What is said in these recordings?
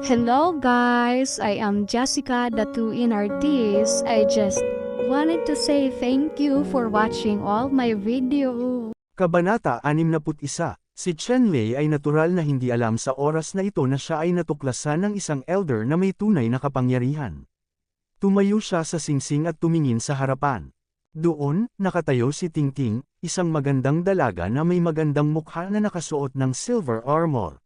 Hello guys, I am Jessica, the two-in artist. I just wanted to say thank you for watching all my video. Kabanata 61. Si Chen Lei ay natural na hindi alam sa oras na ito na siya ay natuklasan ng isang elder na may tunay na kapangyarihan. Tumayo siya sa singsing at tumingin sa harapan. Doon, nakatayo si Tingting, isang magandang dalaga na may magandang mukha na nakasuot ng silver armor.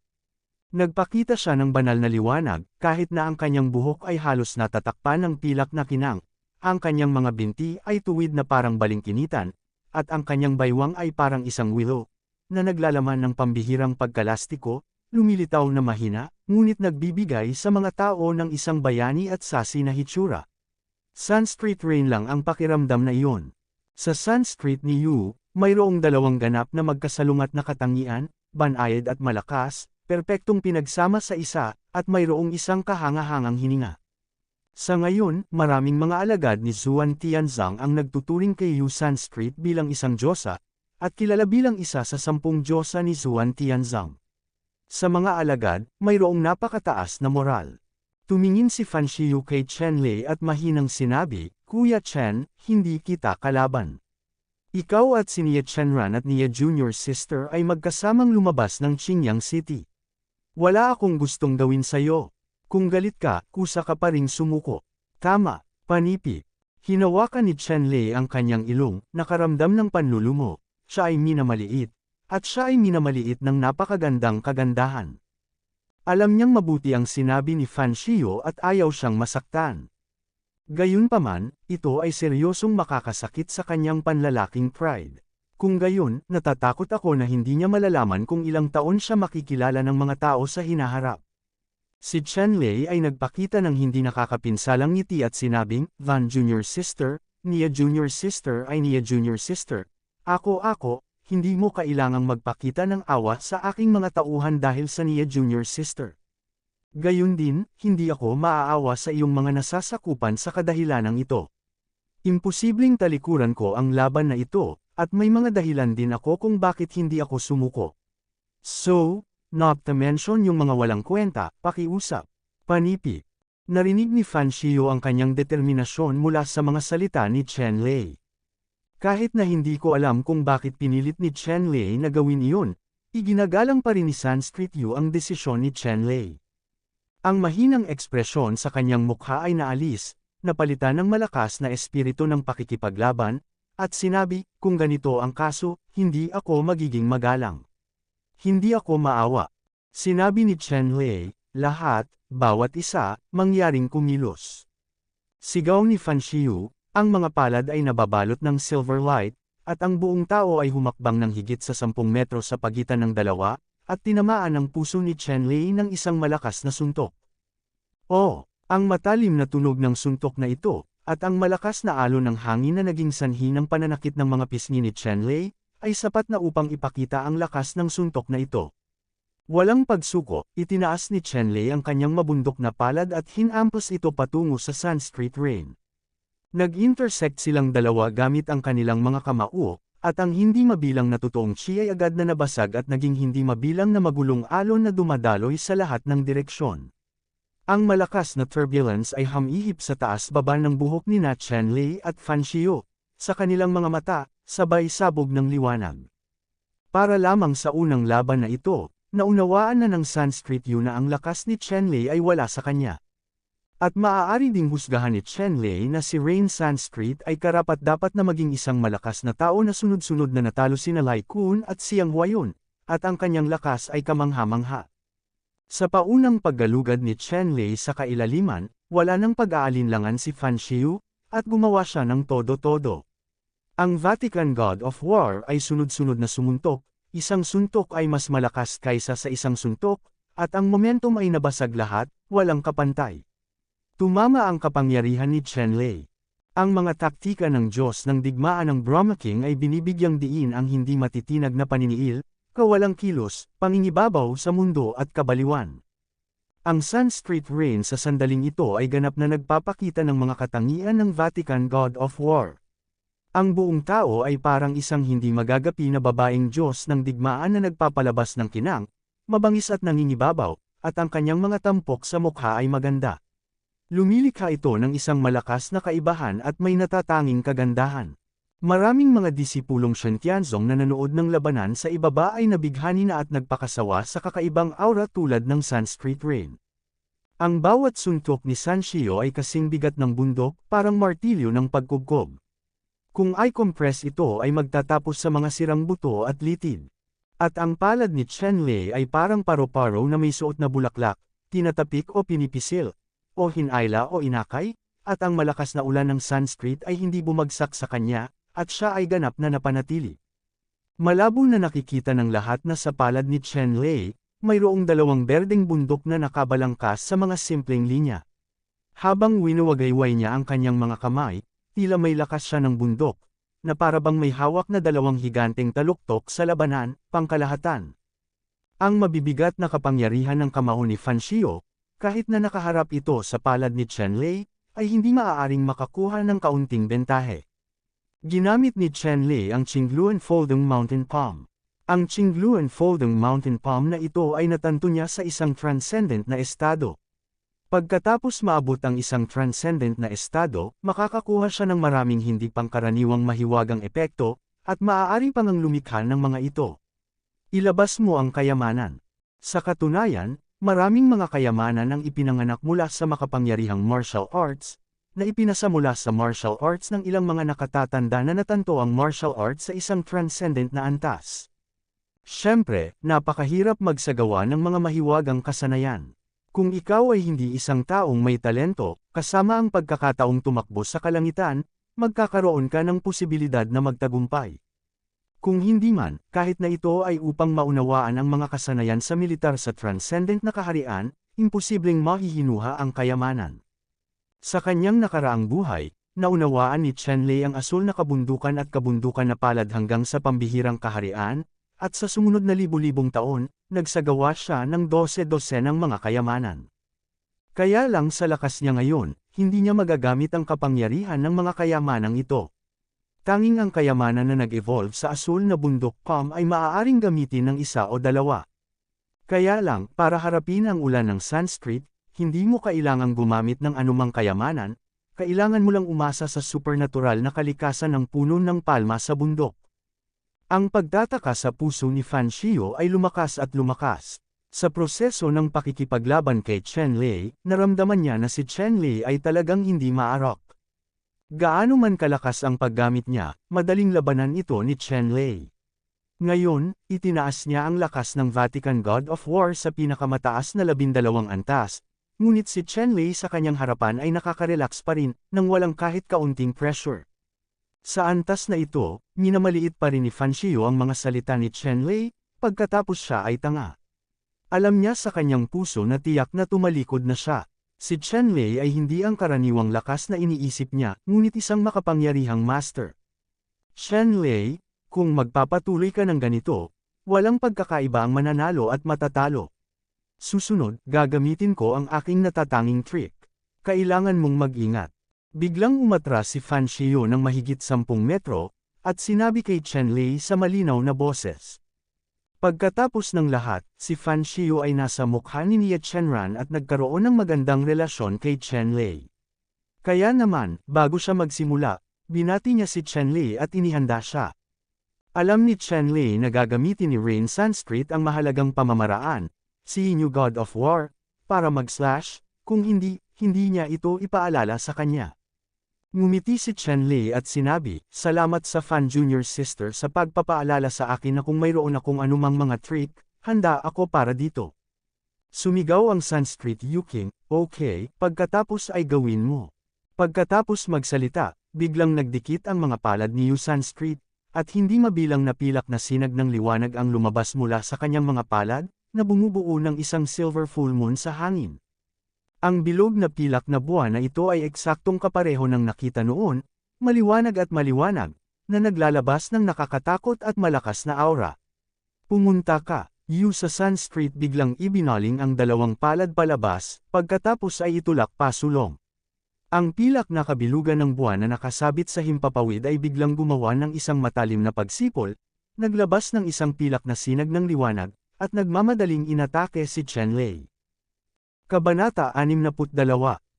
Nagpakita siya ng banal na liwanag, kahit na ang kanyang buhok ay halos natatakpan ng pilak na kinang. Ang kanyang mga binti ay tuwid na parang balingkinitan, at ang kanyang baywang ay parang isang willow, na naglalaman ng pambihirang pagkalastiko, lumilitaw na mahina, ngunit nagbibigay sa mga tao ng isang bayani at sassy na hitsura. Sanskrit rain lang ang pakiramdam na iyon. Sa Sanskrit ni Yu, mayroong dalawang ganap na magkasalungat na katangian, banayad at malakas, perpektong pinagsama sa isa, at mayroong isang kahangahangang hininga. Sa ngayon, maraming mga alagad ni Zhuan Tianzang ang nagtuturing kay Yu Sanskrit bilang isang diyosa, at kilala bilang isa sa 10 diyosa ni Zhuan Tianzang. Sa mga alagad, mayroong napakataas na moral. Tumingin si Fan Shiyu kay Chen Lei at mahinang sinabi, "Kuya Chen, hindi kita kalaban. Ikaw at si Nia Chenran at Nia Junior Sister ay magkasamang lumabas ng Qingyang City. Wala akong gustong gawin sa'yo. Kung galit ka, kusa ka pa ring sumuko." Tama, panipi. Hinawakan ni Chen Lei ang kanyang ilong, nakaramdam ng panlulumo. Siya ay minamaliit. At siya ay minamaliit ng napakagandang kagandahan. Alam niyang mabuti ang sinabi ni Fan Shiyu at ayaw siyang masaktan. Gayunpaman, ito ay seryosong makakasakit sa kanyang panlalaking pride. Kung gayon, natatakot ako na hindi niya malalaman kung ilang taon siya makikilala ng mga tao sa hinaharap. Si Chen Lei ay nagpakita ng hindi nakakapinsalang ngiti at sinabing, "Van Junior Sister, Nia Junior Sister ay Nia Junior Sister. Ako, hindi mo kailangang magpakita ng awa sa aking mga tauhan dahil sa Nia Junior Sister. Gayon din, hindi ako maaawa sa iyong mga nasasakupan sa kadahilanang ito. Imposibleng talikuran ko ang laban na ito, at may mga dahilan din ako kung bakit hindi ako sumuko. So, not to mention yung mga walang kwenta, pakiusap." Panipi. Narinig ni Fan Shiyu ang kanyang determinasyon mula sa mga salita ni Chen Lei. Kahit na hindi ko alam kung bakit pinilit ni Chen Lei na gawin iyon, iginagalang pa rin ni Sanskrit Yu ang desisyon ni Chen Lei. Ang mahinang ekspresyon sa kanyang mukha ay naalis, napalitan ng malakas na espiritu ng pakikipaglaban, at sinabi, "Kung ganito ang kaso, hindi ako magiging magalang. Hindi ako maawa." Sinabi ni Chen Lei, "Lahat, bawat isa, mangyaring kumilos." Sigaw ni Fan Shiyu, ang mga palad ay nababalot ng silver light, at ang buong tao ay humakbang ng higit sa 10 metro sa pagitan ng dalawa, at tinamaan ang puso ni Chen Lei ng isang malakas na suntok. Oh, ang matalim na tunog ng suntok na ito, at ang malakas na alon ng hangin na naging sanhi ng pananakit ng mga pisngi ni Chen Lei, ay sapat na upang ipakita ang lakas ng suntok na ito. Walang pagsuko, itinaas ni Chen Lei ang kanyang mabundok na palad at hinampas ito patungo sa Sanskrit rain. Nag-intersect silang dalawa gamit ang kanilang mga kamao, at ang hindi mabilang na totoong chi ay agad na nabasag at naging hindi mabilang na magulong alon na dumadaloy sa lahat ng direksyon. Ang malakas na turbulence ay humihip sa taas-baba ng buhok ni Chen Lei at Fan Shiyu. Sa kanilang mga mata, sabay sabog ng liwanag. Para lamang sa unang laban na ito, naunawaan na ng Sanskrit Yu na ang lakas ni Chen Lei ay wala sa kanya. At maaari ding husgahan ni Chen Lei na si Rain Sanskrit ay karapat-dapat na maging isang malakas na tao na sunod-sunod na natalo sina Lai Kun at Xiang Huayun, at ang kanyang lakas ay kamangha-mangha. Sa paunang paggalugad ni Chen Lei sa kailaliman, wala nang pag-aalinlangan si Fan Shiyu, at gumawa siya ng todo-todo. Ang Vatican God of War ay sunod-sunod na sumuntok, isang suntok ay mas malakas kaysa sa isang suntok, at ang momentum ay nabasag lahat, walang kapantay. Tumama ang kapangyarihan ni Chen Lei. Ang mga taktika ng Diyos ng digmaan ng Brahma King ay binibigyang diin ang hindi matitinag na paniniil, kawalang kilos, pangingibabaw sa mundo at kabaliwan. Ang Sanskrit rain sa sandaling ito ay ganap na nagpapakita ng mga katangian ng Vatican God of War. Ang buong tao ay parang isang hindi magagapi na babaeng Diyos ng digmaan na nagpapalabas ng kinang, mabangis at nangingibabaw, at ang kanyang mga tampok sa mukha ay maganda. Lumilikha ito ng isang malakas na kaibahan at may natatanging kagandahan. Maraming mga disipulong Shantianzong na nanood ng labanan sa ibaba ay nabighani na at nagpakasawa sa kakaibang aura tulad ng Sanskrit Rain. Ang bawat suntok ni Sanshio ay kasing bigat ng bundok, parang martilyo ng pagkubkob. Kung i-compress ito ay magtatapos sa mga sirang buto at litid. At ang palad ni Chenlei ay parang paro-paro na may suot na bulaklak, tinatapik o pinipisil, o hinayla o inakay, at ang malakas na ulan ng Sanskrit ay hindi bumagsak sa kanya, at siya ay ganap na napanatili. Malabo na nakikita ng lahat na sa palad ni Chenlei, mayroong dalawang berdeng bundok na nakabalangkas sa mga simpleng linya. Habang winuwagayway niya ang kanyang mga kamay, tila may lakas siya ng bundok, na parabang may hawak na dalawang higanteng taluktok sa labanan, pangkalahatan. Ang mabibigat na kapangyarihan ng kamao ni Fanshio, kahit na nakaharap ito sa palad ni Chenlei, ay hindi maaaring makakuha ng kaunting bentahe. Ginamit ni Chenlei ang Qingluan Folding Mountain Palm. Ang Qingluan Folding Mountain Palm na ito ay natanto niya sa isang transcendent na estado. Pagkatapos maabot ang isang transcendent na estado, makakakuha siya ng maraming hindi pangkaraniwang mahiwagang epekto, at maaari pang ang lumikha ng mga ito. Ilabas mo ang kayamanan. Sa katunayan, maraming mga kayamanan ang ipinanganak mula sa makapangyarihang martial arts, na ipinasa mula sa martial arts ng ilang mga nakatatanda na natanto ang martial arts sa isang transcendent na antas. Siyempre, napakahirap magsagawa ng mga mahiwagang kasanayan. Kung ikaw ay hindi isang taong may talento, kasama ang pagkakataong tumakbo sa kalangitan, magkakaroon ka ng posibilidad na magtagumpay. Kung hindi man, kahit na ito ay upang maunawaan ang mga kasanayan sa militar sa transcendent na kaharian, imposibleng mahihinuha ang kayamanan. Sa kanyang nakaraang buhay, naunawaan ni Chenlei ang asul na kabundukan at kabundukan na palad hanggang sa pambihirang kaharian, at sa sumunod na libu-libong taon, nagsagawa siya ng 12-12 ng mga kayamanan. Kaya lang sa lakas niya ngayon, hindi niya magagamit ang kapangyarihan ng mga kayamanang ito. Tanging ang kayamanan na nag-evolve sa asul na bundok palm ay maaaring gamitin ng isa o dalawa. Kaya lang, para harapin ang ulan ng Sanskrit, hindi mo kailangang gumamit ng anumang kayamanan, kailangan mo lang umasa sa supernatural na kalikasan ng puno ng palma sa bundok. Ang pagtataka sa puso ni Fanshio ay lumakas at lumakas. Sa proseso ng pakikipaglaban kay Chenlei, naramdaman niya na si Chenlei ay talagang hindi maarok. Gaano man kalakas ang paggamit niya, madaling labanan ito ni Chenlei. Ngayon, itinaas niya ang lakas ng Vatican God of War sa pinakamataas na 12 antas, ngunit si Chenlei sa kanyang harapan ay nakaka-relax pa rin, nang walang kahit kaunting pressure. Sa antas na ito, minamaliit pa rin ni Fanshio ang mga salita ni Chenlei, pagkatapos siya ay tanga. Alam niya sa kanyang puso na tiyak na tumalikod na siya. Si Chenlei ay hindi ang karaniwang lakas na iniisip niya, ngunit isang makapangyarihang master. Chenlei, kung magpapatuloy ka ng ganito, walang pagkakaiba ang mananalo at matatalo. Susunod, gagamitin ko ang aking natatanging trick. Kailangan mong mag-ingat. Biglang umatras si Fanshio ng mahigit 10 metro, at sinabi kay Chenlei sa malinaw na boses. Pagkatapos ng lahat, si Fanshio ay nasa mukha ni Nia Chenran at nagkaroon ng magandang relasyon kay Chenlei. Kaya naman, bago siya magsimula, binati niya si Chenlei at inihanda siya. Alam ni Chenlei na gagamitin ni Rain Sanskrit ang mahalagang pamamaraan, si New God of War, para mag-slash, kung hindi, hindi niya ito ipaalala sa kanya. Ngumiti si Chenlei at sinabi, "Salamat sa Fan Junior Sister sa pagpapaalala sa akin na kung mayroon akong anumang mga trick, handa ako para dito." Sumigaw ang Sanskrit Yuking, "Okay, pagkatapos ay gawin mo." Pagkatapos magsalita, biglang nagdikit ang mga palad ni Yu Sanskrit, at hindi mabilang na pilak na sinag ng liwanag ang lumabas mula sa kanyang mga palad, na bumubuo ng isang silver full moon sa hangin. Ang bilog na pilak na buwan na ito ay eksaktong kapareho ng nakita noon, maliwanag at maliwanag, na naglalabas ng nakakatakot at malakas na aura. Pumunta ka, Yu sa Sanskrit biglang ibinaling ang dalawang palad palabas, pagkatapos ay itulak pasulong. Ang pilak na kabilugan ng buwan na nakasabit sa himpapawid ay biglang gumawa ng isang matalim na pagsipol, naglabas ng isang pilak na sinag ng liwanag, at nagmamadaling inatake si Chenlei. Kabanata 62.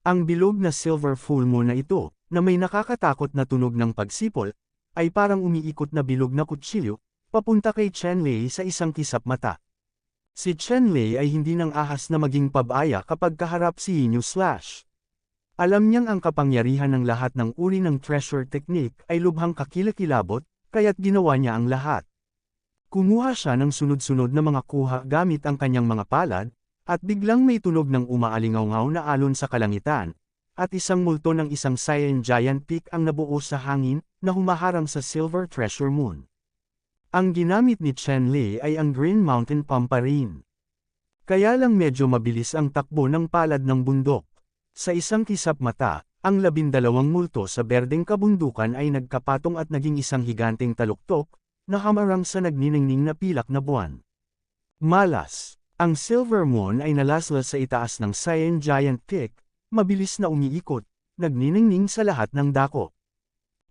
Ang bilog na silver full moon na ito, na may nakakatakot na tunog ng pagsipol, ay parang umiikot na bilog na kutsilyo, papunta kay Chenlei sa isang kisap mata. Si Chenlei ay hindi nang ahas na maging pabaya kapag kaharap si Yin Yu Slash. Alam niyang ang kapangyarihan ng lahat ng uri ng treasure technique ay lubhang kakilakilabot, kaya't ginawa niya ang lahat. Kumuha siya ng sunod-sunod na mga kuha gamit ang kanyang mga palad, at biglang may tunog ng umaalingaw na alon sa kalangitan, at isang multo ng isang Saiyan Giant Peak ang nabuo sa hangin, na humaharang sa Silver Treasure Moon. Ang ginamit ni Chenlei ay ang Green Mountain Palm pa rin. Kaya lang medyo mabilis ang takbo ng palad ng bundok. Sa isang kisap mata, ang 12 multo sa berdeng kabundukan ay nagkapatong at naging isang higanteng taluktok, na hamarang sa nagniningning na pilak na buwan. Malas. Ang Silver Moon ay nalaslas sa itaas ng Saiyan Giant Peak, mabilis na umiikot, nagniningning sa lahat ng dako.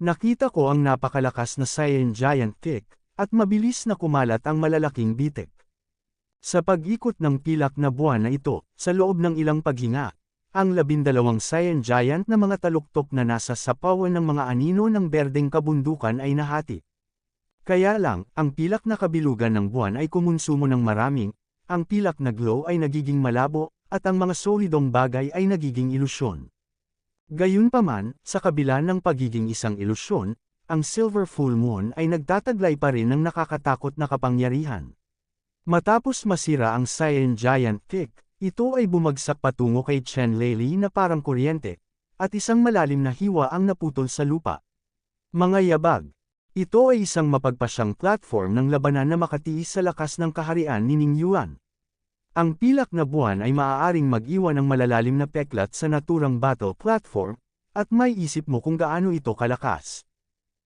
Nakita ko ang napakalakas na Saiyan Giant Peak, at mabilis na kumalat ang malalaking bitik. Sa pag-ikot ng pilak na buwan na ito, sa loob ng ilang paghinga, ang 12 Saiyan Giant na mga taluktok na nasa sapawan ng mga anino ng berdeng kabundukan ay nahati. Kaya lang, ang pilak na kabilugan ng buwan ay kumonsumo ng maraming, ang pilak na glow ay nagiging malabo, at ang mga solidong bagay ay nagiging ilusyon. Gayunpaman, sa kabila ng pagiging isang ilusyon, ang Silver Full Moon ay nagtataglay pa rin ng nakakatakot na kapangyarihan. Matapos masira ang Saiyan Giant Peak, ito ay bumagsak patungo kay Chenlei na parang kuryente, at isang malalim na hiwa ang naputol sa lupa. Mga yabag. Ito ay isang mapagpasyang platform ng labanan na makatiis sa lakas ng kaharian ni Ning Yuan. Ang pilak na buwan ay maaaring mag-iwan ng malalalim na peklat sa naturang battle platform, at may isip mo kung gaano ito kalakas.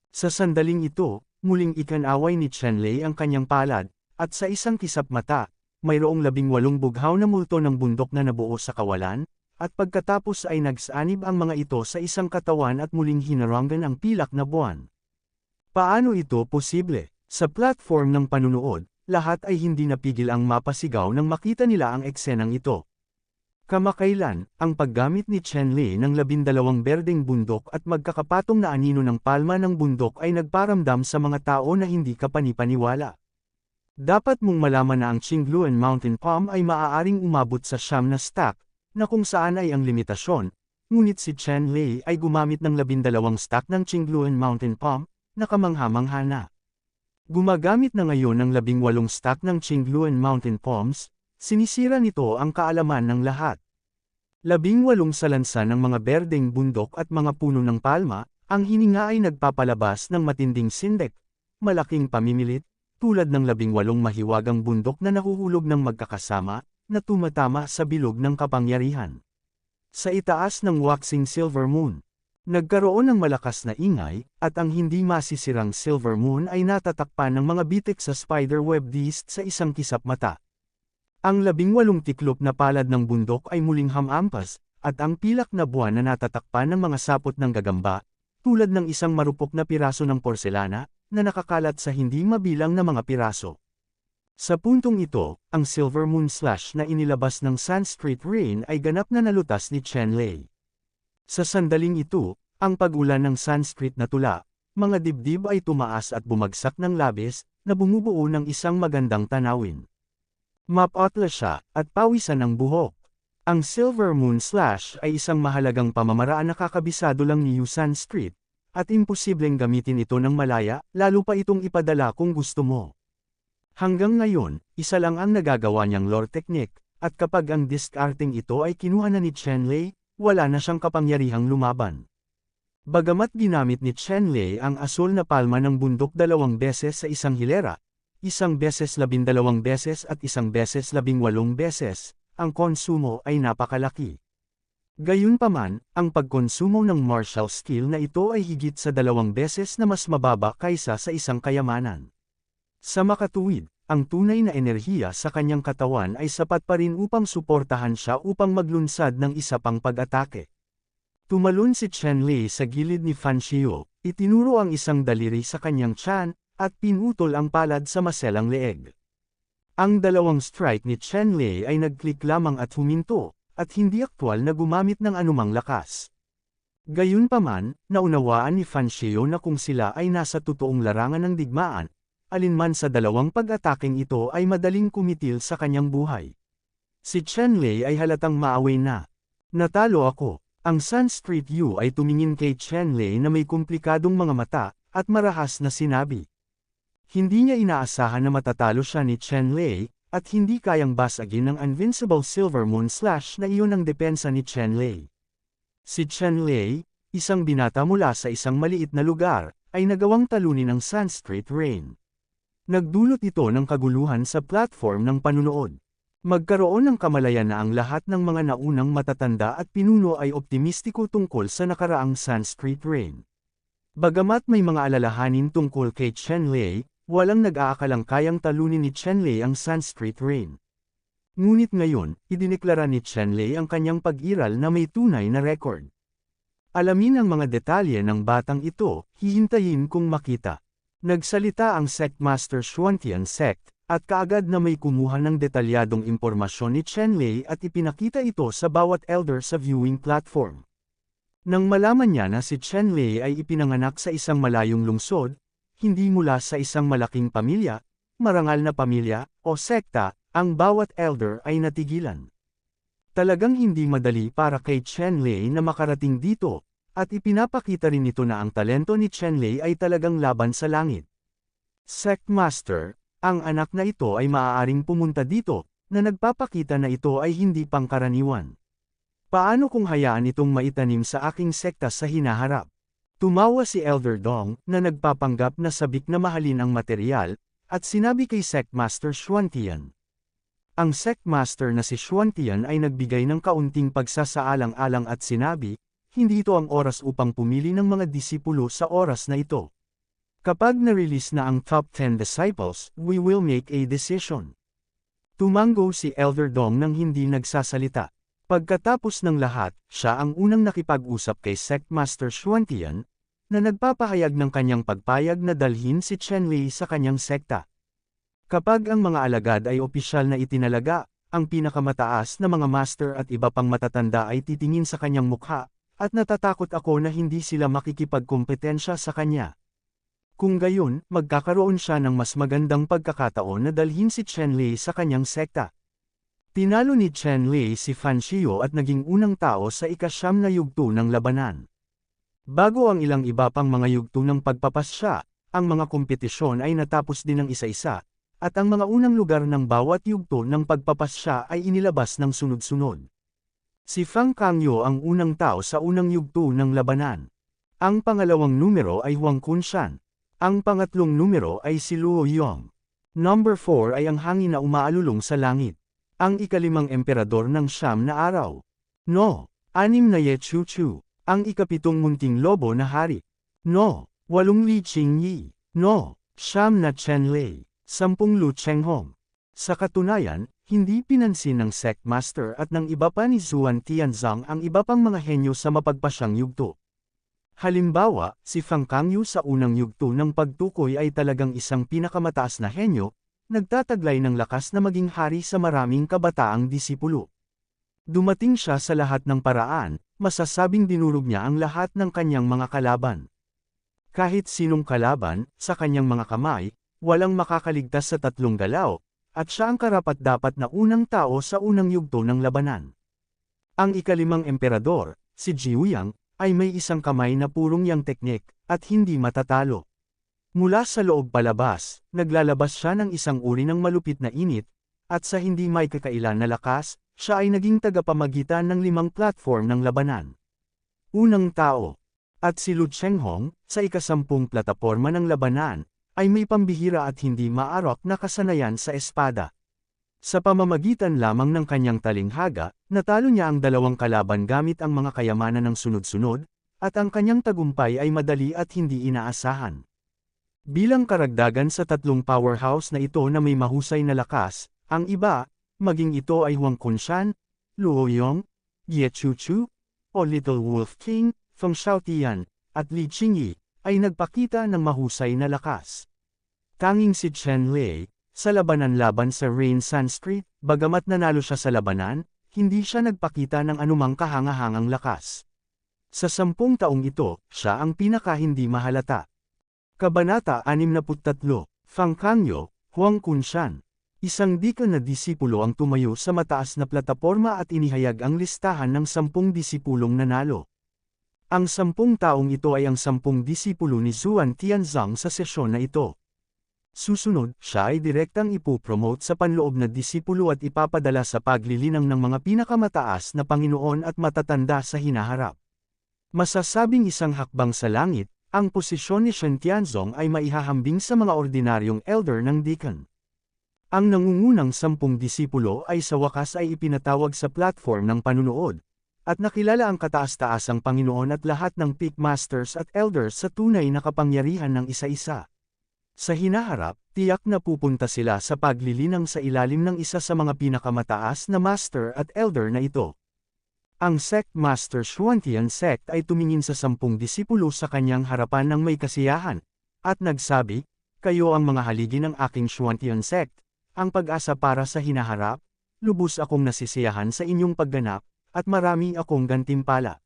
Sa sandaling ito, muling ikanaway ni Chenlei ang kanyang palad, at sa isang kisap mata, mayroong 18 bughaw na multo ng bundok na nabuo sa kawalan, at pagkatapos ay nagsanib ang mga ito sa isang katawan at muling hinarangan ang pilak na buwan. Paano ito posible? Sa platform ng panunood, lahat ay hindi napigil ang mapasigaw nang makita nila ang eksenang ito. Kamakailan, ang paggamit ni Chenlei ng 12 berdeng bundok at magkakapatong na anino ng palma ng bundok ay nagparamdam sa mga tao na hindi kapanipaniwala. Dapat mong malaman na ang Qingluan Mountain Palm ay maaaring umabot sa 9 na stack, na kung saan ay ang limitasyon, ngunit si Chenlei ay gumamit ng 12 stack ng Qingluan Mountain Palm, na kamangha-mangha na. Gumagamit na ngayon ng 18 stack ng Qingluan Mountain Palms, sinisira nito ang kaalaman ng lahat. 18 salansa ng mga berdeng bundok at mga puno ng palma, ang hininga ay nagpapalabas ng matinding sindek, malaking pamimilit, tulad ng 18 mahiwagang bundok na nahuhulog ng magkakasama, na tumatama sa bilog ng kapangyarihan. Sa itaas ng waxing Silver Moon, nagkaroon ng malakas na ingay, at ang hindi masisirang Silver Moon ay natatakpan ng mga bitik sa spiderweb disc sa isang kisap mata. Ang 18 tiklop na palad ng bundok ay muling hamampas, at ang pilak na buwan na natatakpan ng mga sapot ng gagamba, tulad ng isang marupok na piraso ng porselana, na nakakalat sa hindi mabilang na mga piraso. Sa puntong ito, ang Silver Moon Slash na inilabas ng Sanskrit Rain ay ganap na nalutas ni Chenlei. Sa sandaling ito, ang pag-ulan ng Sanskrit na tula, mga dibdib ay tumaas at bumagsak ng labis, na bumubuo ng isang magandang tanawin. Mapotla siya, at pawisan ng buhok. Ang Silver Moon Slash ay isang mahalagang pamamaraan na kakabisado lang ni Sanskrit, at imposibleng gamitin ito ng malaya, lalo pa itong ipadala kung gusto mo. Hanggang ngayon, isa lang ang nagagawa niyang lore technique, at kapag ang discarding ito ay kinuha na ni Chenlei, wala na siyang kapangyarihang lumaban. Bagamat ginamit ni Chenlei ang asul na palma ng bundok 2 beses sa isang hilera, 1 beses 12 beses at 1 beses 18 beses, ang konsumo ay napakalaki. Gayunpaman, ang pagkonsumo ng martial skill na ito ay higit sa 2 beses na mas mababa kaysa sa isang kayamanan. Sa makatuwid, ang tunay na enerhiya sa kanyang katawan ay sapat pa rin upang suportahan siya upang maglunsad ng isa pang pag-atake. Tumalon si Chenlei sa gilid ni Fan Xiu, itinuro ang isang daliri sa kanyang tiyan, at pinutol ang palad sa maselang leeg. Ang 2 strike ni Chenlei ay nag-click lamang at huminto, at hindi aktwal na gumamit ng anumang lakas. Gayunpaman, naunawaan ni Fan Xiao na kung sila ay nasa totoong larangan ng digmaan, alinman sa dalawang pag-ataking ito ay madaling kumitil sa kanyang buhay. Si Chen Lei ay halatang maaway na. Natalo ako. Ang Sun Street Yu ay tumingin kay Chen Lei na may komplikadong mga mata, at marahas na sinabi. Hindi niya inaasahan na matatalo siya ni Chen Lei, at hindi kayang basagin ng Invincible Silver Moon Slash na iyon ang depensa ni Chen Lei. Si Chen Lei, isang binata mula sa isang maliit na lugar, ay nagawang talunin ng Sun Street Rain. Nagdulot ito ng kaguluhan sa platform ng panunood. Magkaroon ng kamalayan na ang lahat ng mga naunang matatanda at pinuno ay optimistiko tungkol sa nakaraang Sun Street Rain. Bagamat may mga alalahanin tungkol kay Chen Lei, walang nag-aakalang kayang talunin ni Chen Lei ang Sun Street Rain. Ngunit ngayon, idineklara ni Chen Lei ang kanyang pag-iral na may tunay na record. Alamin ang mga detalye ng batang ito, hihintayin kung makita. Nagsalita ang Sect Master Xuantian Sect, at kaagad na may kumuha ng detalyadong impormasyon ni Chen Lei at ipinakita ito sa bawat elder sa viewing platform. Nang malaman niya na si Chen Lei ay ipinanganak sa isang malayong lungsod, hindi mula sa isang malaking pamilya, marangal na pamilya, o sekta, ang bawat elder ay natigilan. Talagang hindi madali para kay Chen Lei na makarating dito, at ipinapakita rin ito na ang talento ni Chen Lei ay talagang laban sa langit. Sect Master, ang anak na ito ay maaaring pumunta dito, na nagpapakita na ito ay hindi pangkaraniwan. Paano kung hayaan itong maitanim sa aking sekta sa hinaharap? Tumawa si Elder Dong, na nagpapanggap na sabik na mahalin ang material, at sinabi kay Sect Master Xuantian. Ang Sect Master na si Xuantian ay nagbigay ng kaunting pagsasaalang-alang at sinabi, hindi ito ang oras upang pumili ng mga disipulo sa oras na ito. Kapag na-release na ang top 10 disciples, we will make a decision. Tumango si Elder Dong nang hindi nagsasalita. Pagkatapos ng lahat, siya ang unang nakipag-usap kay Sect Master Xuantian, na nagpapahayag ng kanyang pagpayag na dalhin si Chen Lei sa kanyang sekta. Kapag ang mga alagad ay opisyal na itinalaga, ang pinakamataas na mga master at iba pang matatanda ay titingin sa kanyang mukha, at natatakot ako na hindi sila makikipagkompetensya sa kanya. Kung gayon, magkakaroon siya ng mas magandang pagkakataon na dalhin si Chen Lei sa kanyang sekta. Tinalo ni Chen Lei si Fan Xiao at naging unang tao sa ika-9 na yugto ng labanan. Bago ang ilang iba pang mga yugto ng pagpapasya, ang mga kompetisyon ay natapos din ng isa-isa, at ang mga unang lugar ng bawat yugto ng pagpapasya ay inilabas ng sunod-sunod. Si Fang Kangyo ang unang tao sa unang yugto ng labanan. Ang pangalawang numero ay Huang Kunshan. Ang pangatlong numero ay si Luo Yong. Number 4 ay ang hangin na umaalulong sa langit. Ang ikalimang emperador ng Siyam na araw. No. 6 na Ye Chu Chu. Ang ikapitong munting lobo na hari. No. 8 Li Qingyi. No. 9 na Chen Lei. 10 Lu Chenghong. Sa katunayan, hindi pinansin ng Sect Master at ng iba pa ni Zuan Tianzang ang iba pang mga henyo sa mapagpasyang yugto. Halimbawa, si Fang Kangyu sa unang yugto ng pagtukoy ay talagang isang pinakamataas na henyo, nagtataglay ng lakas na maging hari sa maraming kabataang disipulo. Dumating siya sa lahat ng paraan, masasabing dinurog niya ang lahat ng kanyang mga kalaban. Kahit sinong kalaban, sa kanyang mga kamay, walang makakaligtas sa tatlong galaw, at siya ang karapat-dapat na unang tao sa unang yugto ng labanan. Ang ikalimang emperador, si Jiuyang, ay may isang kamay na purong yang teknik, at hindi matatalo. Mula sa loob palabas, naglalabas siya ng isang uri ng malupit na init, at sa hindi may kakailan na lakas, siya ay naging tagapamagitan ng 5 platform ng labanan. Unang tao. At si Lu Chenghong, sa ika-10 plataporma ng labanan, ay may pambihira at hindi maarok na kasanayan sa espada. Sa pamamagitan lamang ng kanyang talinghaga, natalo niya ang 2 kalaban gamit ang mga kayamanan ng sunod-sunod, at ang kanyang tagumpay ay madali at hindi inaasahan. Bilang karagdagan sa 3 powerhouse na ito na may mahusay na lakas, ang iba, maging ito ay Huang Kunshan, Luo Yong, Ye Chu Chu, o Little Wolf King, Feng Xiaotian, at Li Qingyi, ay nagpakita ng mahusay na lakas. Tanging si Chen Lei, sa labanan laban sa Rain Sun Street, bagamat nanalo siya sa labanan, hindi siya nagpakita ng anumang kahangahangang lakas. Sa 10 taong ito, siya ang pinaka-hindi mahalata. Kabanata 63, Fang Kangyo, Huang Kunshan. Isang deacon na disipulo ang tumayo sa mataas na plataporma at inihayag ang listahan ng 10 disipulong nanalo. Ang 10 taong ito ay ang 10 disipulo ni Zuan Tianzang sa sesyon na ito. Susunod, siya ay direktang ipopromote sa panloob na disipulo at ipapadala sa paglilinang ng mga pinakamataas na Panginoon at matatanda sa hinaharap. Masasabing isang hakbang sa langit, ang posisyon ni Shen Tianzong ay maihahambing sa mga ordinaryong elder ng deacon. Ang nangungunang 10 disipulo ay sa wakas ay ipinatawag sa platform ng panunood, at nakilala ang kataas-taasang Panginoon at lahat ng peak masters at elders sa tunay na kapangyarihan ng isa-isa. Sa hinaharap, tiyak na pupunta sila sa paglilinang sa ilalim ng isa sa mga pinakamataas na master at elder na ito. Ang sect master Xuantian sect ay tumingin sa 10 disipulo sa kanyang harapan ng may kasiyahan, at nagsabi, "Kayo ang mga haligi ng aking Xuantian sect, ang pag-asa para sa hinaharap, lubos akong nasisiyahan sa inyong pagganap, at marami akong gantimpala."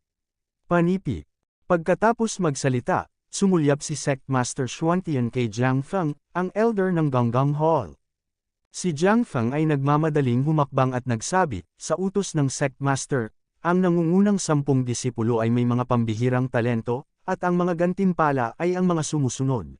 Panipi. Pagkatapos magsalita, sumulyap si Sect Master Xuantian kay Jiang Feng, ang elder ng Ganggang Hall. Si Jiang Feng ay nagmamadaling humakbang at nagsabi, sa utos ng Sect Master, ang nangungunang 10 disipulo ay may mga pambihirang talento, at ang mga gantimpala ay ang mga sumusunod.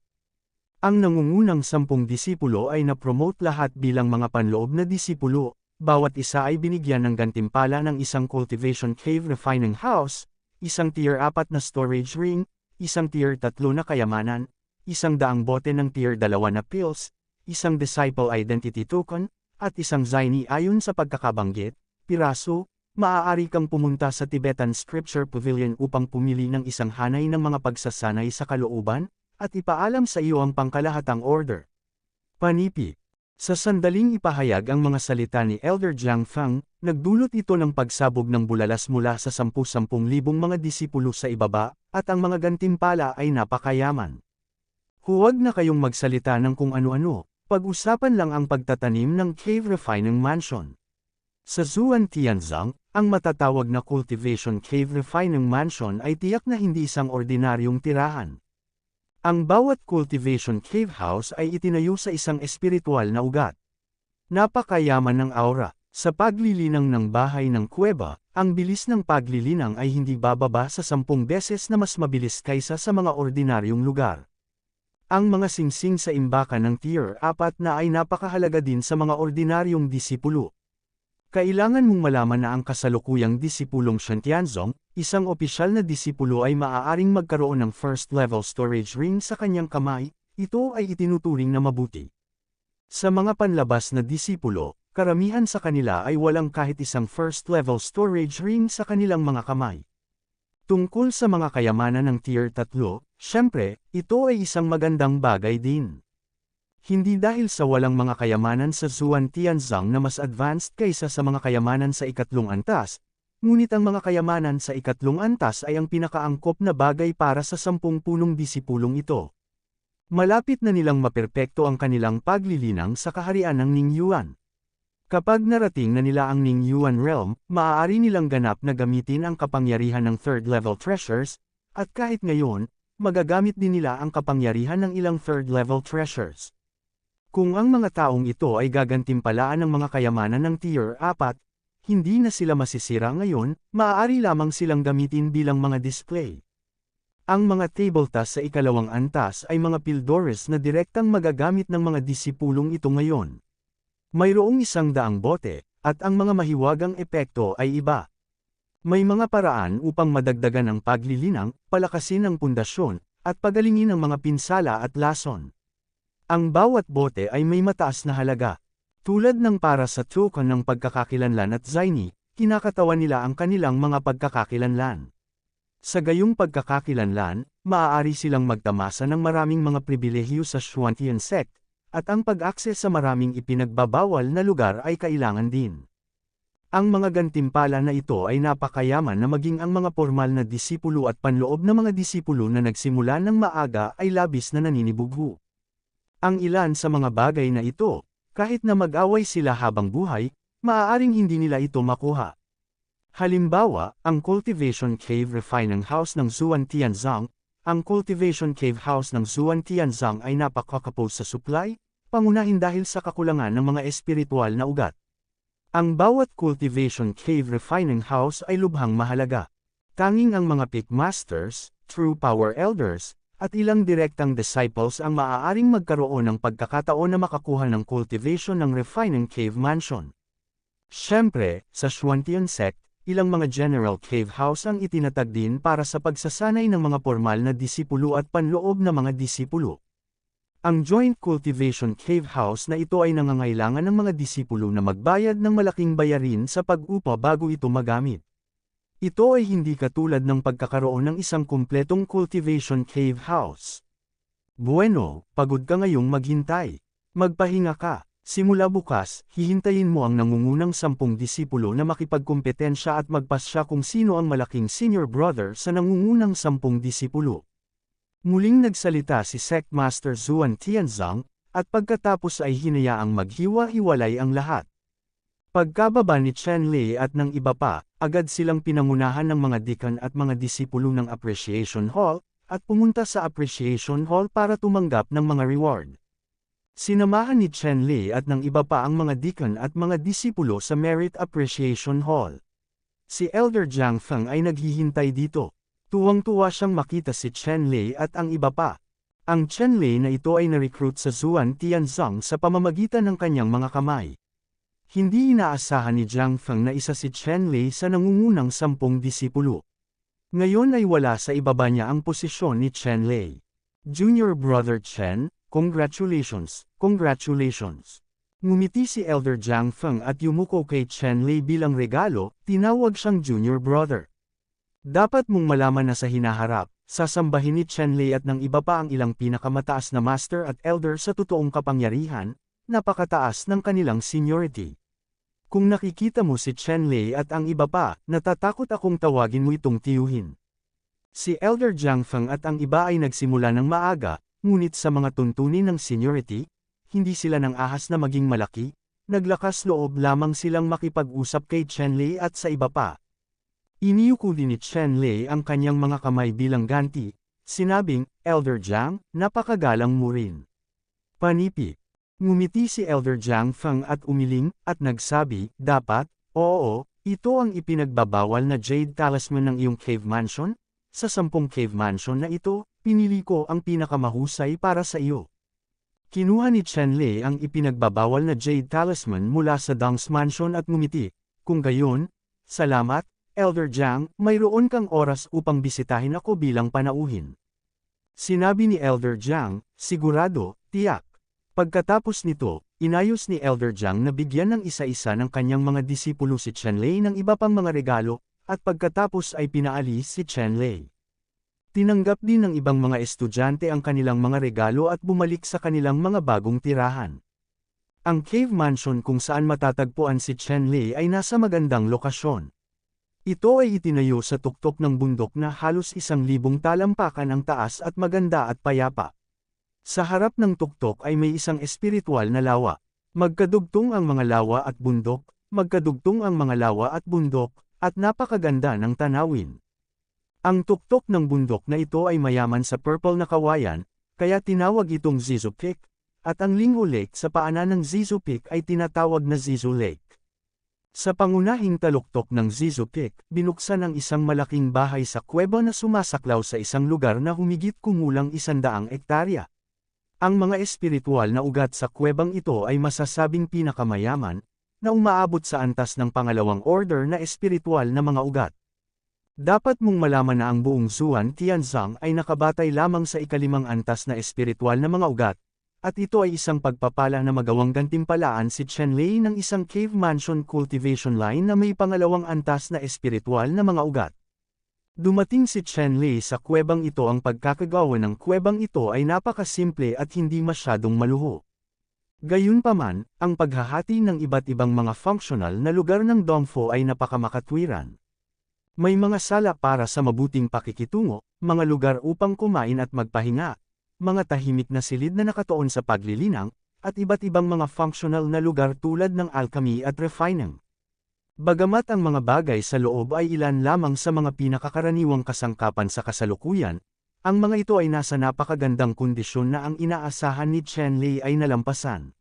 Ang nangungunang 10 disipulo ay na-promote lahat bilang mga panloob na disipulo, bawat isa ay binigyan ng gantimpala ng isang cultivation cave refining house, isang tier 4 na storage ring, isang tier 3 na kayamanan, 100 bote ng tier 2 na pills, isang disciple identity token, at isang ziny ayon sa pagkakabanggit, piraso. Maaari kang pumunta sa Tibetan Scripture Pavilion upang pumili ng isang hanay ng mga pagsasanay sa kalooban, at ipaalam sa iyo ang pangkalahatang order. Panipi. Sa sandaling ipahayag ang mga salita ni Elder Jiang Feng, nagdulot ito ng pagsabog ng bulalas mula sa 10,000 mga disipulo sa ibaba, at ang mga gantimpala ay napakayaman. Huwag na kayong magsalita ng kung ano-ano, pag-usapan lang ang pagtatanim ng cave refining mansion. Sa Zuan Tianzang, ang matatawag na cultivation cave refining mansion ay tiyak na hindi isang ordinaryong tirahan. Ang bawat cultivation cave house ay itinayo sa isang espiritual na ugat. Napakayaman ng aura. Sa paglilinang ng bahay ng kuweba, ang bilis ng paglilinang ay hindi bababa sa 10 beses na mas mabilis kaysa sa mga ordinaryong lugar. Ang mga singsing sa imbakan ng tier 4 na ay napakahalaga din sa mga ordinaryong disipulo. Kailangan mong malaman na ang kasalukuyang disipulong Shen Tianzong, isang opisyal na disipulo ay maaaring magkaroon ng first-level storage ring sa kanyang kamay, ito ay itinuturing na mabuti. Sa mga panlabas na disipulo, karamihan sa kanila ay walang kahit isang first-level storage ring sa kanilang mga kamay. Tungkol sa mga kayamanan ng tier 3, syempre, ito ay isang magandang bagay din. Hindi dahil sa walang mga kayamanan sa Zuan Tianzang na mas advanced kaysa sa mga kayamanan sa ikatlong antas, ngunit ang mga kayamanan sa ikatlong antas ay ang pinakaangkop na bagay para sa 10 punong disipulong ito. Malapit na nilang maperpekto ang kanilang paglilinang sa kaharian ng Ningyuan. Kapag narating na nila ang Ningyuan realm, maaari nilang ganap na gamitin ang kapangyarihan ng third-level treasures, at kahit ngayon, magagamit din nila ang kapangyarihan ng ilang third-level treasures. Kung ang mga taong ito ay gagantimpalaan ng mga kayamanan ng tier 4, hindi na sila masisira ngayon, maaari lamang silang gamitin bilang mga display. Ang mga tabletas sa ikalawang antas ay mga pildores na direktang magagamit ng mga disipulong ito ngayon. Mayroong 100 bote, at ang mga mahiwagang epekto ay iba. May mga paraan upang madagdagan ang paglilinang, palakasin ang pundasyon, at pagalingin ang mga pinsala at lason. Ang bawat bote ay may mataas na halaga. Tulad ng para sa token ng pagkakakilanlan at ziny, kinakatawan nila ang kanilang mga pagkakakilanlan. Sa gayong pagkakakilanlan, maaari silang magtamasa ng maraming mga pribilehiyo sa Xuantian sect, at ang pag-akses sa maraming ipinagbabawal na lugar ay kailangan din. Ang mga gantimpala na ito ay napakayaman na maging ang mga formal na disipulo at panloob na mga disipulo na nagsimula ng maaga ay labis na naninibugho. Ang ilan sa mga bagay na ito, kahit na mag-away sila habang buhay, maaaring hindi nila ito makuha. Halimbawa, ang Cultivation Cave Refining House ng Zhuan Tianzang. Ang Cultivation Cave House ng Zhuan Tianzang ay napakakapos sa supply, pangunahin dahil sa kakulangan ng mga espiritual na ugat. Ang bawat Cultivation Cave Refining House ay lubhang mahalaga. Tanging ang mga Peak Masters, True Power Elders, at ilang direktang disciples ang maaaring magkaroon ng pagkakataon na makakuha ng cultivation ng Refining Cave Mansion. Siyempre, sa Xuantian Sect, ilang mga General Cave House ang itinatag din para sa pagsasanay ng mga formal na disipulo at panloob na mga disipulo. Ang Joint Cultivation Cave House na ito ay nangangailangan ng mga disipulo na magbayad ng malaking bayarin sa pag-upa bago ito magamit. Ito ay hindi katulad ng pagkakaroon ng isang kumpletong Cultivation Cave House. Bueno, pagod ka ngayong maghintay. Magpahinga ka. Simula bukas, hihintayin mo ang nangungunang 10 disipulo na makipagkumpetensya at magpasya kung sino ang malaking senior brother sa nangungunang 10 disipulo. Muling nagsalita si Sect Master Zhuan Tianzang, at pagkatapos ay hinayaang maghiwa-hiwalay ang lahat. Pagkababa ni Chen Lei at ng iba pa, agad silang pinangunahan ng mga deacon at mga disipulo ng Appreciation Hall, at pumunta sa Appreciation Hall para tumanggap ng mga reward. Sinamahan ni Chen Lei at ng iba pa ang mga deacon at mga disipulo sa Merit Appreciation Hall. Si Elder Jiang Feng ay naghihintay dito. Tuwang-tuwa siyang makita si Chen Lei at ang iba pa. Ang Chen Lei na ito ay na-recruit sa Zhuan Tianzang sa pamamagitan ng kanyang mga kamay. Hindi inaasahan ni Jiang Feng na isa si Chen Lei sa nangungunang 10 disipulo. Ngayon ay wala sa ibaba niya ang posisyon ni Chen Lei. Junior Brother Chen, congratulations, congratulations. Ngumiti si Elder Jiang Feng at yumuko kay Chen Lei bilang regalo, tinawag siyang Junior Brother. Dapat mong malaman na sa hinaharap, sasambahin ni Chen Lei at ng iba pa ang ilang pinakamataas na Master at Elder sa totoong kapangyarihan, napakataas ng kanilang seniority. Kung nakikita mo si Chen Lei at ang iba pa, natatakot akong tawagin mo itong tiyuhin. Si Elder Jiang Feng at ang iba ay nagsimula ng maaga, ngunit sa mga tuntunin ng seniority, hindi sila nang ahas na maging malaki, naglakas loob lamang silang makipag-usap kay Chen Lei at sa iba pa. Iniyuko din ni Chen Lei ang kanyang mga kamay bilang ganti, sinabing, Elder Jiang, napakagalang mo rin. Panipi. Ngumiti si Elder Jiang Feng at umiling, at nagsabi, dapat, oo, ito ang ipinagbabawal na Jade Talisman ng iyong Cave Mansion? Sa 10 Cave Mansion na ito, pinili ko ang pinakamahusay para sa iyo. Kinuha ni Chen Lei ang ipinagbabawal na Jade Talisman mula sa Dong's Mansion at ngumiti. Kung gayon, salamat, Elder Jiang, mayroon kang oras upang bisitahin ako bilang panauhin. Sinabi ni Elder Jiang, sigurado, tiyak. Pagkatapos nito, inayos ni Elder Jiang na bigyan ng isa-isa ng kanyang mga disipulo si Chen Lei ng iba pang mga regalo, at pagkatapos ay pinaalis si Chen Lei. Tinanggap din ng ibang mga estudyante ang kanilang mga regalo at bumalik sa kanilang mga bagong tirahan. Ang Cave Mansion kung saan matatagpuan si Chen Lei ay nasa magandang lokasyon. Ito ay itinayo sa tuktok ng bundok na halos 1,000 talampakan ang taas at maganda at payapa. Sa harap ng tuktok ay may isang espiritual na lawa. Magkadugtong ang mga lawa at bundok, magkadugtong ang mga lawa at bundok, at napakaganda ng tanawin. Ang tuktok ng bundok na ito ay mayaman sa purple na kawayan, kaya tinawag itong Zizu Peak, at ang Linghu Lake sa paanan ng Zizu Peak ay tinatawag na Zizu Lake. Sa pangunahing taluktok ng Zizu Peak, binuksan ang isang malaking bahay sa kuweba na sumasaklaw sa isang lugar na humigit kumulang 100 ektarya. Ang mga espiritual na ugat sa kuwebang ito ay masasabing pinakamayaman, na umaabot sa antas ng pangalawang order na espiritual na mga ugat. Dapat mong malaman na ang buong Zhuan Tianzang ay nakabatay lamang sa ika-5 antas na espiritual na mga ugat, at ito ay isang pagpapala na magawang gantimpalaan si Chen Lei ng isang Cave Mansion cultivation line na may pangalawang antas na espiritual na mga ugat. Dumating si Chen Lei sa kuwebang ito. Ang pagkakagawa ng kuwebang ito ay napakasimple at hindi masyadong maluho. Gayunpaman, ang paghahati ng iba't ibang mga functional na lugar ng Dongfo ay napakamakatwiran. May mga sala para sa mabuting pakikitungo, mga lugar upang kumain at magpahinga, mga tahimik na silid na nakatuon sa paglilinang, at iba't ibang mga functional na lugar tulad ng alchemy at refining. Bagamat ang mga bagay sa loob ay ilan lamang sa mga pinakakaraniwang kasangkapan sa kasalukuyan, ang mga ito ay nasa napakagandang kondisyon na ang inaasahan ni Chen Lei ay nalampasan.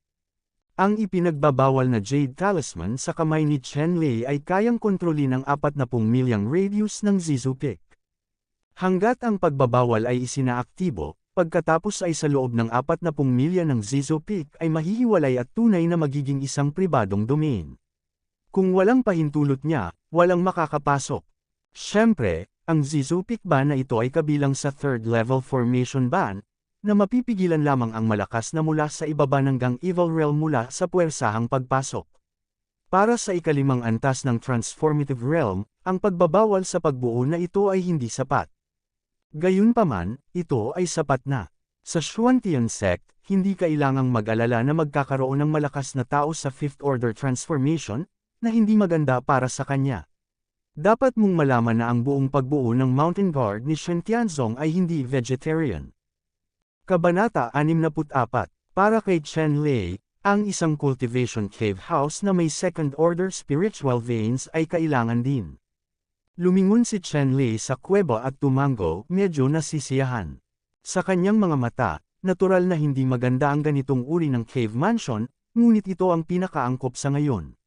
Ang ipinagbabawal na Jade Talisman sa kamay ni Chen Lei ay kayang kontrolin ang 40 milyang radius ng Zizu Peak. Hanggat ang pagbabawal ay isinaaktibo, pagkatapos ay sa loob ng 40 milya ng Zizu Peak ay mahihiwalay at tunay na magiging isang pribadong domain. Kung walang pahintulot niya, walang makakapasok. Siyempre, ang Zizu Peak ban na ito ay kabilang sa third level formation ban, na mapipigilan lamang ang malakas na mula sa ibaba hanggang evil realm mula sa puwersahang pagpasok. Para sa ikalimang antas ng transformative realm, ang pagbabawal sa pagbuo na ito ay hindi sapat. Gayunpaman, ito ay sapat na. Sa Xuantian sect, hindi kailangang mag-alala na magkakaroon ng malakas na tao sa fifth order transformation, na hindi maganda para sa kanya. Dapat mong malaman na ang buong pagbuo ng Mountain Guard ni Shen Tianzong ay hindi vegetarian. Kabanata 64, para kay Chen Lei, ang isang cultivation cave house na may second-order spiritual veins ay kailangan din. Lumingon si Chen Lei sa kuweba at tumango, medyo nasisiyahan. Sa kanyang mga mata, natural na hindi maganda ang ganitong uri ng cave mansion, ngunit ito ang pinakaangkop sa ngayon.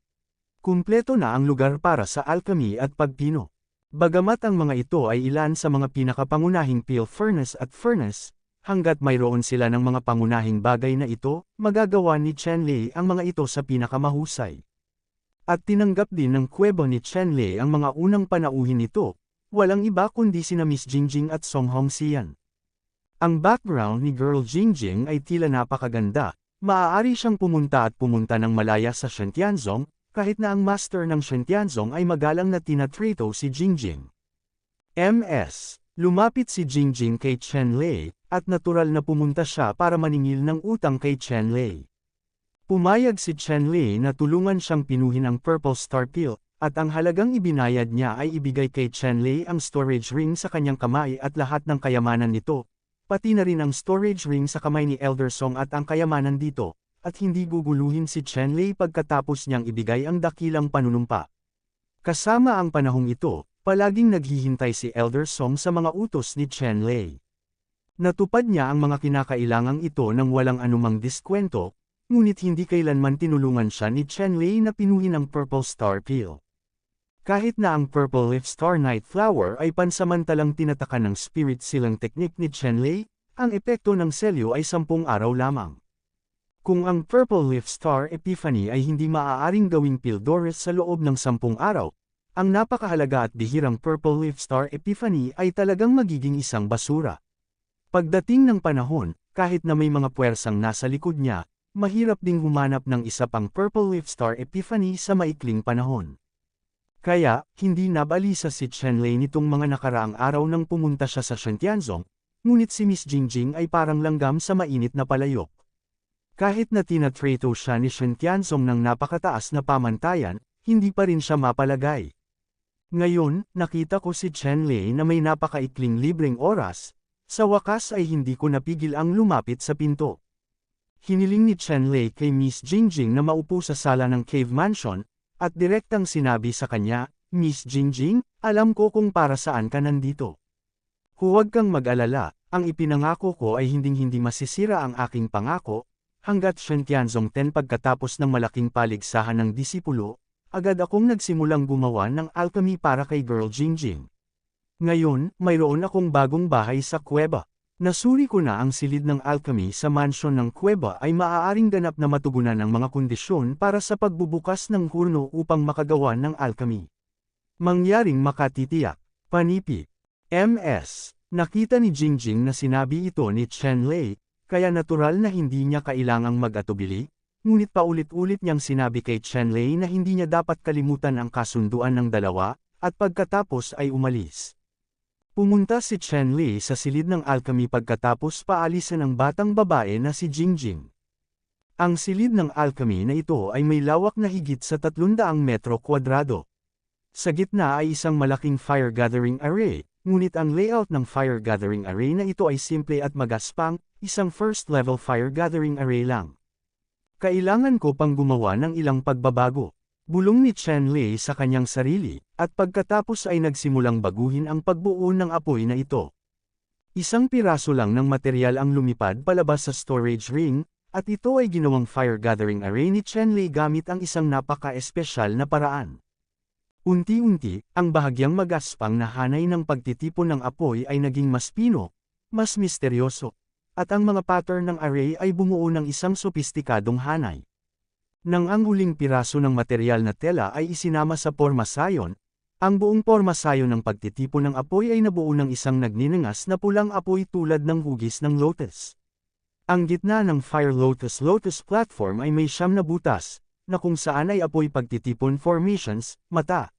Kumpleto na ang lugar para sa alchemy at pagpino. Bagamat ang mga ito ay ilan sa mga pinakapangunahing peel furnace at furnace, hanggat mayroon sila ng mga pangunahing bagay na ito, magagawa ni Chen Lei ang mga ito sa pinakamahusay. At tinanggap din ng kuweba ni Chen Lei ang mga unang panauhin nito, walang iba kundi sina Miss Jingjing at Song Hongxian. Ang background ni Girl Jingjing ay tila napakaganda, maaari siyang pumunta ng malaya sa Shen Tianzong, kahit na ang master ng Shen Tianzong ay magalang na tinatrito si Jingjing. Ms. Lumapit si Jingjing kay Chen Lei, at natural na pumunta siya para maningil ng utang kay Chen Lei. Pumayag si Chen Lei na tulungan siyang pinuhin ang Purple Star Pill, at ang halagang ibinayad niya ay ibigay kay Chen Lei ang storage ring sa kanyang kamay at lahat ng kayamanan nito, pati na rin ang storage ring sa kamay ni Elder Song at ang kayamanan dito, at hindi guguluhin si Chen Lei pagkatapos niyang ibigay ang dakilang panunumpa. Kasama ang panahong ito, palaging naghihintay si Elder Song sa mga utos ni Chen Lei. Natupad niya ang mga kinakailangang ito nang walang anumang diskwento, ngunit hindi kailanman tinulungan siya ni Chen Lei na pinuhin ang Purple Star Pill. Kahit na ang Purple Leaf Star Night Flower ay pansamantalang tinatakan ng spirit silang teknik ni Chen Lei, ang epekto ng selyo ay 10 araw lamang. Kung ang Purple Leaf Star Epiphany ay hindi maaaring gawing Pildores sa loob ng 10 araw, ang napakahalaga at bihirang Purple Leaf Star Epiphany ay talagang magiging isang basura. Pagdating ng panahon, kahit na may mga puwersang nasa likod niya, mahirap ding humanap ng isa pang Purple Leaf Star Epiphany sa maikling panahon. Kaya, hindi nabalisa si Chen Lei nitong mga nakaraang araw nang pumunta siya sa Shen Tianzong, ngunit si Miss Jingjing ay parang langgam sa mainit na palayok. Kahit na tinatrato siya ni Shen Tianzong ng napakataas na pamantayan, hindi pa rin siya mapalagay. Ngayon, nakita ko si Chen Lei na may napakaikling libreng oras, sa wakas ay hindi ko napigil ang lumapit sa pinto. Hiniling ni Chen Lei kay Miss Jingjing na maupo sa sala ng cave mansion, at direktang sinabi sa kanya, Miss Jingjing, alam ko kung para saan ka nandito. Huwag kang mag-alala, ang ipinangako ko ay hinding-hindi masisira ang aking pangako, hanggat Shen Tianzong 10 pagkatapos ng malaking paligsahan ng disipulo, agad akong nagsimulang gumawa ng alchemy para kay Girl Jingjing. Ngayon, mayroon akong bagong bahay sa kuweba. Nasuri ko na ang silid ng alchemy sa mansyon ng kuweba ay maaaring ganap na matugunan ng mga kondisyon para sa pagbubukas ng hurno upang makagawa ng alchemy. Mangyaring makatitiyak. Panipi. Ms. Nakita ni Jingjing na sinabi ito ni Chen Lei, kaya natural na hindi niya kailangang mag-atubili, ngunit paulit-ulit niyang sinabi kay Chen Lei na hindi niya dapat kalimutan ang kasunduan ng dalawa, at pagkatapos ay umalis. Pumunta si Chen Lei sa silid ng alchemy pagkatapos paalisan ang batang babae na si Jingjing. Ang silid ng alchemy na ito ay may lawak na higit sa 300 metro kwadrado. Sa gitna ay isang malaking fire gathering array, ngunit ang layout ng fire gathering array na ito ay simple at magaspang, isang first level fire gathering array lang. Kailangan ko pang gumawa ng ilang pagbabago. Bulong ni Chen Lei sa kanyang sarili, at pagkatapos ay nagsimulang baguhin ang pagbuo ng apoy na ito. Isang piraso lang ng material ang lumipad palabas sa storage ring, at ito ay ginawang fire gathering array ni Chen Lei gamit ang isang napaka-espesyal na paraan. Unti-unti, ang bahagyang magaspang na hanay ng pagtitipon ng apoy ay naging mas pino, mas misteryoso, at ang mga pattern ng array ay bumuo ng isang sopistikadong hanay. Nang ang huling piraso ng material na tela ay isinama sa pormasayon, ang buong pormasayon ng pagtitipon ng apoy ay nabuo ng isang nagninangas na pulang apoy tulad ng hugis ng lotus. Ang gitna ng Fire Lotus platform ay may 9 na butas, na kung saan ay apoy pagtitipon formations, mata.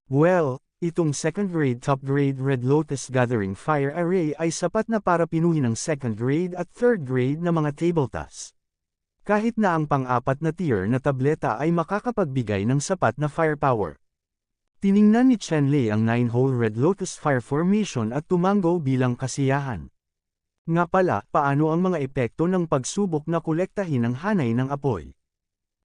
Well, itong second grade top grade Red Lotus Gathering Fire Array ay sapat na para pinuhin ang second grade at third grade na mga tabletas. Kahit na ang pang-apat na tier na tableta ay makakapagbigay ng sapat na firepower. Tiningnan ni Chen Lei ang 9-hole Red Lotus Fire Formation at tumango bilang kasiyahan. Nga pala, paano ang mga epekto ng pagsubok na kolektahin ang hanay ng apoy?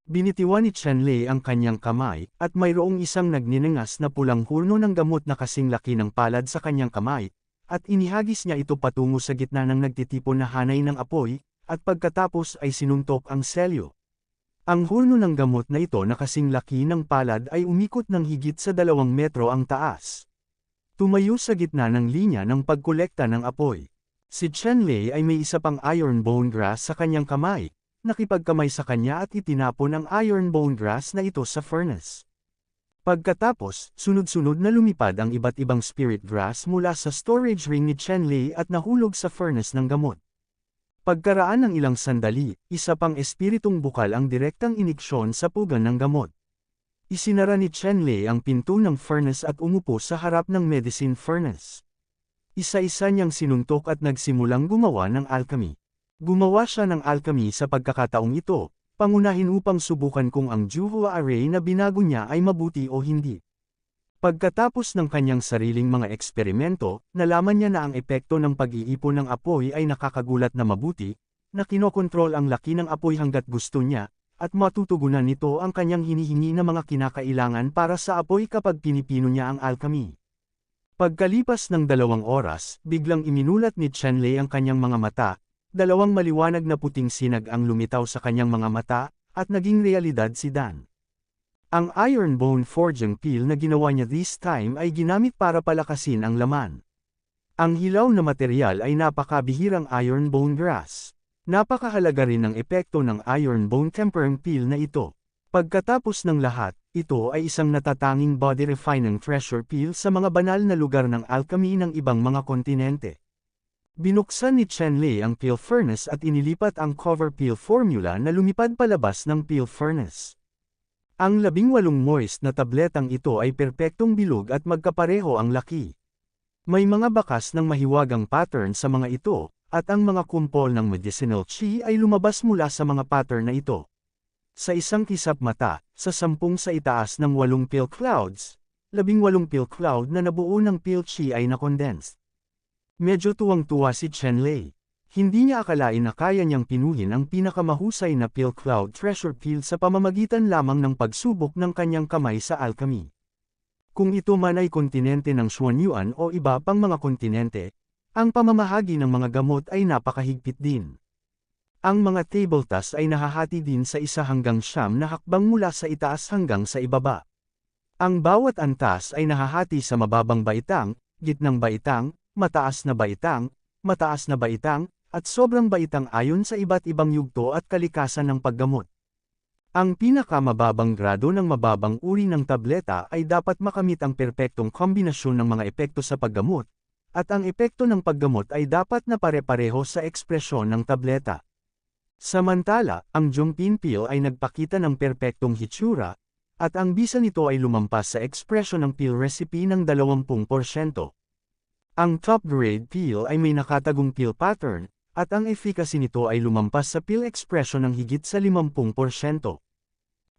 Binitiwan ni Chen Lei ang kanyang kamay, at mayroong isang nagninangas na pulang hurno ng gamot na kasing laki ng palad sa kanyang kamay, at inihagis niya ito patungo sa gitna ng nagtitipon na hanay ng apoy, at pagkatapos ay sinuntok ang selyo. Ang hurno ng gamot na ito na kasing laki ng palad ay umikot ng higit sa 2 metro ang taas. Tumayo sa gitna ng linya ng pagkolekta ng apoy. Si Chen Lei ay may isa pang iron bone grass sa kanyang kamay. Nakipagkamay sa kanya at itinapon ang iron bone grass na ito sa furnace. Pagkatapos, sunod-sunod na lumipad ang iba't ibang spirit grass mula sa storage ring ni Chen Lei at nahulog sa furnace ng gamot. Pagkaraan ng ilang sandali, isa pang espiritong bukal ang direktang iniksyon sa pugan ng gamot. Isinara ni Chen Lei ang pinto ng furnace at umupo sa harap ng medicine furnace. Isa-isa niyang sinuntok at nagsimulang gumawa ng alchemy. Gumawa siya ng alchemy sa pagkakataong ito, pangunahin upang subukan kung ang Juhua array na binago niya ay mabuti o hindi. Pagkatapos ng kanyang sariling mga eksperimento, nalaman niya na ang epekto ng pag-iipon ng apoy ay nakakagulat na mabuti, na kinokontrol ang laki ng apoy hanggat gusto niya, at matutugunan nito ang kanyang hinihingi na mga kinakailangan para sa apoy kapag pinipino niya ang alchemy. Pagkalipas ng 2 oras, biglang iminulat ni Chen Lei ang kanyang mga mata. 2 maliwanag na puting sinag ang lumitaw sa kanyang mga mata, at naging realidad si Dan. Ang iron bone forging peel na ginawa niya this time ay ginamit para palakasin ang laman. Ang hilaw na material ay napakabihirang iron bone grass. Napakahalaga rin ang epekto ng iron bone tempering peel na ito. Pagkatapos ng lahat, ito ay isang natatanging body refining treasure peel sa mga banal na lugar ng alchemy ng ibang mga kontinente. Binuksan ni Chen Lei ang peel furnace at inilipat ang cover peel formula na lumipad palabas ng peel furnace. Ang 18 moist na tabletang ito ay perpektong bilog at magkapareho ang laki. May mga bakas ng mahiwagang pattern sa mga ito, at ang mga kumpol ng medicinal chi ay lumabas mula sa mga pattern na ito. Sa isang kisap mata, sa 10 sa itaas ng 8 peel clouds, 18 peel cloud na nabuo ng peel chi ay na-condensed. Medyo tuwang-tuwa si Chen Lei. Hindi niya akalain na kaya niyang pinuhin ang pinakamahusay na peel cloud treasure peel sa pamamagitan lamang ng pagsubok ng kanyang kamay sa alchemy. Kung ito man ay kontinente ng Xuanyuan o iba pang mga kontinente, ang pamamahagi ng mga gamot ay napakahigpit din. Ang mga tabletas ay nahahati din sa 1 hanggang 9 na hakbang mula sa itaas hanggang sa ibaba. Ang bawat antas ay nahahati sa mababang baitang, gitnang baitang, mataas na baitang, at sobrang baitang ayon sa iba't ibang yugto at kalikasan ng paggamot. Ang pinakamababang grado ng mababang uri ng tableta ay dapat makamit ang perpektong kombinasyon ng mga epekto sa paggamot, at ang epekto ng paggamot ay dapat na pare-pareho sa ekspresyon ng tableta. Samantala, ang Jungpin peel ay nagpakita ng perpektong hitsura, at ang bisa nito ay lumampas sa ekspresyon ng peel recipe ng 20%. Ang top-grade peel ay may nakatagong peel pattern, at ang efficacy nito ay lumampas sa peel expression ng higit sa 50%.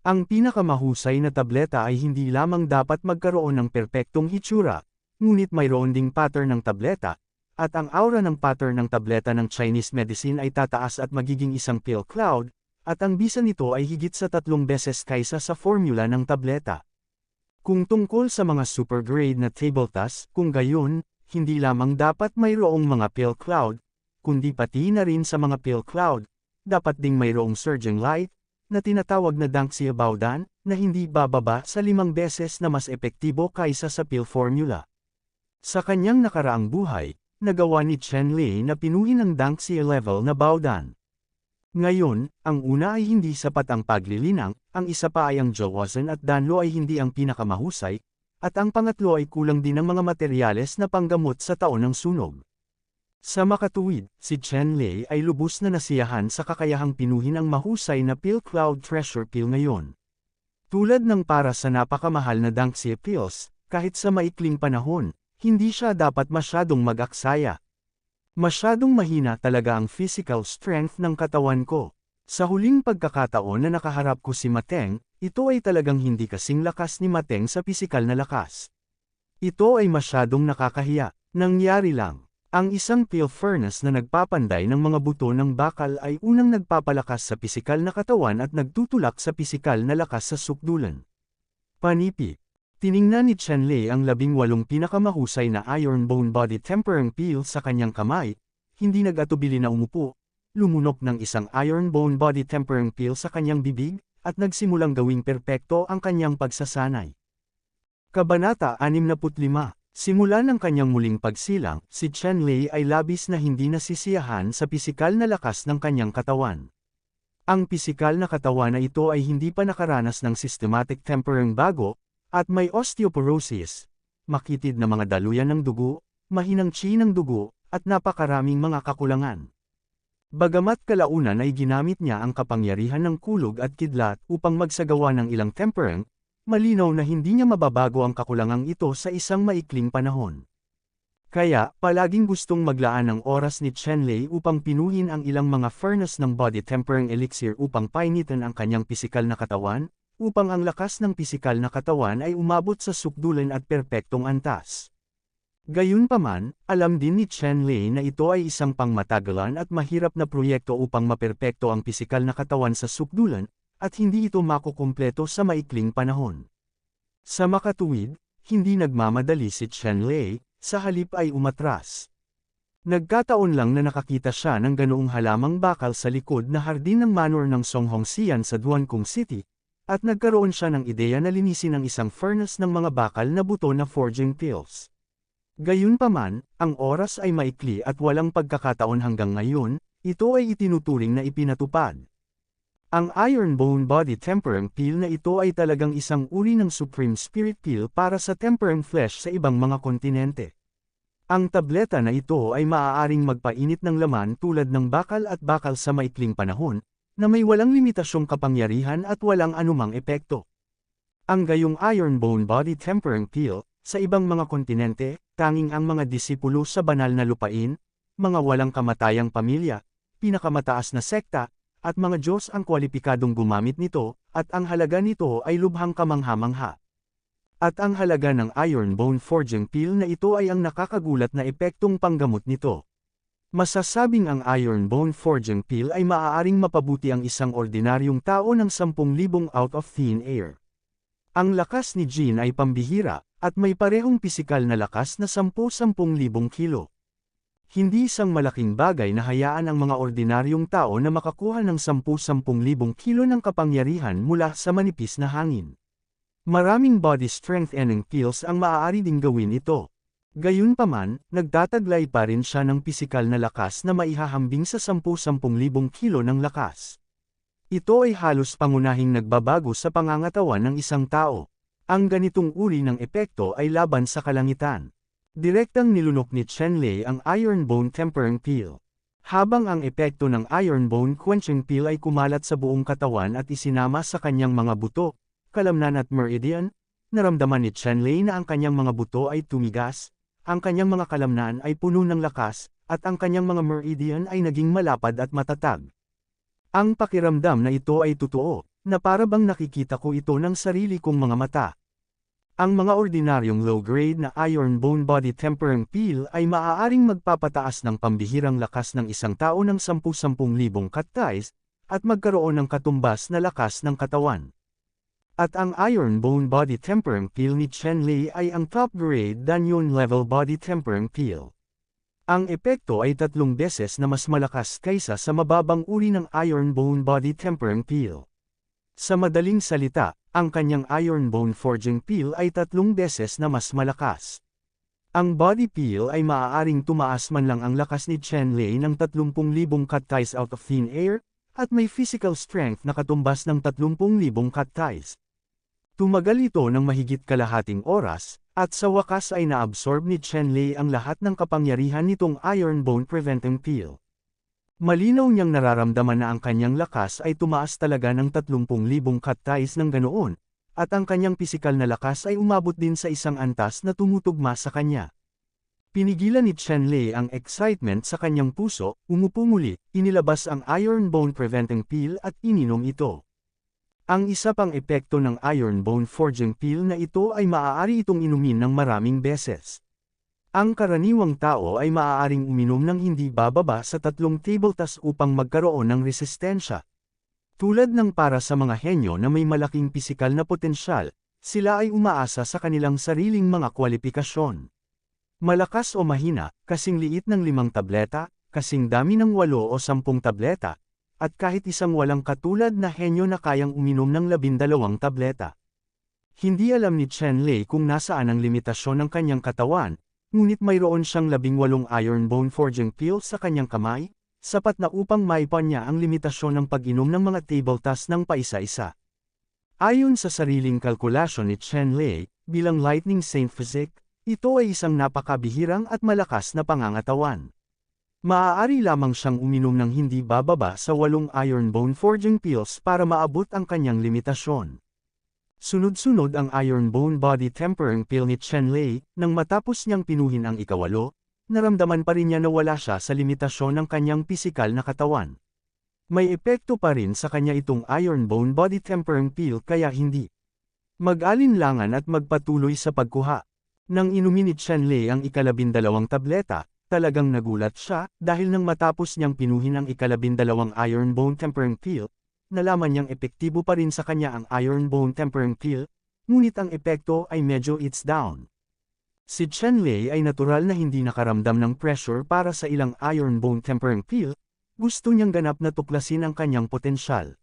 Ang pinakamahusay na tableta ay hindi lamang dapat magkaroon ng perpektong hitsura, ngunit mayroon ding pattern ng tableta, at ang aura ng pattern ng tableta ng Chinese medicine ay tataas at magiging isang peel cloud, at ang bisa nito ay higit sa 3 beses kaysa sa formula ng tableta. Kung tungkol sa mga super-grade na table tasks, kung gayon, hindi lamang dapat mayroong mga pill cloud, kundi pati na rin sa mga pill cloud, dapat ding mayroong surging light, na tinatawag na Danxia Bowdan, na hindi bababa sa 5 beses na mas epektibo kaysa sa pill formula. Sa kanyang nakaraang buhay, nagawa ni Chen Lei na pinuhin ang Danxia level na Bowdan. Ngayon, ang una ay hindi sapat ang paglilinang, ang isa pa ay ang Jawazan at Danlo ay hindi ang pinakamahusay, at ang pangatlo ay kulang din ng mga materyales na panggamot sa taon ng sunog. Sa makatuwid, si Chen Lei ay lubos na nasiyahan sa kakayahang pinuhin ang mahusay na Pill Cloud Treasure Pill ngayon. Tulad ng para sa napakamahal na Danxia Pills, kahit sa maikling panahon, hindi siya dapat masyadong mag-aksaya. Masyadong mahina talaga ang physical strength ng katawan ko. Sa huling pagkakataon na nakaharap ko si Mateng, ito ay talagang hindi kasing lakas ni Mateng sa pisikal na lakas. Ito ay masyadong nakakahiya. Nangyari lang. Ang isang pill furnace na nagpapanday ng mga buto ng bakal ay unang nagpapalakas sa pisikal na katawan at nagtutulak sa pisikal na lakas sa sukdulan. Panipi. Tiningnan ni Chen Lei ang 18 pinakamahusay na Iron Bone Body Tempering Pill sa kanyang kamay, hindi nag-atubili na umupo, lumunok ng isang Iron Bone Body Tempering Pill sa kanyang bibig, at nagsimulang gawing perpekto ang kanyang pagsasanay. Kabanata 65. Simula ng kanyang muling pagsilang, si Chen Lei ay labis na hindi nasisiyahan sa pisikal na lakas ng kanyang katawan. Ang pisikal na katawan na ito ay hindi pa nakaranas ng systematic tempering bago, at may osteoporosis, makitid na mga daluyan ng dugo, mahinang chi ng dugo, at napakaraming mga kakulangan. Bagamat kalaunan ay ginamit niya ang kapangyarihan ng kulog at kidlat upang magsagawa ng ilang tempering, malinaw na hindi niya mababago ang kakulangang ito sa isang maikling panahon. Kaya, palaging gustong maglaan ng oras ni Chen Lei upang pinuhin ang ilang mga furnace ng body tempering elixir upang painitan ang kanyang pisikal na katawan, upang ang lakas ng pisikal na katawan ay umabot sa sukdulan at perpektong antas. Gayunpaman, alam din ni Chen Lei na ito ay isang pangmatagalan at mahirap na proyekto upang maperpekto ang pisikal na katawan sa sukdulan, at hindi ito makukumpleto sa maikling panahon. Sa makatuwid, hindi nagmamadali si Chen Lei, sa halip ay umatras. Nagkataon lang na nakakita siya ng ganoong halamang bakal sa likod na hardin ng manor ng Songhongxian sa Duankung City, at nagkaroon siya ng ideya na linisin ang isang furnace ng mga bakal na buto na forging pills. Gayunpaman, ang oras ay maikli at walang pagkakataon hanggang ngayon, ito ay itinuturing na ipinatupad. Ang Iron Bone Body Tempering Pill na ito ay talagang isang uri ng Supreme Spirit Pill para sa tempering flesh sa ibang mga kontinente. Ang tableta na ito ay maaaring magpainit ng laman tulad ng bakal at bakal sa maikling panahon, na may walang limitasyong kapangyarihan at walang anumang epekto. Ang gayong Iron Bone Body Tempering Pill, sa ibang mga kontinente, tanging ang mga disipulo sa banal na lupain, mga walang kamatayang pamilya, pinakamataas na sekta, at mga Diyos ang kwalipikadong gumamit nito, at ang halaga nito ay lubhang kamangha-mangha. At ang halaga ng Iron Bone Forging Pill na ito ay ang nakakagulat na epektong panggamot nito. Masasabing ang Iron Bone Forging Pill ay maaaring mapabuti ang isang ordinaryong tao ng 10,000 out of thin air. Ang lakas ni Jin ay pambihira, at may parehong pisikal na lakas na 10,000 kilo. Hindi isang malaking bagay na hayaan ang mga ordinaryong tao na makakuha ng 10,000 kilo ng kapangyarihan mula sa manipis na hangin. Maraming body strengthening pills ang maaari ding gawin ito. Gayunpaman, nagtataglay pa rin siya ng pisikal na lakas na maihahambing sa 10,000 kilo ng lakas. Ito ay halos pangunahing nagbabago sa pangangatawan ng isang tao. Ang ganitong uri ng epekto ay laban sa kalangitan. Direktang nilunok ni Chen Lei ang Iron Bone Tempering Pill. Habang ang epekto ng Iron Bone Quenching Pill ay kumalat sa buong katawan at isinama sa kanyang mga buto, kalamnan at meridian, naramdaman ni Chen Lei na ang kanyang mga buto ay tumigas, ang kanyang mga kalamnan ay puno ng lakas, at ang kanyang mga meridian ay naging malapad at matatag. Ang pakiramdam na ito ay totoo, na para bang nakikita ko ito ng sarili kong mga mata. Ang mga ordinaryong low-grade na Iron Bone Body Tempering Pill ay maaaring magpapataas ng pambihirang lakas ng isang tao ng 10,000 kattais, at magkaroon ng katumbas na lakas ng katawan. At ang Iron Bone Body Tempering Peel ni Chen Lei ay ang top grade Danyon Level Body Tempering Peel. Ang epekto ay 3 beses na mas malakas kaysa sa mababang uri ng Iron Bone Body Tempering Peel. Sa madaling salita, ang kanyang Iron Bone Forging Peel ay 3 beses na mas malakas. Ang body peel ay maaaring tumaas man lang ang lakas ni Chen Lei ng 30,000 cut ties out of thin air, at may physical strength na katumbas ng 30,000 cut ties. Tumagal ito ng mahigit kalahating oras, at sa wakas ay naabsorb ni Chen Lei ang lahat ng kapangyarihan nitong Iron Bone Preventing Peel. Malinaw niyang nararamdaman na ang kanyang lakas ay tumaas talaga ng 30,000 cut ties ng ganoon, at ang kanyang pisikal na lakas ay umabot din sa isang antas na tumutugma sa kanya. Pinigilan ni Chen Lei ang excitement sa kanyang puso, umupo muli, inilabas ang Iron Bone Preventing Peel at ininom ito. Ang isa pang epekto ng Iron Bone Forging Peel na ito ay maaari itong inumin ng maraming beses. Ang karaniwang tao ay maaaring uminom ng hindi bababa sa 3 tabletas upang magkaroon ng resistensya. Tulad ng para sa mga henyo na may malaking pisikal na potensyal, sila ay umaasa sa kanilang sariling mga kwalipikasyon. Malakas o mahina, kasing liit ng 5 tableta, kasing dami ng 8 o 10 tableta, at kahit isang walang katulad na henyo na kayang uminom ng 12 tableta. Hindi alam ni Chen Lei kung nasaan ang limitasyon ng kanyang katawan, ngunit mayroon siyang 18 Iron Bone Forging Peel sa kanyang kamay, sapat na upang maipan niya ang limitasyon ng pag-inom ng mga tabletas ng paisa-isa. Ayon sa sariling kalkulasyon ni Chen Lei, bilang Lightning Saint Physique, ito ay isang napakabihirang at malakas na pangangatawan. Maaari lamang siyang uminom ng hindi bababa sa 8 Iron Bone Forging Peels para maabot ang kanyang limitasyon. Sunod-sunod ang Iron Bone Body Tempering Peel ni Chen Lei, nang matapos niyang pinuhin ang ika-8, naramdaman pa rin niya na wala siya sa limitasyon ng kanyang pisikal na katawan. May epekto pa rin sa kanya itong Iron Bone Body Tempering Peel kaya hindi mag-alinlangan at magpatuloy sa pagkuha. Nang inumin ni Chen Lei ang ika-12 tableta, talagang nagulat siya dahil nang matapos niyang pinuhin ang ika-12 Iron Bone Tempering Peel, nalaman niyang epektibo pa rin sa kanya ang Iron Bone Tempering Peel, ngunit ang epekto ay medyo it's down. Si Chen Lei ay natural na hindi nakaramdam ng pressure para sa ilang Iron Bone Tempering Peel, gusto niyang ganap na tuklasin ang kanyang potensyal.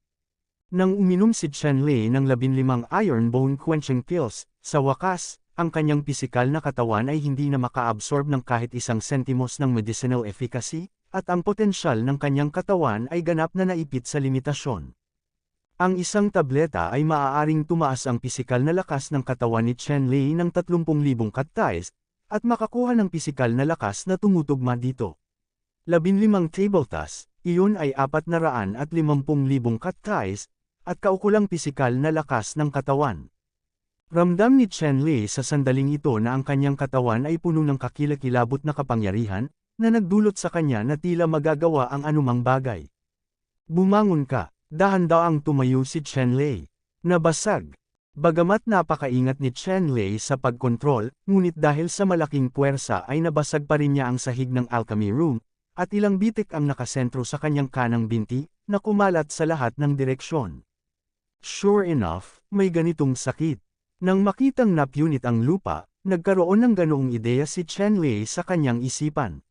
Nang uminom si Chen Lei ng 15 Iron Bone Quenching Pills, sa wakas, ang kanyang pisikal na katawan ay hindi na maka-absorb ng kahit isang sentimos ng medicinal efficacy, at ang potensyal ng kanyang katawan ay ganap na naipit sa limitasyon. Ang isang tableta ay maaaring tumaas ang pisikal na lakas ng katawan ni Chen Lei ng 30,000 cut ties, at makakuha ng pisikal na lakas na tumutugma dito. 15 tabletas, iyon ay 450,000 cut ties, at kaukulang pisikal na lakas ng katawan. Ramdam ni Chen Lei sa sandaling ito na ang kanyang katawan ay puno ng kakilakilabot na kapangyarihan, na nagdulot sa kanya na tila magagawa ang anumang bagay. Bumangon ka. Dahan-daang tumayo si Chen Lei. Nabasag. Bagamat napakaingat ni Chen Lei sa pagkontrol, ngunit dahil sa malaking puwersa ay nabasag pa rin niya ang sahig ng alchemy room, at ilang bitik ang nakasentro sa kanyang kanang binti, na kumalat sa lahat ng direksyon. Sure enough, may ganitong sakit. Nang makitang napunit ang lupa, nagkaroon ng ganoong ideya si Chen Lei sa kanyang isipan.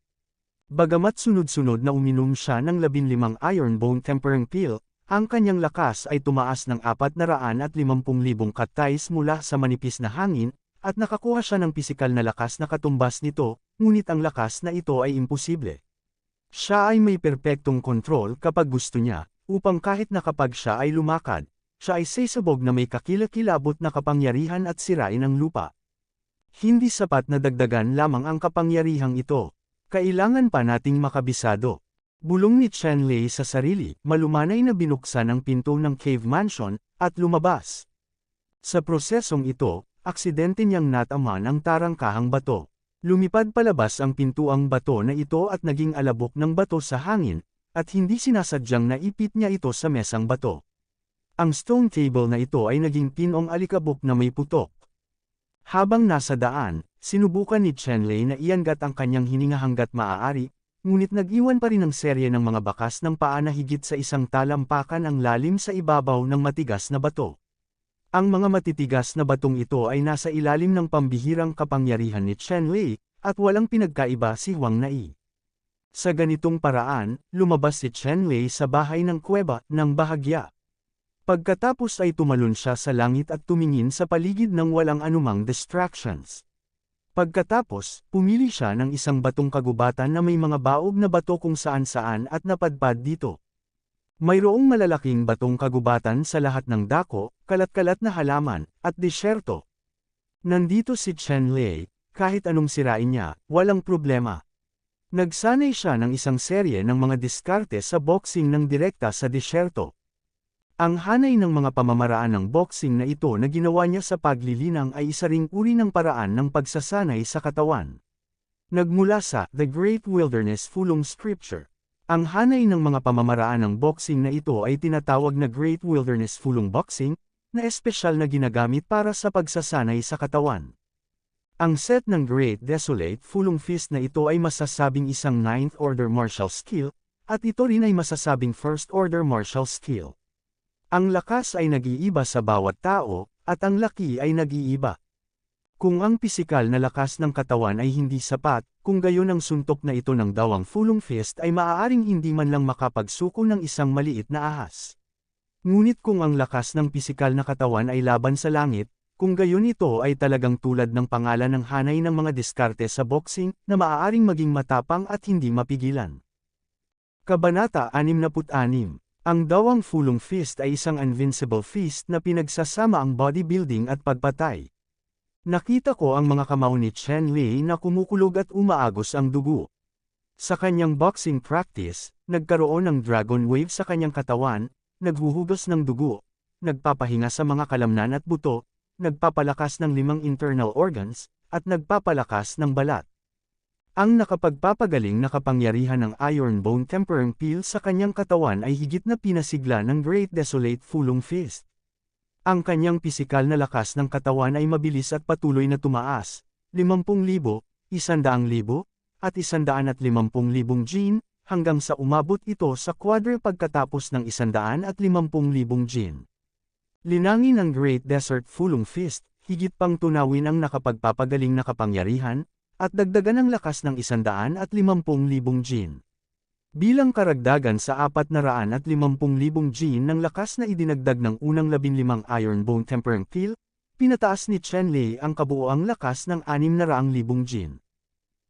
Bagamat sunod-sunod na uminom siya ng 15 Iron Bone Tempering Peel, ang kanyang lakas ay tumaas ng 450,000 cut ties mula sa manipis na hangin, at nakakuha siya ng pisikal na lakas na katumbas nito, ngunit ang lakas na ito ay imposible. Siya ay may perpektong kontrol kapag gusto niya, upang kahit na kapag siya ay lumakad, siya ay sasabog na may kakilakilabot na kapangyarihan at sirain ang lupa. Hindi sapat na dagdagan lamang ang kapangyarihang ito. Kailangan pa nating makabisado. Bulong ni Chen Lei sa sarili, malumanay na binuksan ang pinto ng cave mansion, at lumabas. Sa prosesong ito, aksidente niyang nataman ang tarangkahang bato. Lumipad palabas ang pintuang bato na ito at naging alabok ng bato sa hangin, at hindi sinasadyang naipit niya ito sa mesang bato. Ang stone table na ito ay naging pinong alikabok na may putok. Habang nasa daan, sinubukan ni Chen Lei na iangat ang kanyang hininga hanggat maaari, ngunit nag-iwan pa rin ang serye ng mga bakas ng paa na higit sa isang talampakan ang lalim sa ibabaw ng matigas na bato. Ang mga matitigas na batong ito ay nasa ilalim ng pambihirang kapangyarihan ni Chen Lei, at walang pinagkaiba si Huang Nai. Sa ganitong paraan, lumabas si Chen Lei sa bahay ng kuweba ng bahagya. Pagkatapos ay tumalon siya sa langit at tumingin sa paligid ng walang anumang distractions. Pagkatapos, pumili siya ng isang batong kagubatan na may mga baog na bato kung saan-saan at napadpad dito. Mayroong malalaking batong kagubatan sa lahat ng dako, kalat-kalat na halaman, at disyerto. Nandito si Chen Lei, kahit anong sirain niya, walang problema. Nagsanay siya ng isang serye ng mga diskarte sa boxing ng direkta sa disyerto. Ang hanay ng mga pamamaraan ng boxing na ito na ginawa niya sa paglilinang ay isa ring uri ng paraan ng pagsasanay sa katawan. Nagmula sa The Great Wilderness Fulong Scripture. Ang hanay ng mga pamamaraan ng boxing na ito ay tinatawag na Great Wilderness Fulong Boxing, na espesyal na ginagamit para sa pagsasanay sa katawan. Ang set ng Great Desolate Fulong Fist na ito ay masasabing isang 9th Order martial skill, at ito rin ay masasabing 1st Order martial skill. Ang lakas ay nag-iiba sa bawat tao, at ang laki ay nag-iiba. Kung ang pisikal na lakas ng katawan ay hindi sapat, kung gayon ang suntok na ito ng dawang Fulong Fist ay maaaring hindi man lang makapagsuko ng isang maliit na ahas. Ngunit kung ang lakas ng pisikal na katawan ay laban sa langit, kung gayon ito ay talagang tulad ng pangalan ng hanay ng mga diskarte sa boxing na maaaring maging matapang at hindi mapigilan. Kabanata 66. Ang dawang Fulong Fist ay isang invincible fist na pinagsasama ang bodybuilding at pagpatay. Nakita ko ang mga kamao ni Chen Lei na kumukulog at umaagos ang dugo. Sa kanyang boxing practice, nagkaroon ng dragon wave sa kanyang katawan, naghuhugos ng dugo, nagpapahinga sa mga kalamnan at buto, nagpapalakas ng 5 internal organs, at nagpapalakas ng balat. Ang nakapagpapagaling na kapangyarihan ng Iron Bone Tempering Peel sa kanyang katawan ay higit na pinasigla ng Great Desolate Fulong Fist. Ang kanyang pisikal na lakas ng katawan ay mabilis at patuloy na tumaas, 50,000, 100,000, at 150,000 jin, hanggang sa umabot ito sa quadre pagkatapos ng 150,000 jin. Linangin ng Great Desert Fulong Fist, higit pang tunawin ang nakapagpapagaling na kapangyarihan, at dagdagan ang lakas ng 150,000 jin. Bilang karagdagan sa 450,000 jin ng lakas na idinagdag ng unang 15 Iron Bone Tempering Peel, pinataas ni Chen Lei ang kabuoang lakas ng 600,000 jin.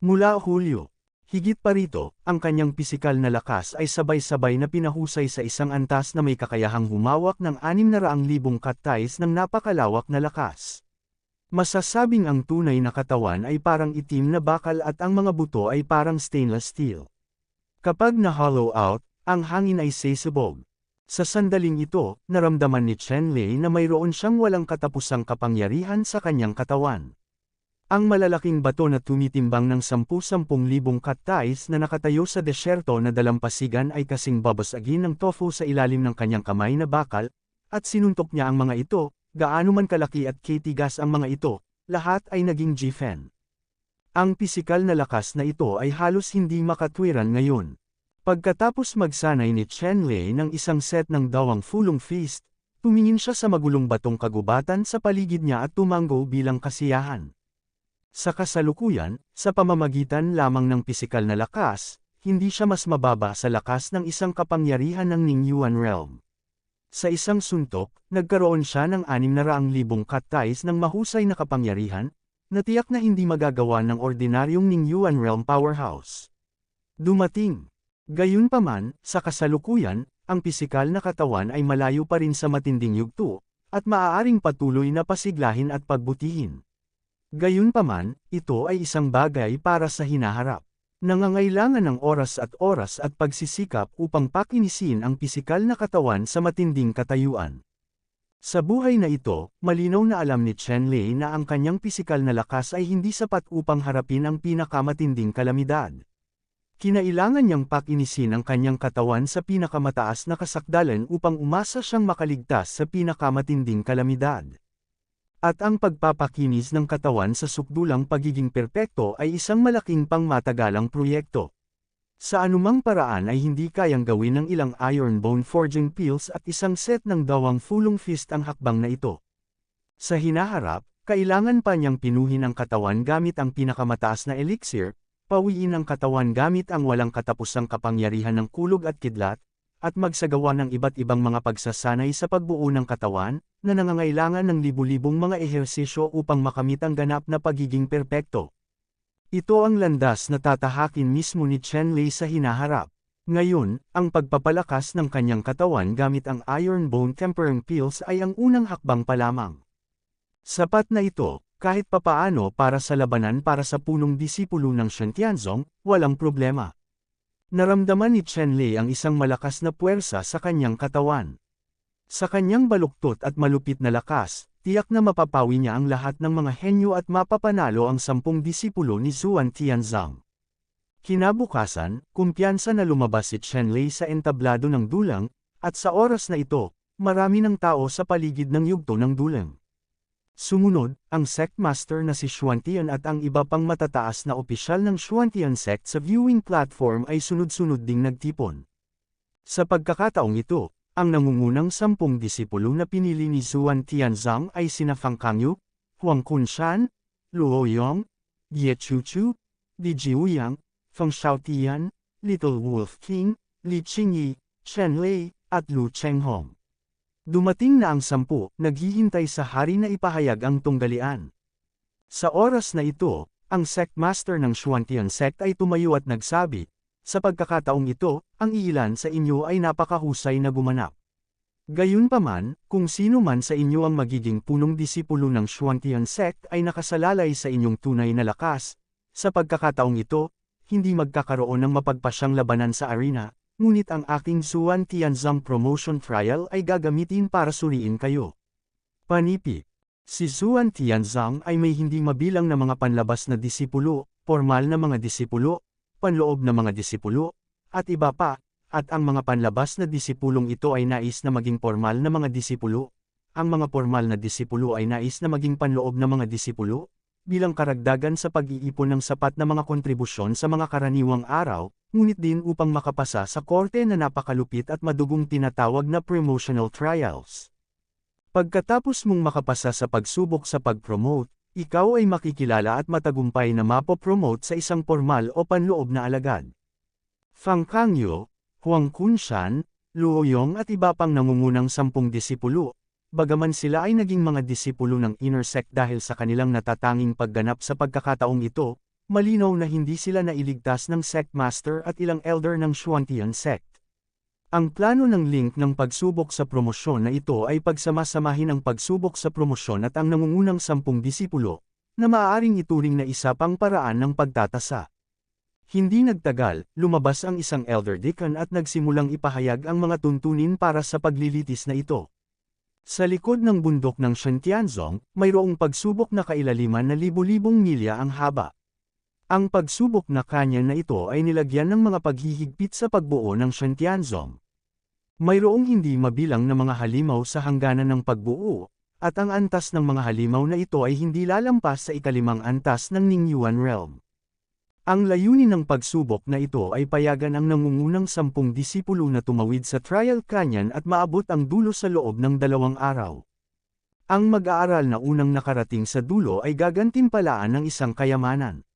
Mula Hulyo. Higit pa rito, ang kanyang pisikal na lakas ay sabay-sabay na pinahusay sa isang antas na may kakayahang humawak ng 600,000 katais ng napakalawak na lakas. Masasabing ang tunay na katawan ay parang itim na bakal at ang mga buto ay parang stainless steel. Kapag na-hollow out, ang hangin ay sesabog. Sa sandaling ito, naramdaman ni Chen Lei na mayroon siyang walang katapusang kapangyarihan sa kanyang katawan. Ang malalaking bato na tumitimbang ng 10,000 katais na nakatayo sa desyerto na dalampasigan ay kasing babasagin ng tofu sa ilalim ng kanyang kamay na bakal, at sinuntok niya ang mga ito. Gaano man kalaki at katigas ang mga ito, lahat ay naging G-Fen. Ang pisikal na lakas na ito ay halos hindi makatwiran ngayon. Pagkatapos magsanay ni Chen Lei ng isang set ng dawang Fulong Fist, tumingin siya sa magulong batong kagubatan sa paligid niya at tumango bilang kasiyahan. Sa kasalukuyan, sa pamamagitan lamang ng pisikal na lakas, hindi siya mas mababa sa lakas ng isang kapangyarihan ng Ningyuan Realm. Sa isang suntok, nagkaroon siya ng 600,000 katais ng mahusay na kapangyarihan, na tiyak na hindi magagawa ng ordinaryong Ningyuan Realm Powerhouse. Dumating. Gayunpaman, sa kasalukuyan, ang pisikal na katawan ay malayo pa rin sa matinding yugto, at maaaring patuloy na pasiglahin at pagbutihin. Gayunpaman, ito ay isang bagay para sa hinaharap. Nangangailangan ng oras at pagsisikap upang pakinisin ang pisikal na katawan sa matinding katayuan. Sa buhay na ito, malinaw na alam ni Chen Lei na ang kanyang pisikal na lakas ay hindi sapat upang harapin ang pinakamatinding kalamidad. Kinailangan niyang pakinisin ang kanyang katawan sa pinakamataas na kasakdalan upang umasa siyang makaligtas sa pinakamatinding kalamidad. At ang pagpapakinis ng katawan sa sukdulang pagiging perpekto ay isang malaking pangmatagalang proyekto. Sa anumang paraan ay hindi kayang gawin ng ilang iron bone forging pills at isang set ng dawang fulong fist ang hakbang na ito. Sa hinaharap, kailangan pa niyang pinuhin ang katawan gamit ang pinakamataas na elixir, pawiin ang katawan gamit ang walang katapusang kapangyarihan ng kulog at kidlat, at magsagawa ng iba't ibang mga pagsasanay sa pagbuo ng katawan, na nangangailangan ng libu-libong mga ehersisyo upang makamit ang ganap na pagiging perpekto. Ito ang landas na tatahakin mismo ni Chen Lei sa hinaharap. Ngayon, ang pagpapalakas ng kanyang katawan gamit ang Iron Bone Tempering Pills ay ang unang hakbang pa lamang. Sapat na ito, kahit papaano para sa labanan para sa punong disipulo ng Shen Tianzong, walang problema. Naramdaman ni Chen Lei ang isang malakas na puwersa sa kanyang katawan. Sa kanyang baluktot at malupit na lakas, tiyak na mapapawi niya ang lahat ng mga henyo at mapapanalo ang 10 disipulo ni Zuan Tianzang. Kinabukasan, kumpiyansa na lumabas si Chen Lei sa entablado ng dulang, at sa oras na ito, marami ng tao sa paligid ng yugto ng dulang. Sumunod, ang sect master na si Xuantian at ang iba pang matataas na opisyal ng Xuantian sect sa viewing platform ay sunod-sunod ding nagtipon. Sa pagkakataong ito, ang nangungunang 10 disipulo na pinili ni Zuan Tianzang ay sina Fang Kangyu, Huang Kunshan, Luo Yong, Ye Chuchu, Li Jiuyang, Feng Xiaotian, Little Wolf King, Li Qingyi, Chen Lei, at Lu Chenghong. Dumating na ang 10, naghihintay sa hari na ipahayag ang tunggalian. Sa oras na ito, ang sect master ng Xuantian sect ay tumayo at nagsabi, sa pagkakataong ito, ang ilan sa inyo ay napakahusay na gumanap. Gayunpaman, kung sino man sa inyo ang magiging punong disipulo ng Xuantian sect ay nakasalalay sa inyong tunay na lakas, sa pagkakataong ito, hindi magkakaroon ng mapagpasyang labanan sa arena, ngunit ang aking Zuan Tianzang promotion trial ay gagamitin para suriin kayo. Panipik. Si Zuan Tianzang ay may hindi mabilang na mga panlabas na disipulo, formal na mga disipulo, panloob na mga disipulo, at iba pa, at ang mga panlabas na disipulong ito ay nais na maging formal na mga disipulo, ang mga formal na disipulo ay nais na maging panloob na mga disipulo, bilang karagdagan sa pag-iipon ng sapat na mga kontribusyon sa mga karaniwang araw, ngunit din upang makapasa sa korte na napakalupit at madugong tinatawag na promotional trials. Pagkatapos mong makapasa sa pagsubok sa pag-promote, ikaw ay makikilala at matagumpay na mapopromote sa isang formal o panloob na alagad. Fang Kangyu, Huang Kunshan, Luo Yong at iba pang nangungunang 10 disipulo, bagaman sila ay naging mga disipulo ng inner sect dahil sa kanilang natatanging pagganap sa pagkakataong ito, malinaw na hindi sila nailigtas ng sect master at ilang elder ng Xuantian sect. Ang plano ng link ng pagsubok sa promosyon na ito ay pagsamasamahin ang pagsubok sa promosyon at ang nangungunang 10 disipulo, na maaaring ituring na isa pang paraan ng pagtatasa. Hindi nagtagal, lumabas ang isang elder deacon at nagsimulang ipahayag ang mga tuntunin para sa paglilitis na ito. Sa likod ng bundok ng Shen Tianzong, mayroong pagsubok na kailaliman na libu-libong milya ang haba. Ang pagsubok na kanyan na ito ay nilagyan ng mga paghihigpit sa pagbuo ng Shen Tianzong. Mayroong hindi mabilang na mga halimaw sa hangganan ng pagbuo, at ang antas ng mga halimaw na ito ay hindi lalampas sa ikalimang antas ng Ningyuan Realm. Ang layunin ng pagsubok na ito ay payagan ang nangungunang 10 disipulo na tumawid sa trial canyon at maabot ang dulo sa loob ng 2 araw. Ang mag-aaral na unang nakarating sa dulo ay gagantimpalaan ng isang kayamanan.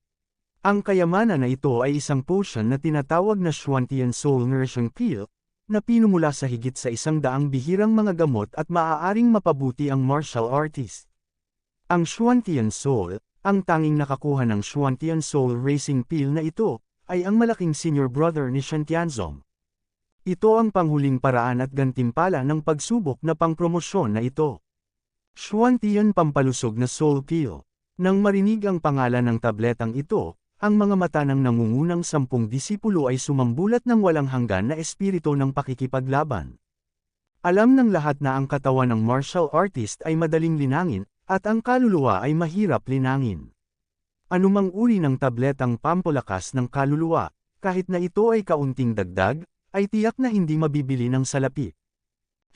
Ang kayamanan na ito ay isang potion na tinatawag na Xuantian Soul Nourishing Pill, na pinumula sa higit sa 100 bihirang mga gamot at maaaring mapabuti ang martial artist. Ang Xuantian Soul, ang tanging nakakuha ng Xuantian Soul Racing Pill na ito, ay ang malaking senior brother ni Shen Tianzong. Ito ang panghuling paraan at gantimpala ng pagsubok na pangpromosyon na ito. Xuantian Pampalusog na Soul Pill. Nang marinig ang pangalan ng tabletang ito, ang mga mata ng nangungunang 10 disipulo ay sumambulat ng walang hanggan na espiritu ng pakikipaglaban. Alam ng lahat na ang katawan ng martial artist ay madaling linangin, at ang kaluluwa ay mahirap linangin. Anumang uri ng tabletang pampalakas ng kaluluwa, kahit na ito ay kaunting dagdag, ay tiyak na hindi mabibili ng salapi.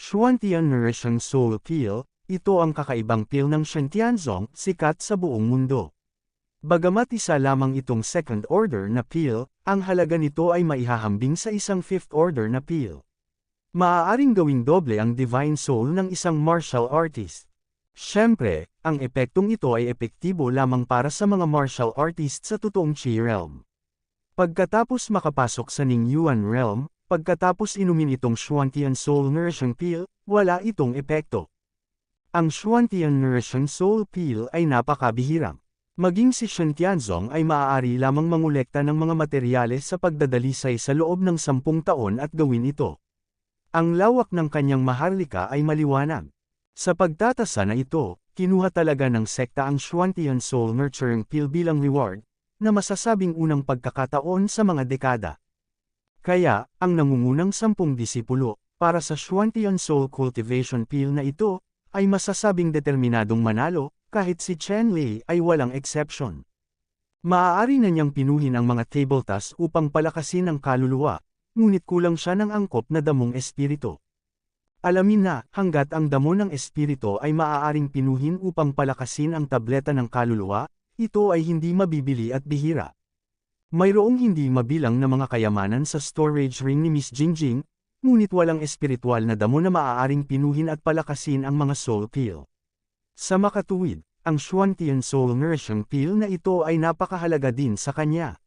Xuantian Nourishing Soul Pill, ito ang kakaibang pill ng Shen Tianzong, sikat sa buong mundo. Bagamat isa lamang itong second order na pill, ang halaga nito ay maihahambing sa isang fifth order na pill. Maaaring gawing doble ang divine soul ng isang martial artist. Siyempre, ang epektong ito ay epektibo lamang para sa mga martial artists sa totoong Chi realm. Pagkatapos makapasok sa Ning Yuan realm, pagkatapos inumin itong Xuantian Soul Nourishing Pill, wala itong epekto. Ang Xuantian Nourishing Soul Pill ay napakabihirang. Maging si Shen Tianzong ay maaari lamang mangolekta ng mga materyales sa pagdadalisay sa loob ng 10 taon at gawin ito. Ang lawak ng kanyang maharlika ay maliwanag. Sa pagtatasa na ito, kinuha talaga ng sekta ang Xuantian Soul Nurturing Pill bilang reward, na masasabing unang pagkakataon sa mga dekada. Kaya, ang nangungunang 10 disipulo, para sa Xuantian Soul Cultivation Pill na ito, ay masasabing determinadong manalo, kahit si Chen Lei ay walang exception. Maaari na niyang pinuhin ang mga table tasks upang palakasin ang kaluluwa, ngunit kulang siya ng angkop na damong espiritu. Alamin na, hanggat ang damo ng espiritu ay maaaring pinuhin upang palakasin ang tableta ng kaluluwa, ito ay hindi mabibili at bihira. Mayroong hindi mabilang na mga kayamanan sa storage ring ni Miss Jingjing, ngunit walang espiritual na damo na maaaring pinuhin at palakasin ang mga soul pill. Sa makatuwid, ang Xuantian Soul Nourishing Pill na ito ay napakahalaga din sa kanya.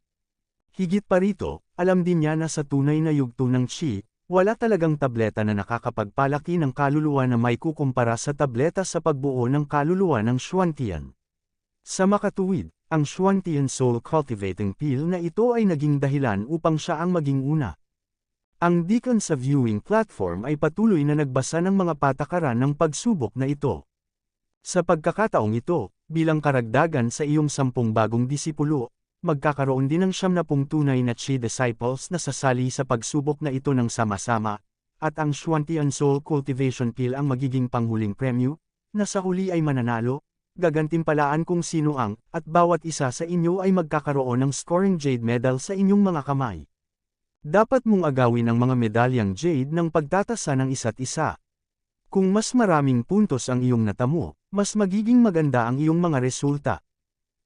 Higit pa rito, alam din niya na sa tunay na yugto ng Qi, wala talagang tableta na nakakapagpalaki ng kaluluwa na may kukumpara sa tableta sa pagbuo ng kaluluwa ng Xuantian. Sa makatuwid, ang Xuantian Soul Cultivating Pill na ito ay naging dahilan upang siya ang maging una. Ang Deacon sa viewing platform ay patuloy na nagbasa ng mga patakaran ng pagsubok na ito. Sa pagkakataong ito, bilang karagdagan sa iyong 10 bagong disipulo, magkakaroon din ng 70 tunay na Chi disciples na sasali sa pagsubok na ito ng sama-sama, at ang Xuantian Soul Cultivation Pill ang magiging panghuling premyo, na sa huli ay mananalo, gagantimpalaan kung sino ang, at bawat isa sa inyo ay magkakaroon ng scoring jade medal sa inyong mga kamay. Dapat mong agawin ang mga medalyang jade ng pagtatasa ng isa't isa. Kung mas maraming puntos ang iyong natamo, mas magiging maganda ang iyong mga resulta.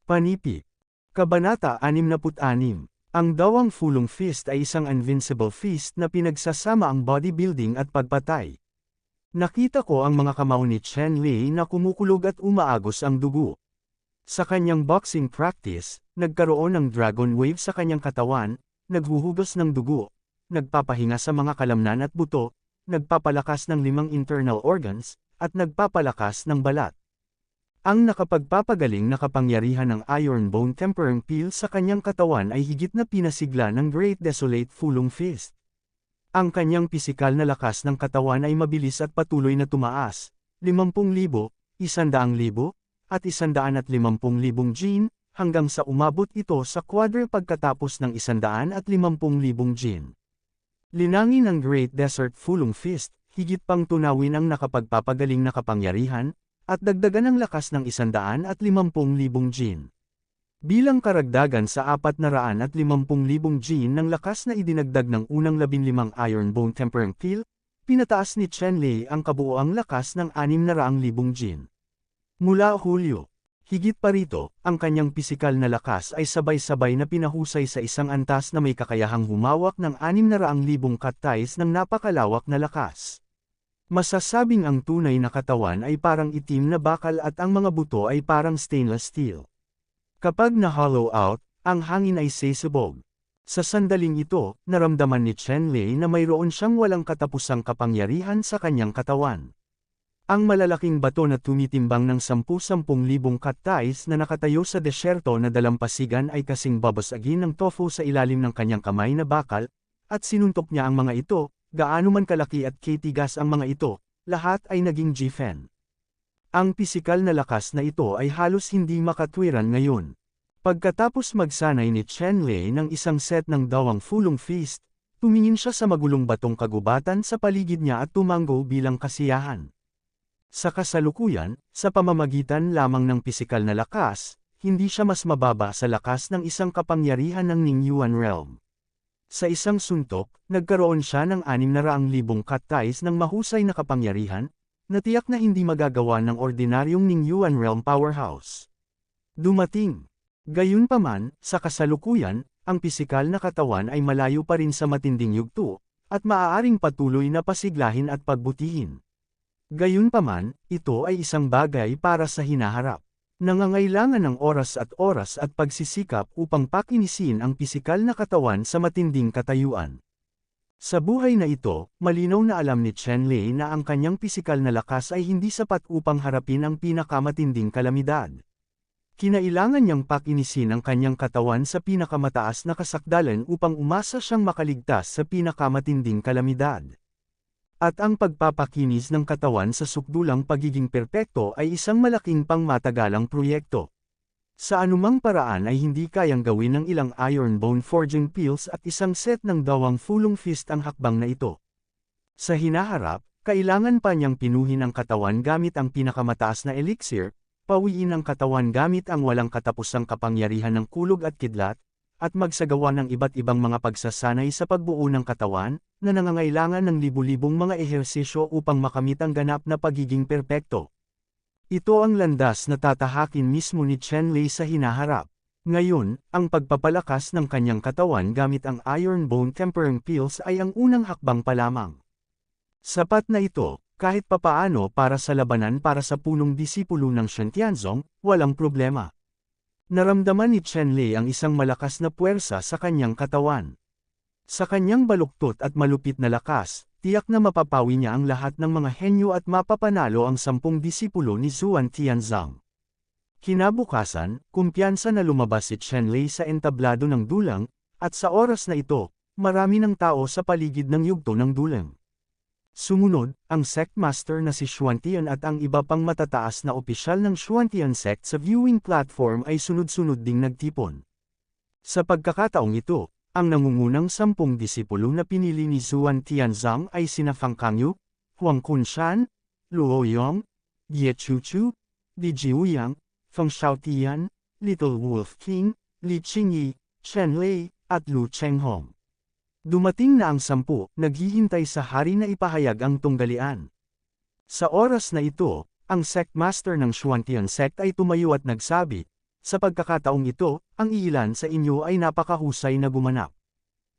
Panipi. Kabanata 66. Ang Dawang Fulong Fist ay isang invincible fist na pinagsasama ang bodybuilding at pagpatay. Nakita ko ang mga kamao ni Chen Lei na kumukulog at umaagos ang dugo. Sa kanyang boxing practice, nagkaroon ng dragon wave sa kanyang katawan, naghuhugas ng dugo, nagpapahinga sa mga kalamnan at buto, nagpapalakas ng 5 internal organs, at nagpapalakas ng balat. Ang nakapagpapagaling na kapangyarihan ng Iron Bone Tempering Pill sa kanyang katawan ay higit na pinasigla ng Great Desolate Fulong Fist. Ang kanyang pisikal na lakas ng katawan ay mabilis at patuloy na tumaas, 50,000, 100,000, at 150,000 jin, hanggang sa umabot ito sa quadre pagkatapos ng 150,000 jin. Linangin ng Great Desert Fulong Fist, higit pang tunawin ang nakapagpapagaling na kapangyarihan, at dagdagan ang lakas ng 150,000 jin. Bilang karagdagan sa 450,000 jin ng lakas na idinagdag ng unang 15 Iron Bone Tempering Pill, pinataas ni Chen Lei ang kabuoang lakas ng 600,000 jin. Mula Hulyo. Higit pa rito, ang kanyang pisikal na lakas ay sabay-sabay na pinahusay sa isang antas na may kakayahang humawak ng 600,000 katais ng napakalawak na lakas. Masasabing ang tunay na katawan ay parang itim na bakal at ang mga buto ay parang stainless steel. Kapag na-hollow out, ang hangin ay sesabog. Sa sandaling ito, naramdaman ni Chen Lei na mayroon siyang walang katapusang kapangyarihan sa kanyang katawan. Ang malalaking bato na tumitimbang ng 10,000 katais na nakatayo sa desyerto na dalampasigan ay kasing babasagin ng tofu sa ilalim ng kanyang kamay na bakal, at sinuntok niya ang mga ito, gaano man kalaki at katigas ang mga ito, lahat ay naging Jifen. Ang pisikal na lakas na ito ay halos hindi makatwiran ngayon. Pagkatapos magsanay ni Chen Lei ng isang set ng Dawang Fulong Fist, tumingin siya sa magulong batong kagubatan sa paligid niya at tumango bilang kasiyahan. Sa kasalukuyan, sa pamamagitan lamang ng pisikal na lakas, hindi siya mas mababa sa lakas ng isang kapangyarihan ng Ning Yuan realm. Sa isang suntok, nagkaroon siya ng 600,000 katais ng mahusay na kapangyarihan, na tiyak na hindi magagawa ng ordinaryong Ning Yuan realm powerhouse. Dumating. Gayunpaman, sa kasalukuyan, ang pisikal na katawan ay malayo pa rin sa matinding yugto, at maaaring patuloy na pasiglahin at pagbutihin. Gayunpaman, ito ay isang bagay para sa hinaharap. Nangangailangan ng oras at pagsisikap upang pakinisin ang pisikal na katawan sa matinding katayuan. Sa buhay na ito, malinaw na alam ni Chen Lei na ang kanyang pisikal na lakas ay hindi sapat upang harapin ang pinakamatinding kalamidad. Kinailangan niyang pakinisin ang kanyang katawan sa pinakamataas na kasakdalan upang umasa siyang makaligtas sa pinakamatinding kalamidad. At ang pagpapakinis ng katawan sa sukdulang pagiging perpekto ay isang malaking pangmatagalang proyekto. Sa anumang paraan ay hindi kayang gawin ng ilang iron bone forging pills at isang set ng dawang fulong fist ang hakbang na ito. Sa hinaharap, kailangan pa niyang pinuhin ang katawan gamit ang pinakamataas na elixir, pawiin ang katawan gamit ang walang katapusang kapangyarihan ng kulog at kidlat, at magsagawa ng iba't ibang mga pagsasanay sa pagbuo ng katawan, na nangangailangan ng libu-libong mga ehersisyo upang makamit ang ganap na pagiging perpekto. Ito ang landas na tatahakin mismo ni Chen Lei sa hinaharap. Ngayon, ang pagpapalakas ng kanyang katawan gamit ang iron bone tempering pills ay ang unang hakbang pa lamang. Sapat na ito, kahit papaano para sa labanan para sa punong disipulo ng Shen Tianzong, walang problema. Naramdaman ni Chen Lei ang isang malakas na puwersa sa kanyang katawan. Sa kanyang baluktot at malupit na lakas, tiyak na mapapawi niya ang lahat ng mga henyo at mapapanalo ang 10 disipulo ni Zhuan Tianzang. Kinabukasan, kumpiyansa na lumabas si Chen Lei sa entablado ng dulang, at sa oras na ito, marami ng tao sa paligid ng yugto ng dulang. Sumunod, ang sect master na si Xuantian at ang iba pang matataas na opisyal ng Xuantian sect sa viewing platform ay sunod-sunod ding nagtipon. Sa pagkakataong ito, ang nangungunang 10 disipulo na pinili ni Zhuan Tianzang ay sina Fang Kangyu, Huang Kunshan, Luo Yong, Ye Chuchu, Li Jiuyang, Feng Xiaotian, Little Wolf King, Li Qingyi, Chen Lei, at Lu Chenghong. Dumating na ang 10, naghihintay sa hari na ipahayag ang tunggalian. Sa oras na ito, ang sect master ng Xuantian sect ay tumayo at nagsabi, sa pagkakataong ito, ang ilan sa inyo ay napakahusay na gumanap.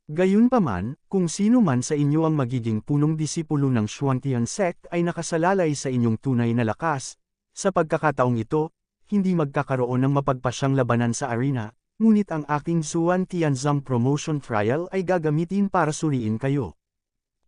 Gayunpaman, kung sino man sa inyo ang magiging punong disipulo ng Xuantian sect ay nakasalalay sa inyong tunay na lakas, sa pagkakataong ito, hindi magkakaroon ng mapagpasyang labanan sa arena. Ngunit ang aking Zhuan Tianzang promotion trial ay gagamitin para suriin kayo.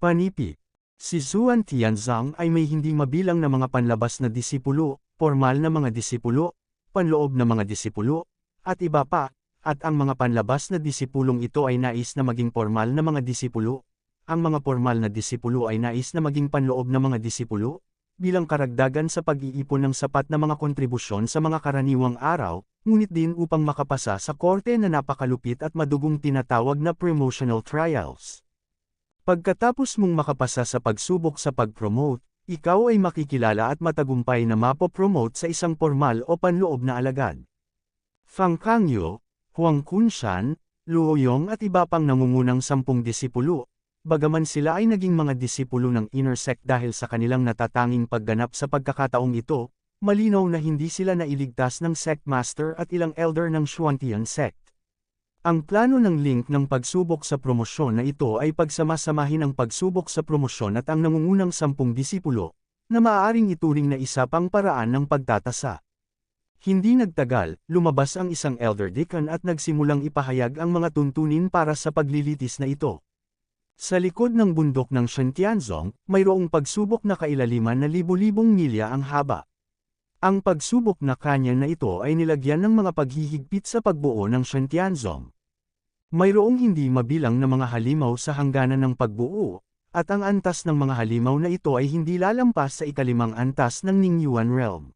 Panipi. Si Zhuan Tianzang ay may hindi mabilang na mga panlabas na disipulo, formal na mga disipulo, panloob na mga disipulo, at iba pa, at ang mga panlabas na disipulong ito ay nais na maging formal na mga disipulo. Ang mga formal na disipulo ay nais na maging panloob na mga disipulo, bilang karagdagan sa pag-iipon ng sapat na mga kontribusyon sa mga karaniwang araw, ngunit din upang makapasa sa korte na napakalupit at madugong tinatawag na promotional trials. Pagkatapos mong makapasa sa pagsubok sa pag-promote, ikaw ay makikilala at matagumpay na mapopromote sa isang formal o panloob na alagad. Fang Kangyu, Huang Kunshan, Luo Yong at iba pang nangungunang 10 disipulo, bagaman sila ay naging mga disipulo ng inner sect dahil sa kanilang natatanging pagganap sa pagkakataong ito, malinaw na hindi sila nailigtas ng sect master at ilang elder ng Xuantian sect. Ang plano ng link ng pagsubok sa promosyon na ito ay pagsamasamahin ang pagsubok sa promosyon at ang nangungunang 10 disipulo, na maaaring ituring na isa pang paraan ng pagtatasa. Hindi nagtagal, lumabas ang isang elder deacon at nagsimulang ipahayag ang mga tuntunin para sa paglilitis na ito. Sa likod ng bundok ng Shen Tianzong, mayroong pagsubok na kailaliman na libu-libong milya ang haba. Ang pagsubok na kanya na ito ay nilagyan ng mga paghihigpit sa pagbuo ng Shen Tianzong. Mayroong hindi mabilang na mga halimaw sa hangganan ng pagbuo, at ang antas ng mga halimaw na ito ay hindi lalampas sa ikalimang antas ng Ningyuan Realm.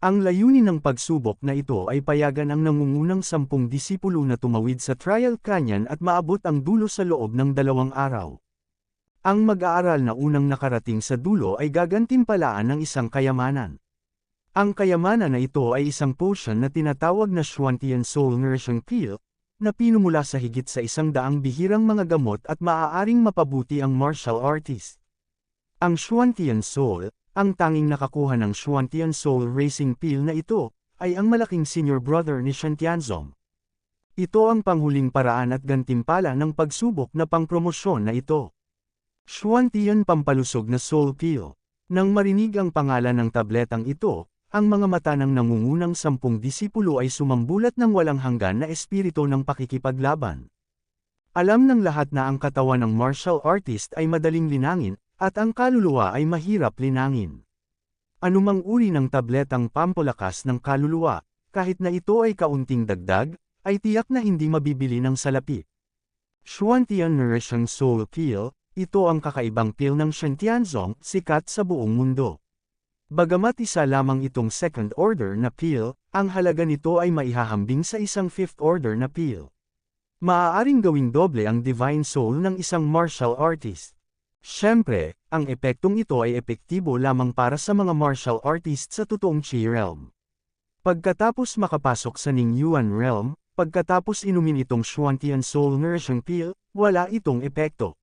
Ang layunin ng pagsubok na ito ay payagan ang nangungunang 10 disipulo na tumawid sa Trial Canyon at maabot ang dulo sa loob ng 2 araw. Ang mag-aaral na unang nakarating sa dulo ay gagantimpalaan ng isang kayamanan. Ang kayamanan na ito ay isang potion na tinatawag na Xuantian Soul Nourishing Pill, na pinumula sa higit sa 100 bihirang mga gamot at maaaring mapabuti ang martial artist. Ang Xuantian Soul, ang tanging nakakuha ng Xuantian Soul Racing Pill na ito, ay ang malaking senior brother ni Shen Tianzong. Ito ang panghuling paraan at gantimpala ng pagsubok na pangpromosyon na ito. Xuantian pampalusog na soul pill. Nang marinig ang pangalan ng tabletang ito, ang mga mata ng nangungunang 10 disipulo ay sumambulat ng walang hanggan na espiritu ng pakikipaglaban. Alam ng lahat na ang katawan ng martial artist ay madaling linangin, at ang kaluluwa ay mahirap linangin. Anumang uri ng tabletang pampalakas ng kaluluwa, kahit na ito ay kaunting dagdag, ay tiyak na hindi mabibili ng salapi. Xuantian Nourishing Soul Pill, ito ang kakaibang pill ng Shen Tianzong, sikat sa buong mundo. Bagamat isa lamang itong second order na pill, ang halaga nito ay maihahambing sa isang fifth order na pill. Maaaring gawing doble ang divine soul ng isang martial artist. Siyempre, ang epektong ito ay epektibo lamang para sa mga martial artist sa totoong Qi realm. Pagkatapos makapasok sa Ning Yuan realm, pagkatapos inumin itong Xuantian Soul Nourishing Pill, wala itong epekto.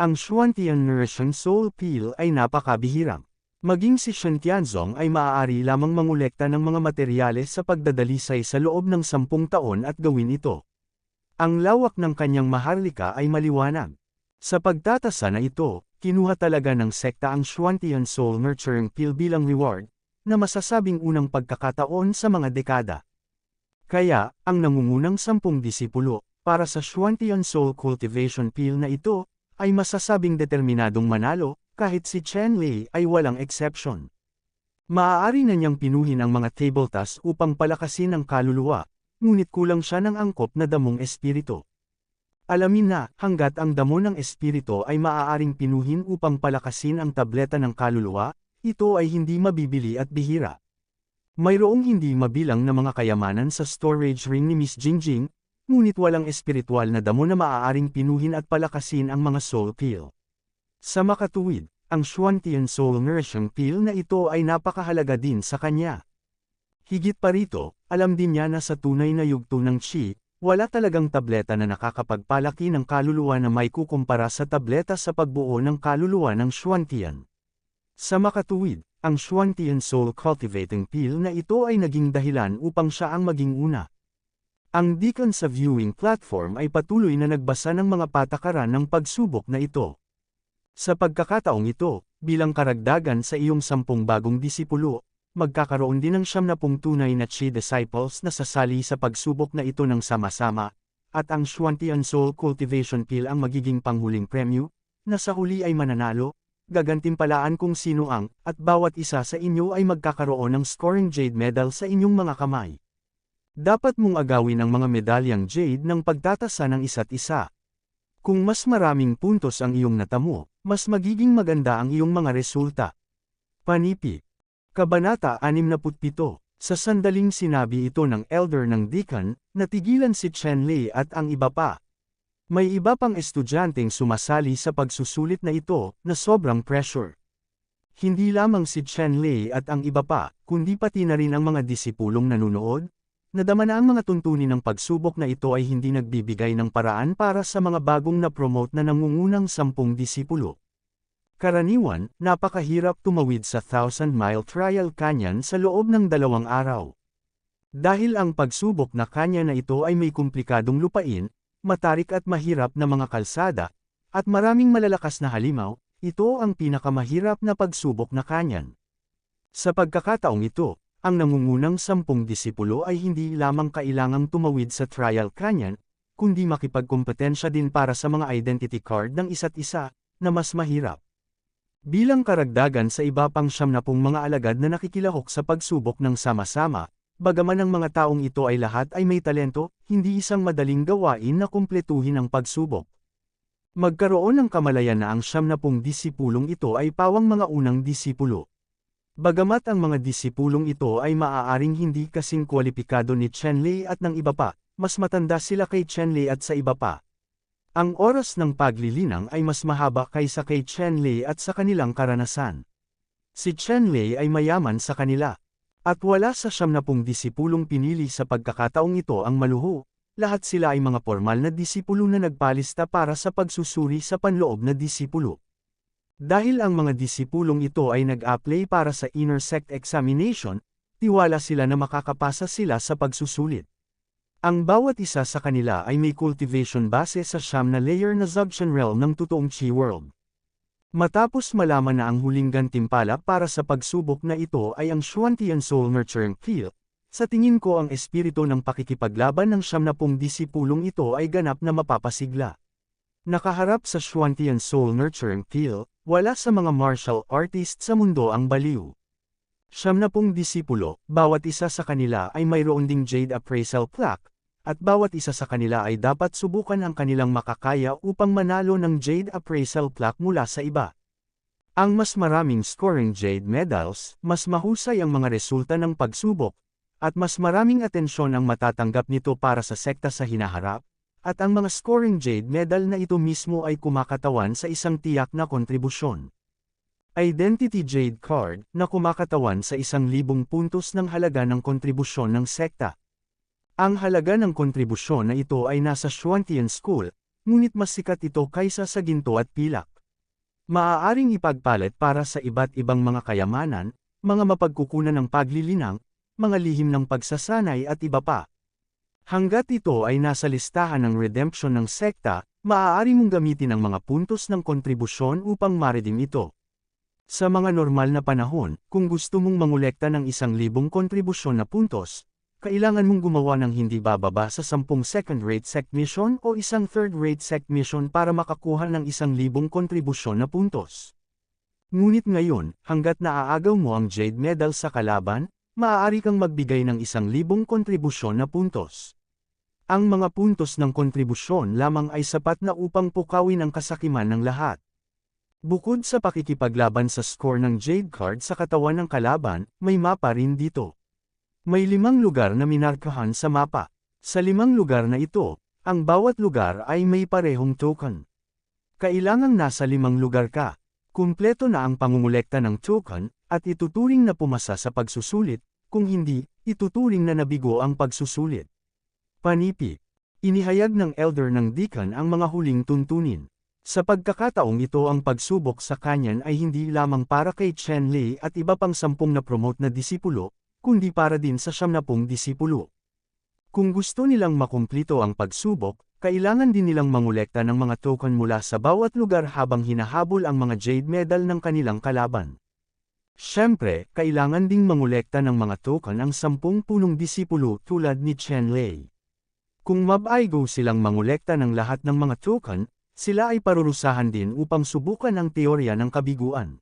Ang Xuantian Nourishing Soul Pill ay napakabihirang. Maging si Shen Tianzong ay maaari lamang mangolekta ng mga materyales sa pagdadalisay sa loob ng 10 taon at gawin ito. Ang lawak ng kanyang maharlika ay maliwanag. Sa pagtatasa na ito, kinuha talaga ng sekta ang Xuantian Soul Nurturing Pill bilang reward, na masasabing unang pagkakataon sa mga dekada. Kaya, ang nangungunang 10 disipulo, para sa Xuantian Soul Cultivation Pill na ito, ay masasabing determinadong manalo, kahit si Chen Lei ay walang exception. Maaari na niyang pinuhin ang mga table tasks upang palakasin ang kaluluwa, ngunit kulang siya ng angkop na damong espiritu. Alamin na, hanggat ang damo ng espiritu ay maaaring pinuhin upang palakasin ang tableta ng kaluluwa, ito ay hindi mabibili at bihira. Mayroong hindi mabilang na mga kayamanan sa storage ring ni Miss Jingjing, ngunit walang espiritual na damo na maaaring pinuhin at palakasin ang mga soul pill. Sa makatuwid, ang Xuantian Soul Nourishing Pill na ito ay napakahalaga din sa kanya. Higit pa rito, alam din niya na sa tunay na yugto ng Qi, wala talagang tableta na nakakapagpalaki ng kaluluwa na may kukumpara sa tableta sa pagbuo ng kaluluwa ng Xuantian. Sa makatuwid, ang Xuantian Soul Cultivating Pill na ito ay naging dahilan upang siya ang maging una. Ang Deacon sa viewing platform ay patuloy na nagbasa ng mga patakaran ng pagsubok na ito. Sa pagkakataong ito, bilang karagdagan sa iyong 10 bagong disipulo, magkakaroon din ng 70 tunay na Qi disciples na sasali sa pagsubok na ito ng sama-sama, at ang Xuantian Soul Cultivation Pill ang magiging panghuling premyo, na sa huli ay mananalo, gagantimpalaan kung sino ang, at bawat isa sa inyo ay magkakaroon ng scoring jade medal sa inyong mga kamay. Dapat mong agawin ang mga medalyang jade ng pagtatasa ng isa't isa. Kung mas maraming puntos ang iyong natamo, mas magiging maganda ang iyong mga resulta. Panipi. Kabanata 67. Sa sandaling sinabi ito ng elder ng deacon, natigilan si Chen Lei at ang iba pa. May iba pang estudyanteng sumasali sa pagsusulit na ito, na sobrang pressure. Hindi lamang si Chen Lei at ang iba pa, kundi pati na rin ang mga disipulong nanunood. Nadama na ang mga tuntunin ng pagsubok na ito ay hindi nagbibigay ng paraan para sa mga bagong na-promote na nangungunang 10 disipulo. Karaniwan, napakahirap tumawid sa 1,000-mile trial canyon sa loob ng 2 araw. Dahil ang pagsubok na kanya na ito ay may komplikadong lupain, matarik at mahirap na mga kalsada, at maraming malalakas na halimaw, ito ang pinakamahirap na pagsubok na kanyan. Sa pagkakataong ito, ang nangungunang 10 disipulo ay hindi lamang kailangang tumawid sa trial canyon, kundi makipagkompetensya din para sa mga identity card ng isa't isa, na mas mahirap. Bilang karagdagan sa iba pang 70 mga alagad na nakikilahok sa pagsubok ng sama-sama, bagaman ang mga taong ito ay lahat ay may talento, hindi isang madaling gawain na kumpletuhin ang pagsubok. Magkaroon ng kamalayan na ang 70 disipulong ito ay pawang mga unang disipulo. Bagamat ang mga disipulong ito ay maaaring hindi kasing kwalipikado ni Chen Lei at ng iba pa, mas matanda sila kay Chen Lei at sa iba pa. Ang oras ng paglilinang ay mas mahaba kaysa kay Chen Lei at sa kanilang karanasan. Si Chen Lei ay mayaman sa kanila. At wala sa 70 disipulong pinili sa pagkakataong ito ang maluho, lahat sila ay mga formal na disipulo na nagpalista para sa pagsusuri sa panloob na disipulo. Dahil ang mga disipulong ito ay nag-apply para sa inner sect examination, tiwala sila na makakapasa sila sa pagsusulit. Ang bawat isa sa kanila ay may cultivation base sa siyam na layer na Zogchen realm ng totoong Chi world. Matapos malaman na ang huling gantimpala para sa pagsubok na ito ay ang Xuantian Soul Nurturing Field, sa tingin ko ang espiritu ng pakikipaglaban ng 70 disipulong ito ay ganap na mapapasigla. Nakaharap sa Xuantian Soul Nurturing Field, wala sa mga martial artist sa mundo ang baliw. 70 disipulo, bawat isa sa kanila ay mayroon ding Jade Appraisal Plaque, at bawat isa sa kanila ay dapat subukan ang kanilang makakaya upang manalo ng Jade Appraisal Plaque mula sa iba. Ang mas maraming scoring Jade Medals, mas mahusay ang mga resulta ng pagsubok, at mas maraming atensyon ang matatanggap nito para sa sekta sa hinaharap, at ang mga scoring Jade Medal na ito mismo ay kumakatawan sa isang tiyak na kontribusyon. Identity Jade Card na kumakatawan sa 1,000 puntos ng halaga ng kontribusyon ng sekta. Ang halaga ng kontribusyon na ito ay nasa Xuantian School, ngunit mas sikat ito kaysa sa ginto at pilak. Maaaring ipagpalit para sa iba't ibang mga kayamanan, mga mapagkukunan ng paglilinang, mga lihim ng pagsasanay at iba pa. Hanggat ito ay nasa listahan ng redemption ng sekta, maaari mong gamitin ang mga puntos ng kontribusyon upang ma-redeem ito. Sa mga normal na panahon, kung gusto mong mangolekta ng 1,000 kontribusyon na puntos, kailangan mong gumawa ng hindi bababa sa 10 second-rate sect mission o isang third-rate sect mission para makakuha ng 1,000 kontribusyon na puntos. Ngunit ngayon, hanggat naaagaw mo ang Jade Medal sa kalaban, maaari kang magbigay ng 1,000 kontribusyon na puntos. Ang mga puntos ng kontribusyon lamang ay sapat na upang pukawin ang kasakiman ng lahat. Bukod sa pakikipaglaban sa score ng Jade Card sa katawan ng kalaban, may mapa rin dito. May 5 lugar na minarkahan sa mapa. Sa 5 lugar na ito, ang bawat lugar ay may parehong token. Kailangang nasa 5 lugar ka. Kumpleto na ang pangungulekta ng token, at ituturing na pumasa sa pagsusulit, kung hindi, ituturing na nabigo ang pagsusulit. Panipi. Inihayag ng elder ng deacon ang mga huling tuntunin. Sa pagkakataong ito ang pagsubok sa kanyan ay hindi lamang para kay Chen Lei at iba pang 10 na promote na disipulo, kundi para din sa 70 disipulo. Kung gusto nilang makumplito ang pagsubok, kailangan din nilang mangolekta ng mga token mula sa bawat lugar habang hinahabol ang mga Jade Medal ng kanilang kalaban. Siyempre, kailangan ding mangolekta ng mga token ang 10 punong disipulo tulad ni Chen Lei. Kung mab-aigo silang mangolekta ng lahat ng mga token, sila ay parurusahan din upang subukan ang teorya ng kabiguan.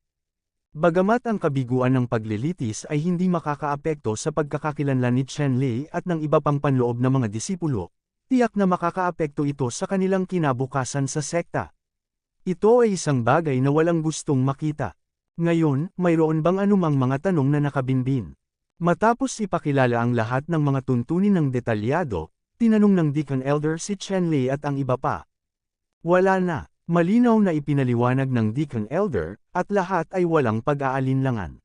Bagamat ang kabiguan ng paglilitis ay hindi makakaapekto sa pagkakakilanlan ni Chen Lei at ng iba pang panloob na mga disipulo, tiyak na makakaapekto ito sa kanilang kinabukasan sa sekta. Ito ay isang bagay na walang gustong makita. Ngayon, mayroon bang anumang mga tanong na nakabinbin? Matapos ipakilala ang lahat ng mga tuntunin ng detalyado, tinanong ng Deacon Elder si Chen Lei at ang iba pa. Wala na. Malinaw na ipinaliwanag ng Deacon Elder, at lahat ay walang pag-aalinlangan.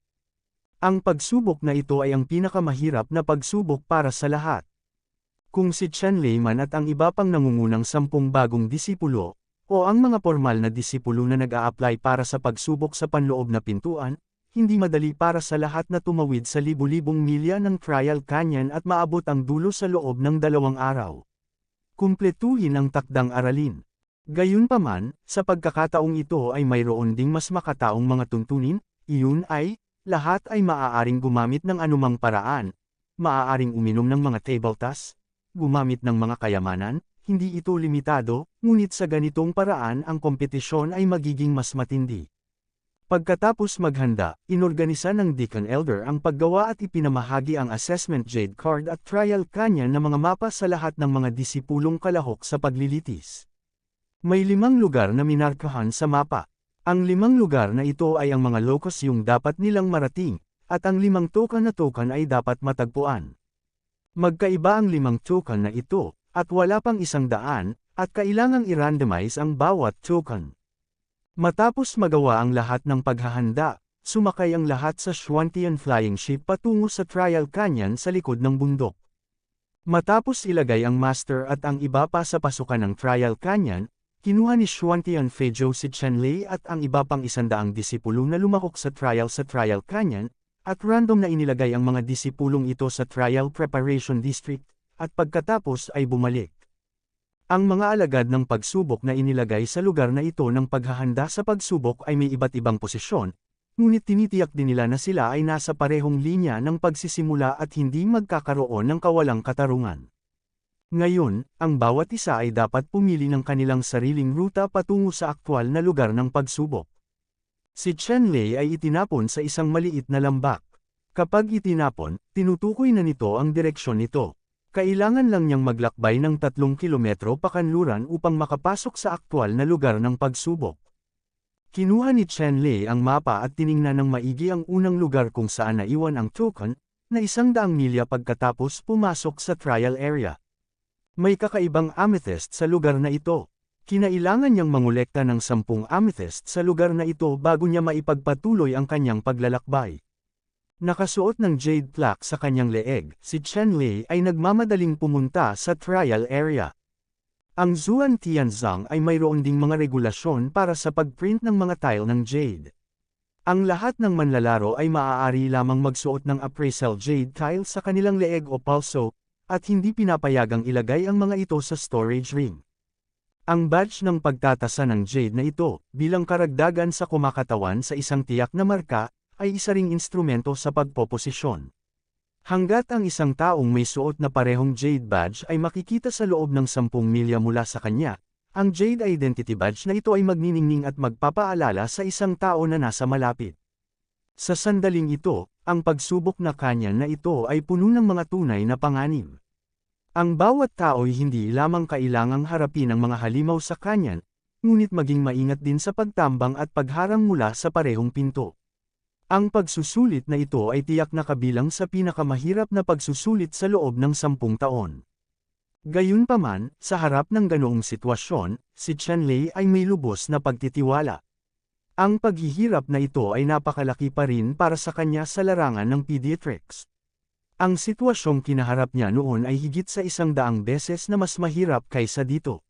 Ang pagsubok na ito ay ang pinakamahirap na pagsubok para sa lahat. Kung si Chen Lei man at ang iba pang nangungunang 10 bagong disipulo, o ang mga formal na disipulo na nag-a-apply para sa pagsubok sa panloob na pintuan, hindi madali para sa lahat na tumawid sa libu-libong milya ng Trial Canyon at maabot ang dulo sa loob ng 2 araw. Kumpletuhin ang takdang aralin. Gayunpaman, sa pagkakataong ito ay mayroon ding mas makataong mga tuntunin, iyon ay, lahat ay maaaring gumamit ng anumang paraan, maaaring uminom ng mga table tas, gumamit ng mga kayamanan, hindi ito limitado, ngunit sa ganitong paraan ang kompetisyon ay magiging mas matindi. Pagkatapos maghanda, inorganisa ng Deacon Elder ang paggawa at ipinamahagi ang Assessment Jade Card at Trial Canyon na mga mapa sa lahat ng mga disipulong kalahok sa paglilitis. May 5 lugar na minarkahan sa mapa. Ang 5 lugar na ito ay ang mga locus yung dapat nilang marating, at ang 5 token na token ay dapat matagpuan. Magkaiba ang 5 token na ito, at wala pang 100, at kailangang i-randomize ang bawat token. Matapos magawa ang lahat ng paghahanda, sumakay ang lahat sa Xuantian Flying Ship patungo sa Trial Canyon sa likod ng bundok. Matapos ilagay ang Master at ang iba pa sa pasukan ng Trial Canyon, kinuha ni Xuantian Feizhou si Chen Lei at ang iba pang 100 disipulo na lumahok sa Trial Canyon, at random na inilagay ang mga disipulong ito sa Trial Preparation District, at pagkatapos ay bumalik. Ang mga alagad ng pagsubok na inilagay sa lugar na ito ng paghahanda sa pagsubok ay may iba't ibang posisyon, ngunit tinitiyak din nila na sila ay nasa parehong linya ng pagsisimula at hindi magkakaroon ng kawalang katarungan. Ngayon, ang bawat isa ay dapat pumili ng kanilang sariling ruta patungo sa aktwal na lugar ng pagsubok. Si Chen Lei ay itinapon sa isang maliit na lambak. Kapag itinapon, tinutukoy na nito ang direksyon nito. Kailangan lang niyang maglakbay ng 3 kilometro pakanluran upang makapasok sa aktwal na lugar ng pagsubok. Kinuha ni Chen Lei ang mapa at tiningnan ng maigi ang unang lugar kung saan naiwan ang token, na 100 milya pagkatapos pumasok sa trial area. May kakaibang amethyst sa lugar na ito. Kinailangan niyang mangolekta ng 10 amethyst sa lugar na ito bago niya maipagpatuloy ang kanyang paglalakbay. Nakasuot ng jade plaque sa kanyang leeg, si Chen Lei ay nagmamadaling pumunta sa trial area. Ang Zuan Tianzang ay mayroon ding mga regulasyon para sa pagprint ng mga tile ng jade. Ang lahat ng manlalaro ay maaari lamang magsuot ng appraisal jade tile sa kanilang leeg o palso, at hindi pinapayagang ilagay ang mga ito sa storage ring. Ang badge ng pagtatasa ng jade na ito, bilang karagdagan sa kumakatawan sa isang tiyak na marka, ay isa ring instrumento sa pagpoposisyon. Hanggat ang isang taong may suot na parehong jade badge ay makikita sa loob ng 10 milya mula sa kanya, ang jade identity badge na ito ay magniningning at magpapaalala sa isang tao na nasa malapit. Sa sandaling ito, ang pagsubok na kanyan na ito ay puno ng mga tunay na panganib. Ang bawat tao ay hindi lamang kailangang harapin ang mga halimaw sa kanyan, ngunit maging maingat din sa pagtambang at pagharang mula sa parehong pinto. Ang pagsusulit na ito ay tiyak na kabilang sa pinakamahirap na pagsusulit sa loob ng 10 taon. Gayunpaman, sa harap ng ganoong sitwasyon, si Chen Lei ay may lubos na pagtitiwala. Ang paghihirap na ito ay napakalaki pa rin para sa kanya sa larangan ng pediatrics. Ang sitwasyong kinaharap niya noon ay higit sa 100 beses na mas mahirap kaysa dito.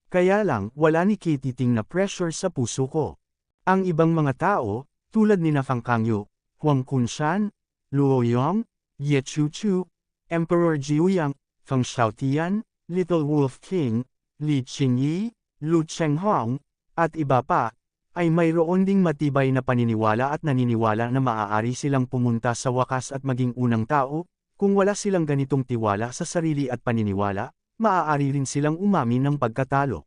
Kaya lang, wala ni Katiting na pressure sa puso ko. Ang ibang mga tao, tulad ni Fang Kangyu, Huang Kunshan, Luo Yong, Ye Chuchu, Emperor Jiuyang, Feng Xiaotian, Little Wolf King, Li Qingyi, Lu Chenghong, at iba pa, ay mayroon ding matibay na paniniwala at naniniwala na maaari silang pumunta sa wakas at maging unang tao, kung wala silang ganitong tiwala sa sarili at paniniwala, maaari rin silang umamin ng pagkatalo.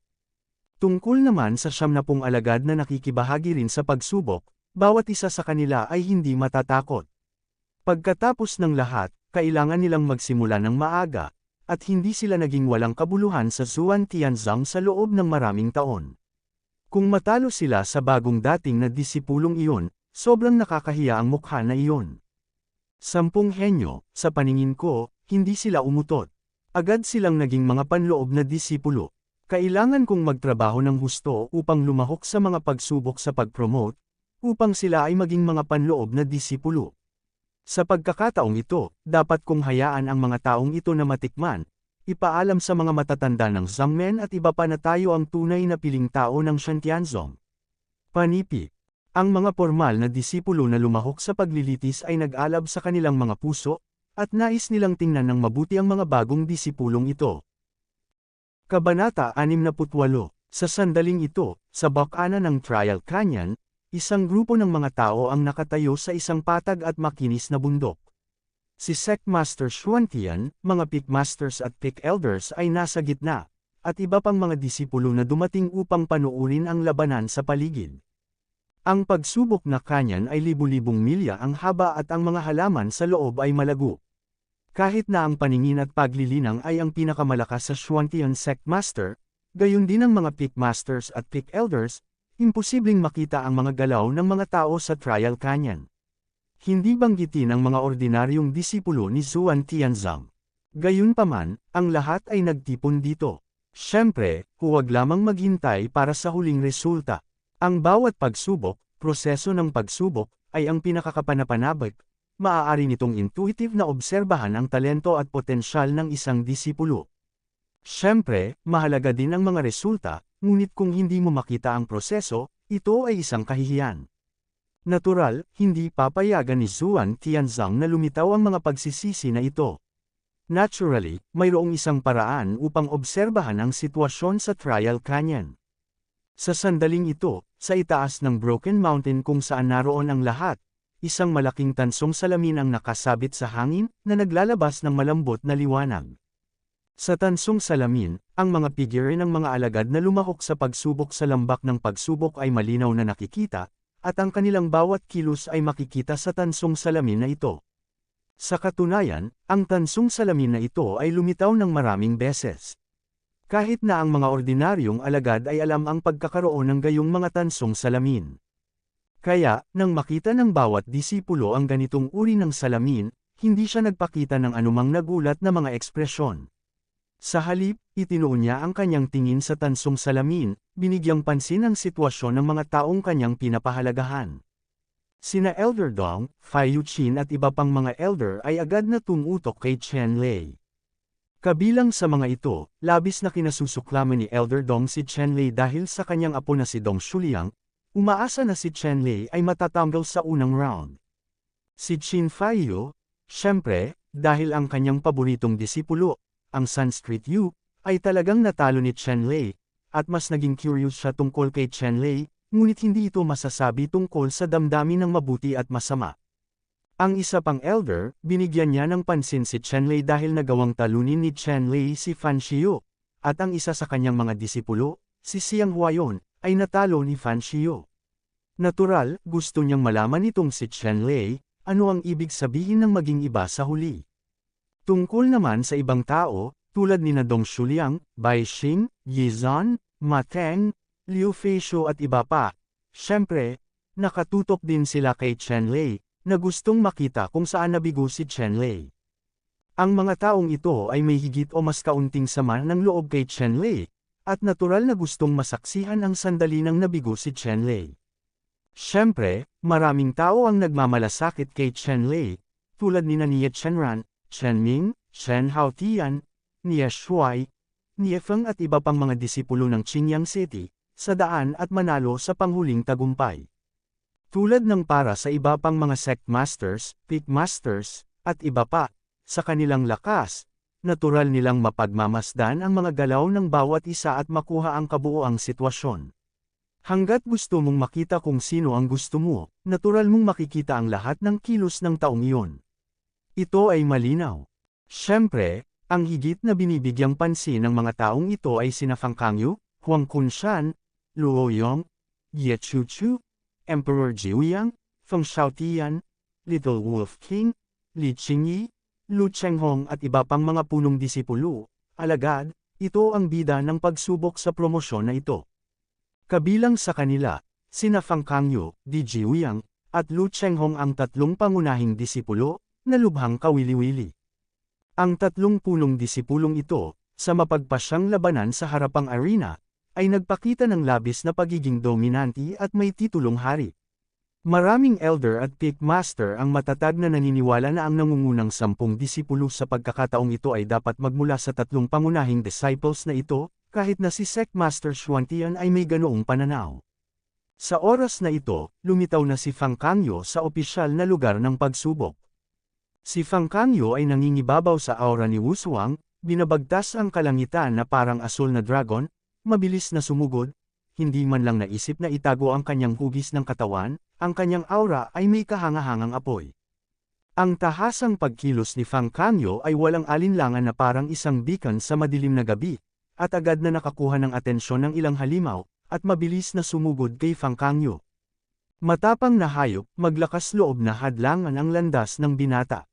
Tungkol naman sa 70 alagad na nakikibahagi rin sa pagsubok, bawat isa sa kanila ay hindi matatakot. Pagkatapos ng lahat, kailangan nilang magsimula ng maaga, at hindi sila naging walang kabuluhan sa Zuan Tianzang sa loob ng maraming taon. Kung matalo sila sa bagong dating na disipulong iyon, sobrang nakakahiya ang mukha na iyon. 10 henyo, sa paningin ko, hindi sila umutot. Agad silang naging mga panloob na disipulo. Kailangan kong magtrabaho ng husto upang lumahok sa mga pagsubok sa pag-promote, upang sila ay maging mga panloob na disipulo. Sa pagkakataong ito, dapat kong hayaan ang mga taong ito na matikman, ipaalam sa mga matatanda ng Zangmen at iba pa na tayo ang tunay na piling tao ng Shantianzong. Panipi. Ang mga formal na disipulo na lumahok sa paglilitis ay nag-alab sa kanilang mga puso, at nais nilang tingnan ng mabuti ang mga bagong disipulong ito. Kabanata 68. Sa sandaling ito, sa bakana ng Trial Canyon, isang grupo ng mga tao ang nakatayo sa isang patag at makinis na bundok. Si Sect Master Xuantian, mga Peak Masters at Peak Elders ay nasa gitna, at iba pang mga disipulo na dumating upang panuurin ang labanan sa paligid. Ang pagsubok na kanyan ay libu-libong milya ang haba at ang mga halaman sa loob ay malago. Kahit na ang paningin at paglilinang ay ang pinakamalakas sa Xuantian Sect Master, gayon din ang mga Peak Masters at Peak Elders, imposibleng makita ang mga galaw ng mga tao sa Trial Canyon. Hindi banggitin ang mga ordinaryong disipulo ni Zuan Tianzang. Gayunpaman, ang lahat ay nagtipon dito. Siyempre, huwag lamang maghintay para sa huling resulta. Ang bawat pagsubok, proseso ng pagsubok, ay ang pinakakapanapanabik. Maaari nitong intuitive na obserbahan ang talento at potensyal ng isang disipulo. Siyempre, mahalaga din ang mga resulta, ngunit kung hindi mo makita ang proseso, ito ay isang kahihiyan. Natural, hindi papayagan ni Zhuang Tianzang na lumitaw ang mga pagsisisi na ito. Naturally, mayroong isang paraan upang obserbahan ang sitwasyon sa Trial Canyon. Sa sandaling ito, sa itaas ng Broken Mountain kung saan naroon ang lahat, isang malaking tansong salamin ang nakasabit sa hangin na naglalabas ng malambot na liwanag. Sa tansong salamin, ang mga figure ng mga alagad na lumahok sa pagsubok sa lambak ng pagsubok ay malinaw na nakikita, at ang kanilang bawat kilos ay makikita sa tansong salamin na ito. Sa katunayan, ang tansong salamin na ito ay lumitaw ng maraming beses. Kahit na ang mga ordinaryong alagad ay alam ang pagkakaroon ng gayong mga tansong salamin. Kaya, nang makita ng bawat disipulo ang ganitong uri ng salamin, hindi siya nagpakita ng anumang nagulat na mga ekspresyon. Sa halip, itinuon niya ang kanyang tingin sa tansong salamin, binigyang pansin ang sitwasyon ng mga taong kanyang pinapahalagahan. Sina Elder Dong, Fai Yuqin at iba pang mga elder ay agad na tumutok kay Chen Lei. Kabilang sa mga ito, labis na kinasusuklaman ni Elder Dong si Chen Lei dahil sa kanyang apo na si Dong Shuliang, umaasa na si Chen Lei ay matatanggal sa unang round. Si Qin Faiyu, syempre, dahil ang kanyang paboritong disipulo, ang Sanskrit Yu, ay talagang natalo ni Chen Lei, at mas naging curious siya tungkol kay Chen Lei, ngunit hindi ito masasabi tungkol sa damdamin ng mabuti at masama. Ang isa pang elder, binigyan niya ng pansin si Chen Lei dahil nagawang talunin ni Chen Lei si Fan Xiu, at ang isa sa kanyang mga disipulo, si Xiang Huayon, ay natalo ni Fan Xiu. Natural, gusto niyang malaman itong si Chen Lei, ano ang ibig sabihin ng maging iba sa huli. Tungkol naman sa ibang tao, tulad ni na Dong Shuliang, Bai Xing, Yi Zan, Ma Teng, Liu Feishu at iba pa, syempre, nakatutok din sila kay Chen Lei, na gustong makita kung saan nabigo si Chen Lei. Ang mga taong ito ay may higit o mas kaunting sama ng loob kay Chen Lei, at natural na gustong masaksihan ang sandali ng nabigo si Chen Lei. Syempre, maraming tao ang nagmamalasakit kay Chen Lei, tulad ni Ye Chenran, Chen Ming, Chen Haotian, Nie Shuai, Nie Feng at iba pang mga disipulo ng Qingyang City, sa daan at manalo sa panghuling tagumpay. Tulad ng para sa iba pang mga sect masters, pit masters, at iba pa, sa kanilang lakas, natural nilang mapagmamasdan ang mga galaw ng bawat isa at makuha ang kabuoang sitwasyon. Hanggat gusto mong makita kung sino ang gusto mo, natural mong makikita ang lahat ng kilos ng taong iyon. Ito ay malinaw. Siyempre, ang higit na binibigyang pansin ng mga taong ito ay sina Fang Kangyu, Huang Kunshan, Luo Yong, Ye Chuchu, Emperor Jiuyang, Feng Xiaotian, Little Wolf King, Li Qingyi, Lu Chenghong at iba pang mga punong disipulo. Alagad, ito ang bida ng pagsubok sa promosyon na ito. Kabilang sa kanila, sina Fang Kangyu, Di Jiuyang, at Lu Chenghong ang tatlong pangunahing disipulo, na lubhang kawili-wili. Ang tatlong punong disipulong ito, sa mapagpasyang labanan sa harapang arena, ay nagpakita ng labis na pagiging dominante at may titulong hari. Maraming elder at peak master ang matatag na naniniwala na ang nangungunang 10 disipulo sa pagkakataong ito ay dapat magmula sa tatlong pangunahing disciples na ito, kahit na si Sect Master Xuantian ay may ganoong pananaw. Sa oras na ito, lumitaw na si Fang Kangyu sa opisyal na lugar ng pagsubok. Si Fang Kangyu ay nangingibabaw sa aura ni Wu Suang, binabagtas ang kalangitan na parang asul na dragon, mabilis na sumugod, hindi man lang naisip na itago ang kanyang hugis ng katawan, ang kanyang aura ay may kahangahangang apoy. Ang tahasang pagkilos ni Fang Kangyu ay walang alinlangan na parang isang beacon sa madilim na gabi, at agad na nakakuha ng atensyon ng ilang halimaw, at mabilis na sumugod kay Fang Kangyu. Matapang na hayop, maglakas loob na hadlangan ang landas ng binata.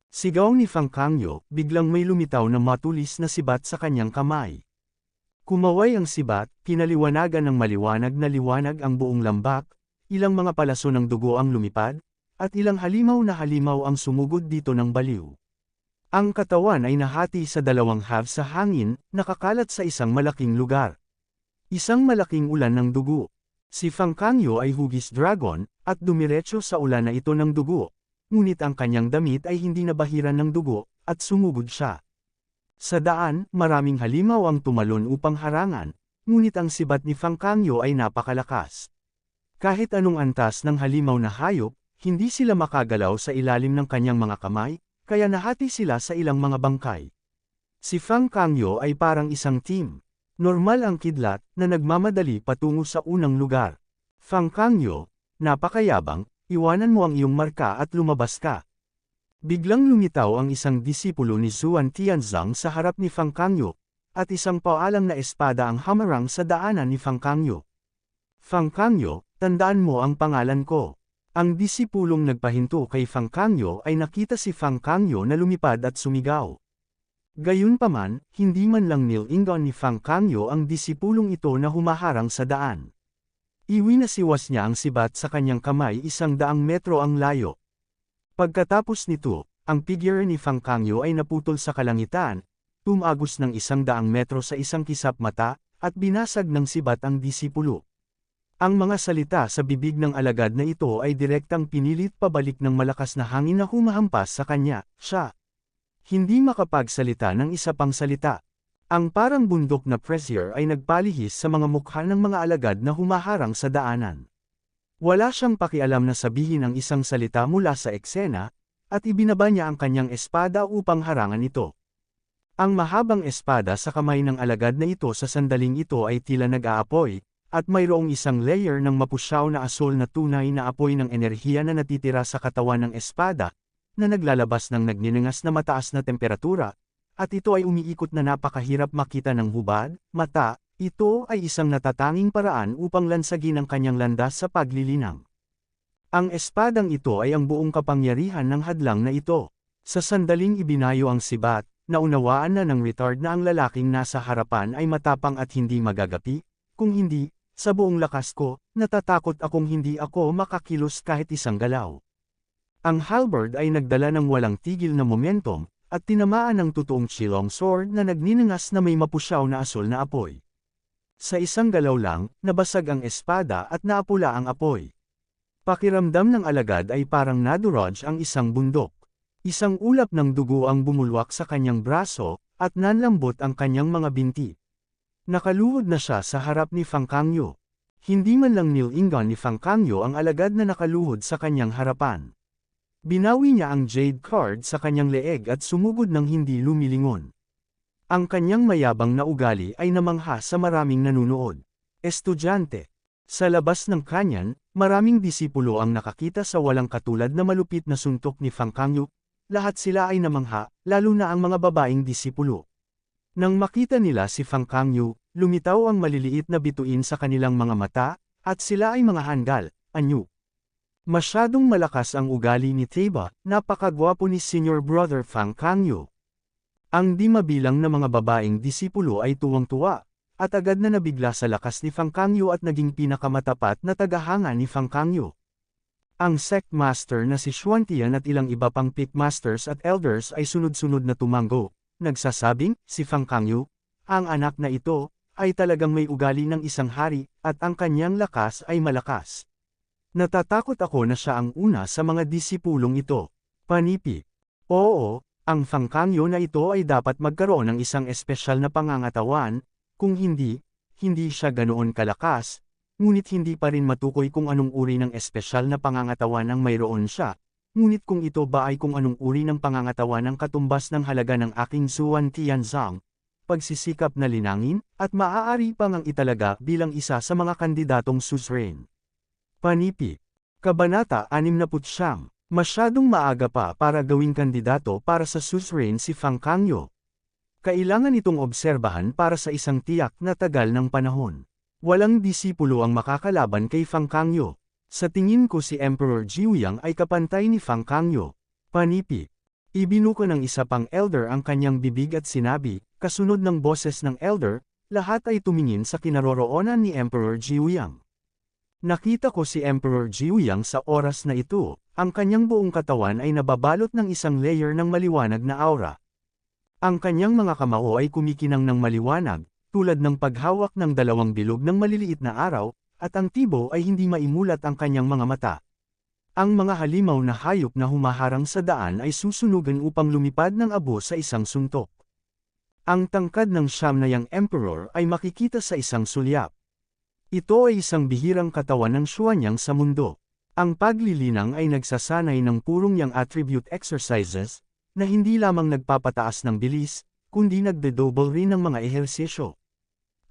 Sigaw ni Fang Kangyu, biglang may lumitaw na matulis na sibat sa kanyang kamay. Kumaway ang sibat, pinaliwanagan ng maliwanag na liwanag ang buong lambak, ilang mga palaso ng dugo ang lumipad, at ilang halimaw na halimaw ang sumugod dito ng baliw. Ang katawan ay nahati sa dalawang half sa hangin, nakakalat sa isang malaking lugar. Isang malaking ulan ng dugo. Si Fang Kangyu ay hugis dragon, at dumiretso sa ulan na ito ng dugo. Ngunit ang kanyang damit ay hindi nabahiran ng dugo, at sumugod siya. Sa daan, maraming halimaw ang tumalon upang harangan, ngunit ang sibat ni Fang Kangyu ay napakalakas. Kahit anong antas ng halimaw na hayop, hindi sila makagalaw sa ilalim ng kanyang mga kamay, kaya nahati sila sa ilang mga bangkay. Si Fang Kangyo ay parang isang team. Normal ang kidlat na nagmamadali patungo sa unang lugar. Fang Kangyo, napakayabang, iwanan mo ang iyong marka at lumabas ka. Biglang lumitaw ang isang disipulo ni Zuan Tianzang sa harap ni Fang Kangyo, at isang paalang na espada ang hamarang sa daanan ni Fang Kangyo. Fang Kangyo, tandaan mo ang pangalan ko. Ang disipulong nagpahinto kay Fang Kangyo ay nakita si Fang Kangyo na lumipad at sumigaw. Gayunpaman, hindi man lang nilingon ni Fang Kangyo ang disipulong ito na humaharang sa daan. Iwinasiwas niya ang sibat sa kanyang kamay 100 metro ang layo. Pagkatapos nito, ang figure ni Fang Kangyo ay naputol sa kalangitan, tumagos ng 100 metro sa isang kisap mata, at binasag ng sibat ang disipulo. Ang mga salita sa bibig ng alagad na ito ay direktang pinilit pabalik ng malakas na hangin na humahampas sa kanya, siya. Hindi makapagsalita ng isa pang salita. Ang parang bundok na pressure ay nagpalihis sa mga mukha ng mga alagad na humaharang sa daanan. Wala siyang pakialam na sabihin ang isang salita mula sa eksena, at ibinaba niya ang kanyang espada upang harangan ito. Ang mahabang espada sa kamay ng alagad na ito sa sandaling ito ay tila nag-aapoy, at mayroong isang layer ng mapusyaw na asol na tunay na apoy ng enerhiya na natitira sa katawan ng espada, na naglalabas ng nagninangas na mataas na temperatura, at ito ay umiikot na napakahirap makita ng hubad, mata. Ito ay isang natatanging paraan upang lansagin ang kanyang landas sa paglilinang. Ang espadang ito ay ang buong kapangyarihan ng hadlang na ito. Sa sandaling ibinayo ang sibat, naunawaan na ng retard na ang lalaking nasa harapan ay matapang at hindi magagapi, kung hindi, sa buong lakas ko, natatakot akong hindi ako makakilos kahit isang galaw. Ang halberd ay nagdala ng walang tigil na momentum, at tinamaan ng totoong Chilong sword na nagninangas na may mapusyaw na asol na apoy. Sa isang galaw lang, nabasag ang espada at naapula ang apoy. Pakiramdam ng alagad ay parang nadurog ang isang bundok. Isang ulap ng dugo ang bumulwak sa kanyang braso, at nanlambot ang kanyang mga binti. Nakaluhod na siya sa harap ni Fang Kangyo. Hindi man lang nilingon ni Fang Kangyo ang alagad na nakaluhod sa kanyang harapan. Binawi niya ang jade card sa kanyang leeg at sumugod ng hindi lumilingon. Ang kanyang mayabang na ugali ay namangha sa maraming nanunood. Estudyante. Sa labas ng kanyan, maraming disipulo ang nakakita sa walang katulad na malupit na suntok ni Fang Kangyo. Lahat sila ay namangha, lalo na ang mga babaeng disipulo. Nang makita nila si Fang Kangyo, lumitaw ang maliliit na bituin sa kanilang mga mata, at sila ay mga hanggal, anyo. Masyadong malakas ang ugali ni Teba, napakagwapo ni Senior Brother Fang Kangyo. Ang di mabilang na mga babaeng disipulo ay tuwang-tuwa, at agad na nabigla sa lakas ni Fang Kangyo at naging pinakamatapat na tagahanga ni Fang Kangyo. Ang sect master na si Xuantian at ilang iba pang pit masters at elders ay sunod-sunod na tumango, nagsasabing, si Fang Kangyo, ang anak na ito, ay talagang may ugali ng isang hari, at ang kanyang lakas ay malakas. Natatakot ako na siya ang una sa mga disipulong ito. Panipi. Oo. Ang Fang Kangyo na ito ay dapat magkaroon ng isang espesyal na pangangatawan, kung hindi, hindi siya ganoon kalakas, ngunit hindi pa rin matukoy kung anong uri ng espesyal na pangangatawan ang mayroon siya, ngunit kung ito ba ay kung anong uri ng pangangatawan ng katumbas ng halaga ng aking Zuan Tianzang, pagsisikap na linangin, at maaari pang ang italaga bilang isa sa mga kandidatong suzerain. Panipi. Kabanata 69. Masyadong maaga pa para gawing kandidato para sa suzerain si Fang Kangyo. Kailangan itong obserbahan para sa isang tiyak na tagal ng panahon. Walang disipulo ang makakalaban kay Fang Kangyo. Sa tingin ko si Emperor Jiuyang ay kapantay ni Fang Kangyo. Panipi. Ibinuko ng isa pang elder ang kanyang bibig at sinabi, kasunod ng boses ng elder, lahat ay tumingin sa kinaroroonan ni Emperor Jiuyang. Nakita ko si Emperor Jiuyang sa oras na ito. Ang kanyang buong katawan ay nababalot ng isang layer ng maliwanag na aura. Ang kanyang mga kamao ay kumikinang ng maliwanag, tulad ng paghawak ng dalawang bilog ng maliliit na araw, at ang tibo ay hindi maimulat ang kanyang mga mata. Ang mga halimaw na hayop na humaharang sa daan ay susunugan upang lumipad ng abo sa isang suntok. Ang tangkad ng siyam na yang emperor ay makikita sa isang sulyap. Ito ay isang bihirang katawan ng Xuanyang sa mundo. Ang paglilinang ay nagsasanay ng purong yang attribute exercises, na hindi lamang nagpapataas ng bilis, kundi nagde-double rin ng mga ehersisyo.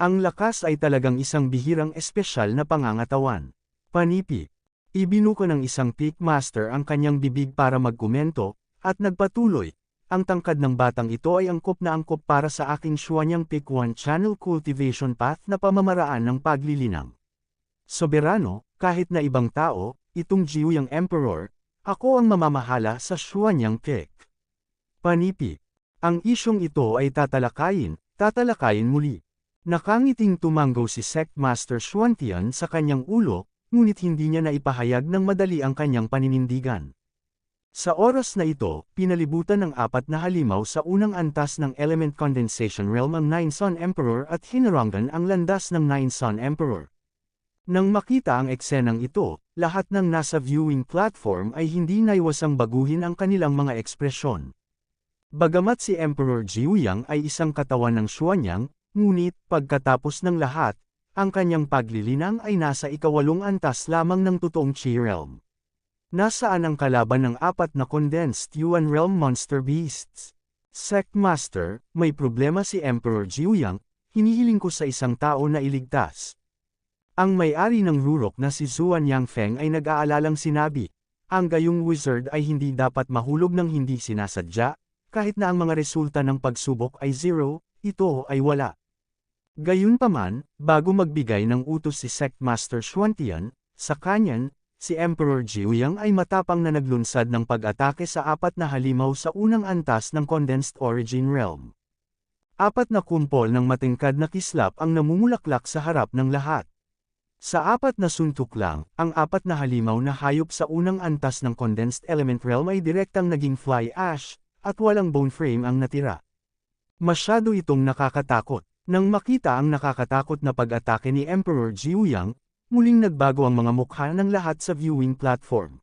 Ang lakas ay talagang isang bihirang espesyal na pangangatawan. Panipi. Ibinuko ng isang peak master ang kanyang bibig para magkomento, at nagpatuloy. Ang tangkad ng batang ito ay angkop na angkop para sa aking Xuanyang Peak 1 Channel Cultivation Path na pamamaraan ng paglilinang. Soberano, kahit na ibang tao, itong Jiuyang Emperor, ako ang mamamahala sa Xuanyang Peak. Panipi. Ang isyong ito ay tatalakayin muli. Nakangiting tumanggo si Sect Master Xuantian sa kanyang ulo, ngunit hindi niya naipahayag ng madali ang kanyang paninindigan. Sa oras na ito, pinalibutan ng 4 na halimaw sa unang antas ng Element Condensation Realm ang Nine Sun Emperor at hinarangan ang landas ng Nine Sun Emperor. Nang makita ang eksenang ito, lahat ng nasa viewing platform ay hindi naiwasang baguhin ang kanilang mga ekspresyon. Bagamat si Emperor Jiuyang ay isang katawan ng Xuanyang, ngunit pagkatapos ng lahat, ang kanyang paglilinang ay nasa ika-8 antas lamang ng totoong Qi Realm. Nasaan ang kalaban ng 4 na condensed Yuan Realm Monster Beasts? Sect Master, may problema si Emperor Jiuyang, hinihiling ko sa isang tao na iligtas. Ang may-ari ng rurok na si Zuan Yangfeng ay nag-aalalang sinabi, ang gayong wizard ay hindi dapat mahulog ng hindi sinasadya, kahit na ang mga resulta ng pagsubok ay 0, ito ay wala. Gayunpaman, bago magbigay ng utos si Sect Master Xuantian, sa kanyan, si Emperor Jiuyang ay matapang na naglunsad ng pag-atake sa 4 na halimaw sa unang antas ng Condensed Origin Realm. 4 na kumpol ng matingkad na kislap ang namumulaklak sa harap ng lahat. Sa 4 na suntok lang, ang 4 na halimaw na hayop sa unang antas ng Condensed Element Realm ay direktang naging fly ash, at walang bone frame ang natira. Masyado itong nakakatakot. Nang makita ang nakakatakot na pag-atake ni Emperor Jiuyang, muling nagbago ang mga mukha ng lahat sa viewing platform.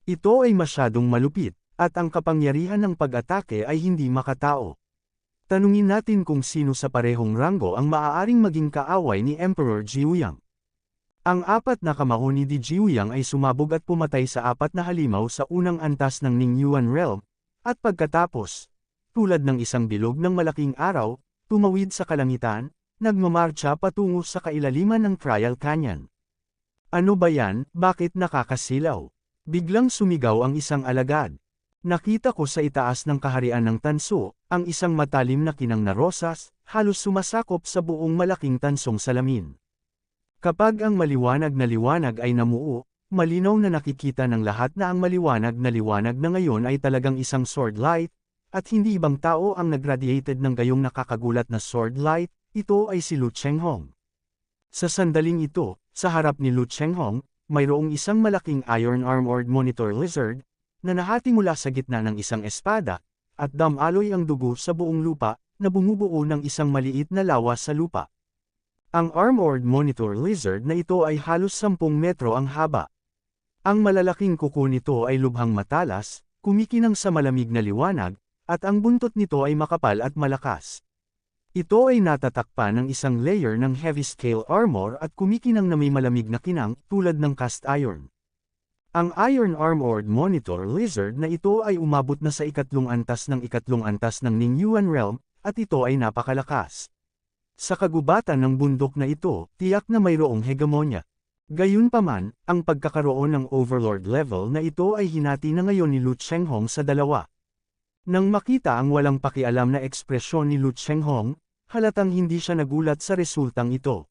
Ito ay masyadong malupit, at ang kapangyarihan ng pag-atake ay hindi makatao. Tanungin natin kung sino sa parehong ranggo ang maaaring maging kaaway ni Emperor Jiuyang. Ang 4 na kamao ni Di Jiuyang ay sumabog at pumatay sa 4 na halimaw sa unang antas ng Ningyuan Realm, at pagkatapos, tulad ng isang bilog ng malaking araw, tumawid sa kalangitan, nagmamarcha patungo sa kailaliman ng Trial Canyon. Ano ba yan, bakit nakakasilaw? Biglang sumigaw ang isang alagad. Nakita ko sa itaas ng kaharian ng tanso, ang isang matalim na kinang na rosas, halos sumasakop sa buong malaking tansong salamin. Kapag ang maliwanag na liwanag ay namuo, malinaw na nakikita ng lahat na ang maliwanag na liwanag na ngayon ay talagang isang sword light, at hindi ibang tao ang nagradiated ng gayong nakakagulat na sword light, ito ay si Lu Chenghong. Sa sandaling ito, sa harap ni Lu Chenghong, mayroong isang malaking iron-armored monitor lizard, na nahati mula sa gitna ng isang espada, at damaloy ang dugo sa buong lupa, na bumubuo ng isang maliit na lawas sa lupa. Ang armored monitor lizard na ito ay halos 10 metro ang haba. Ang malalaking kuko nito ay lubhang matalas, kumikinang sa malamig na liwanag, at ang buntot nito ay makapal at malakas. Ito ay natatakpan ng isang layer ng heavy scale armor at kumikinang na may malamig na kinang tulad ng cast iron. Ang iron armored monitor lizard na ito ay umabot na sa ikatlong antas ng Ningyuan Realm, at ito ay napakalakas. Sa kagubatan ng bundok na ito, tiyak na mayroong hegemonya. Gayunpaman, ang pagkakaroon ng overlord level na ito ay hinati na ngayon ni Lu Chenghong sa dalawa. Nang makita ang walang pakialam na ekspresyon ni Lu Chenghong, halatang hindi siya nagulat sa resultang ito.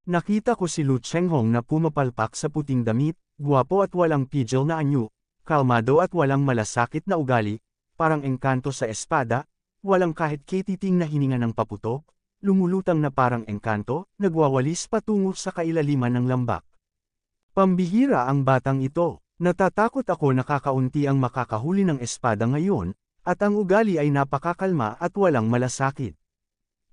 Nakita ko si Lu Chenghong na pumapalpak sa puting damit, guwapo at walang pigil na anyo, kalmado at walang malasakit na ugali, parang engkanto sa espada, walang kahit katiting na hininga ng paputok, lumulutang na parang engkanto, nagwawalis patungo sa kailaliman ng lambak. Pambihira ang batang ito, natatakot ako na kakaunti ang makakahuli ng espada ngayon, at ang ugali ay napakakalma at walang malasakit.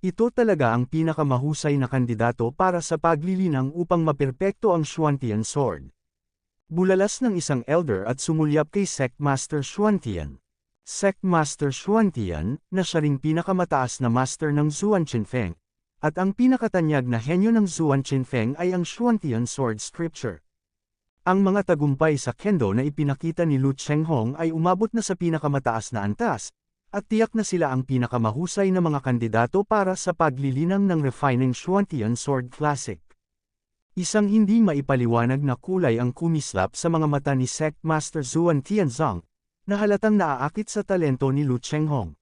Ito talaga ang pinakamahusay na kandidato para sa paglilinang upang maperpekto ang Xuantian Sword. Bulalas ng isang elder at sumulyap kay Sect Master Xuantian. Sect Master Xuantian, na siya ring pinakamataas na master ng Zuan Chenfeng, At ang pinakatanyag na henyo ng Zhuan Qinfeng ay ang Xuantian Sword Scripture. Ang mga tagumpay sa kendo na ipinakita ni Lu Chenghong ay umabot na sa pinakamataas na antas, at tiyak na sila ang pinakamahusay na mga kandidato para sa paglilinang ng refining Xuantian Sword Classic. Isang hindi maipaliwanag na kulay ang kumislap sa mga mata ni Sect Master Zhuan Tianzong, na halatang naaakit sa talento ni Lu Chenghong.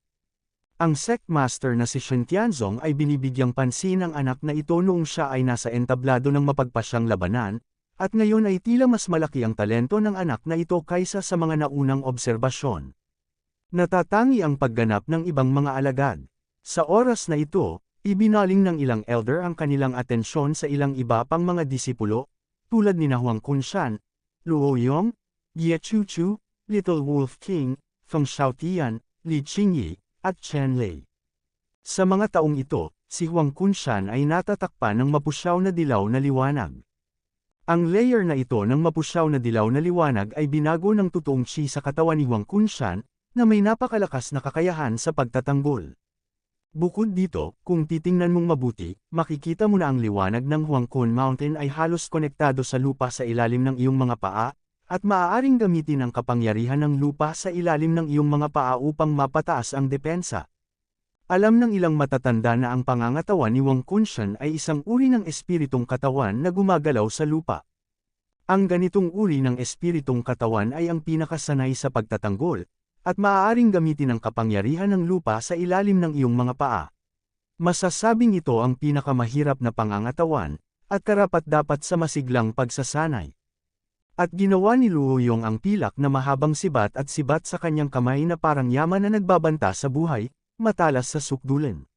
Ang Sect Master na si Shen Tianzong ay binibigyang pansin ang anak na ito noong siya ay nasa entablado ng mapagpasyang labanan, at ngayon ay tila mas malaki ang talento ng anak na ito kaysa sa mga naunang obserbasyon. Natatangi ang pagganap ng ibang mga alagad. Sa oras na ito, ibinaling ng ilang elder ang kanilang atensyon sa ilang iba pang mga disipulo, tulad ni Huang Kunshan, Luo Yong, Ye Chuchu, Little Wolf King, Feng Xiaotian, Li Qingyi, at Chen Lei. Sa mga taong ito, si Huang Kunshan ay natatakpan ng mapusyaw na dilaw na liwanag. Ang layer na ito ng mapusyaw na dilaw na liwanag ay binago ng totoong chi sa katawan ni Huang Kunshan, na may napakalakas na kakayahan sa pagtatanggol. Bukod dito, kung titingnan mong mabuti, makikita mo na ang liwanag ng Huangkun Mountain ay halos konektado sa lupa sa ilalim ng iyong mga paa, at maaaring gamitin ang kapangyarihan ng lupa sa ilalim ng iyong mga paa upang mapataas ang depensa. Alam ng ilang matatanda na ang pangangatawan ni Huang Kunshan ay isang uri ng espiritong katawan na gumagalaw sa lupa. Ang ganitong uri ng espiritong katawan ay ang pinakasanay sa pagtatanggol, at maaaring gamitin ang kapangyarihan ng lupa sa ilalim ng iyong mga paa. Masasabing ito ang pinakamahirap na pangangatawan, at karapat-dapat sa masiglang pagsasanay. At ginawa ni Luo Yong ang pilak na mahabang sibat at sibat sa kanyang kamay na parang yaman na nagbabanta sa buhay, matalas sa sukdulan.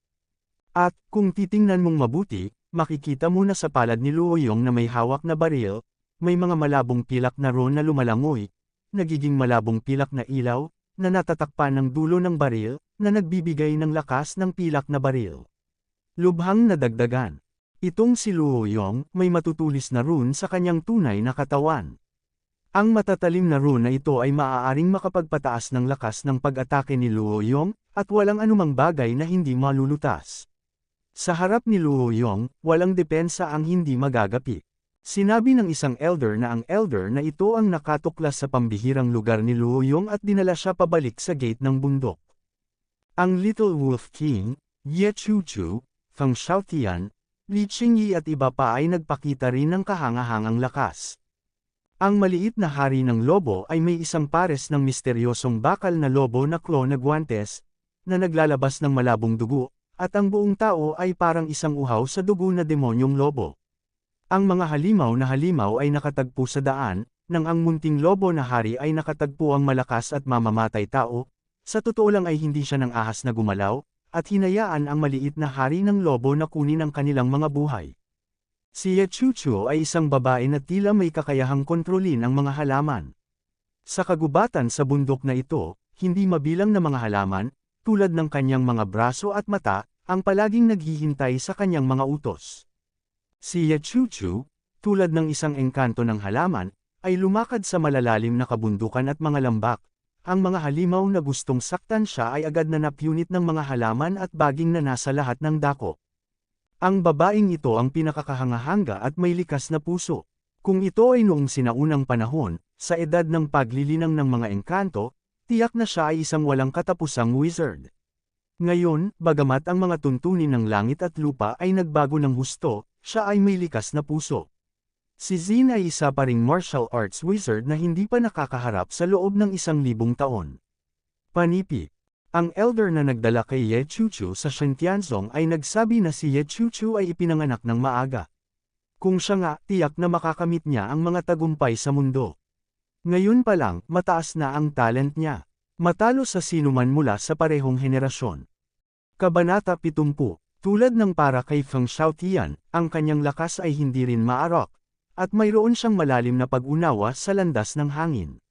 At, kung titingnan mong mabuti, makikita mo na sa palad ni Luo Yong na may hawak na baril, may mga malabong pilak na ron na lumalangoy, nagiging malabong pilak na ilaw, na natatakpan ng dulo ng baril, na nagbibigay ng lakas ng pilak na baril. Lubhang nadagdagan. Itong si Luo Yong may matutulis na rune sa kanyang tunay na katawan. Ang matatalim na rune na ito ay maaaring makapagpataas ng lakas ng pag-atake ni Luo Yong, at walang anumang bagay na hindi malulutas. Sa harap ni Luo Yong, walang depensa ang hindi magagapi. Sinabi ng isang elder na ang elder na ito ang nakatuklas sa pambihirang lugar ni Luo Yong at dinala siya pabalik sa gate ng bundok. Ang Little Wolf King, Ye Chuchu, Feng Xiaotian, Li Qingyi at iba pa ay nagpakita rin ng kahangahangang lakas. Ang maliit na hari ng lobo ay may isang pares ng misteryosong bakal na lobo na claw na guwantes, na naglalabas ng malabong dugo, at ang buong tao ay parang isang uhaw sa dugo na demonyong lobo. Ang mga halimaw ay nakatagpo sa daan, nang ang munting lobo na hari ay nakatagpo ang malakas at mamamatay tao, sa totoo lang ay hindi siya ng ahas na gumalaw, at hinayaan ang maliit na hari ng lobo na kunin ang kanilang mga buhay. Si Ye Chuchu ay isang babae na tila may kakayahang kontrolin ang mga halaman. Sa kagubatan sa bundok na ito, hindi mabilang na mga halaman, tulad ng kanyang mga braso at mata, ang palaging naghihintay sa kanyang mga utos. Si Ye Chuchu, tulad ng isang engkanto ng halaman, ay lumakad sa malalalim na kabundukan at mga lambak. Ang mga halimaw na gustong saktan siya ay agad na napunit ng mga halaman at baging na nasa lahat ng dako. Ang babaeng ito ang pinakakahanga-hanga at may likas na puso. Kung ito ay noong sinaunang panahon, sa edad ng paglilinang ng mga engkanto, tiyak na siya ay isang walang katapusang wizard. Ngayon, bagamat ang mga tuntunin ng langit at lupa ay nagbago ng husto, siya ay may likas na puso. Si Zin ay isa pa ring martial arts wizard na hindi pa nakakaharap sa loob ng 1,000 taon. Panipi. Ang elder na nagdala kay Ye Chuchu sa Shen Tianzong ay nagsabi na si Ye Chuchu ay ipinanganak ng maaga. Kung siya nga, tiyak na makakamit niya ang mga tagumpay sa mundo. Ngayon pa lang, mataas na ang talent niya. Matalo sa sinuman mula sa parehong henerasyon. Kabanata 70. Tulad ng para kay Feng Xiaotian, ang kanyang lakas ay hindi rin maarok, at mayroon siyang malalim na pag-unawa sa landas ng hangin.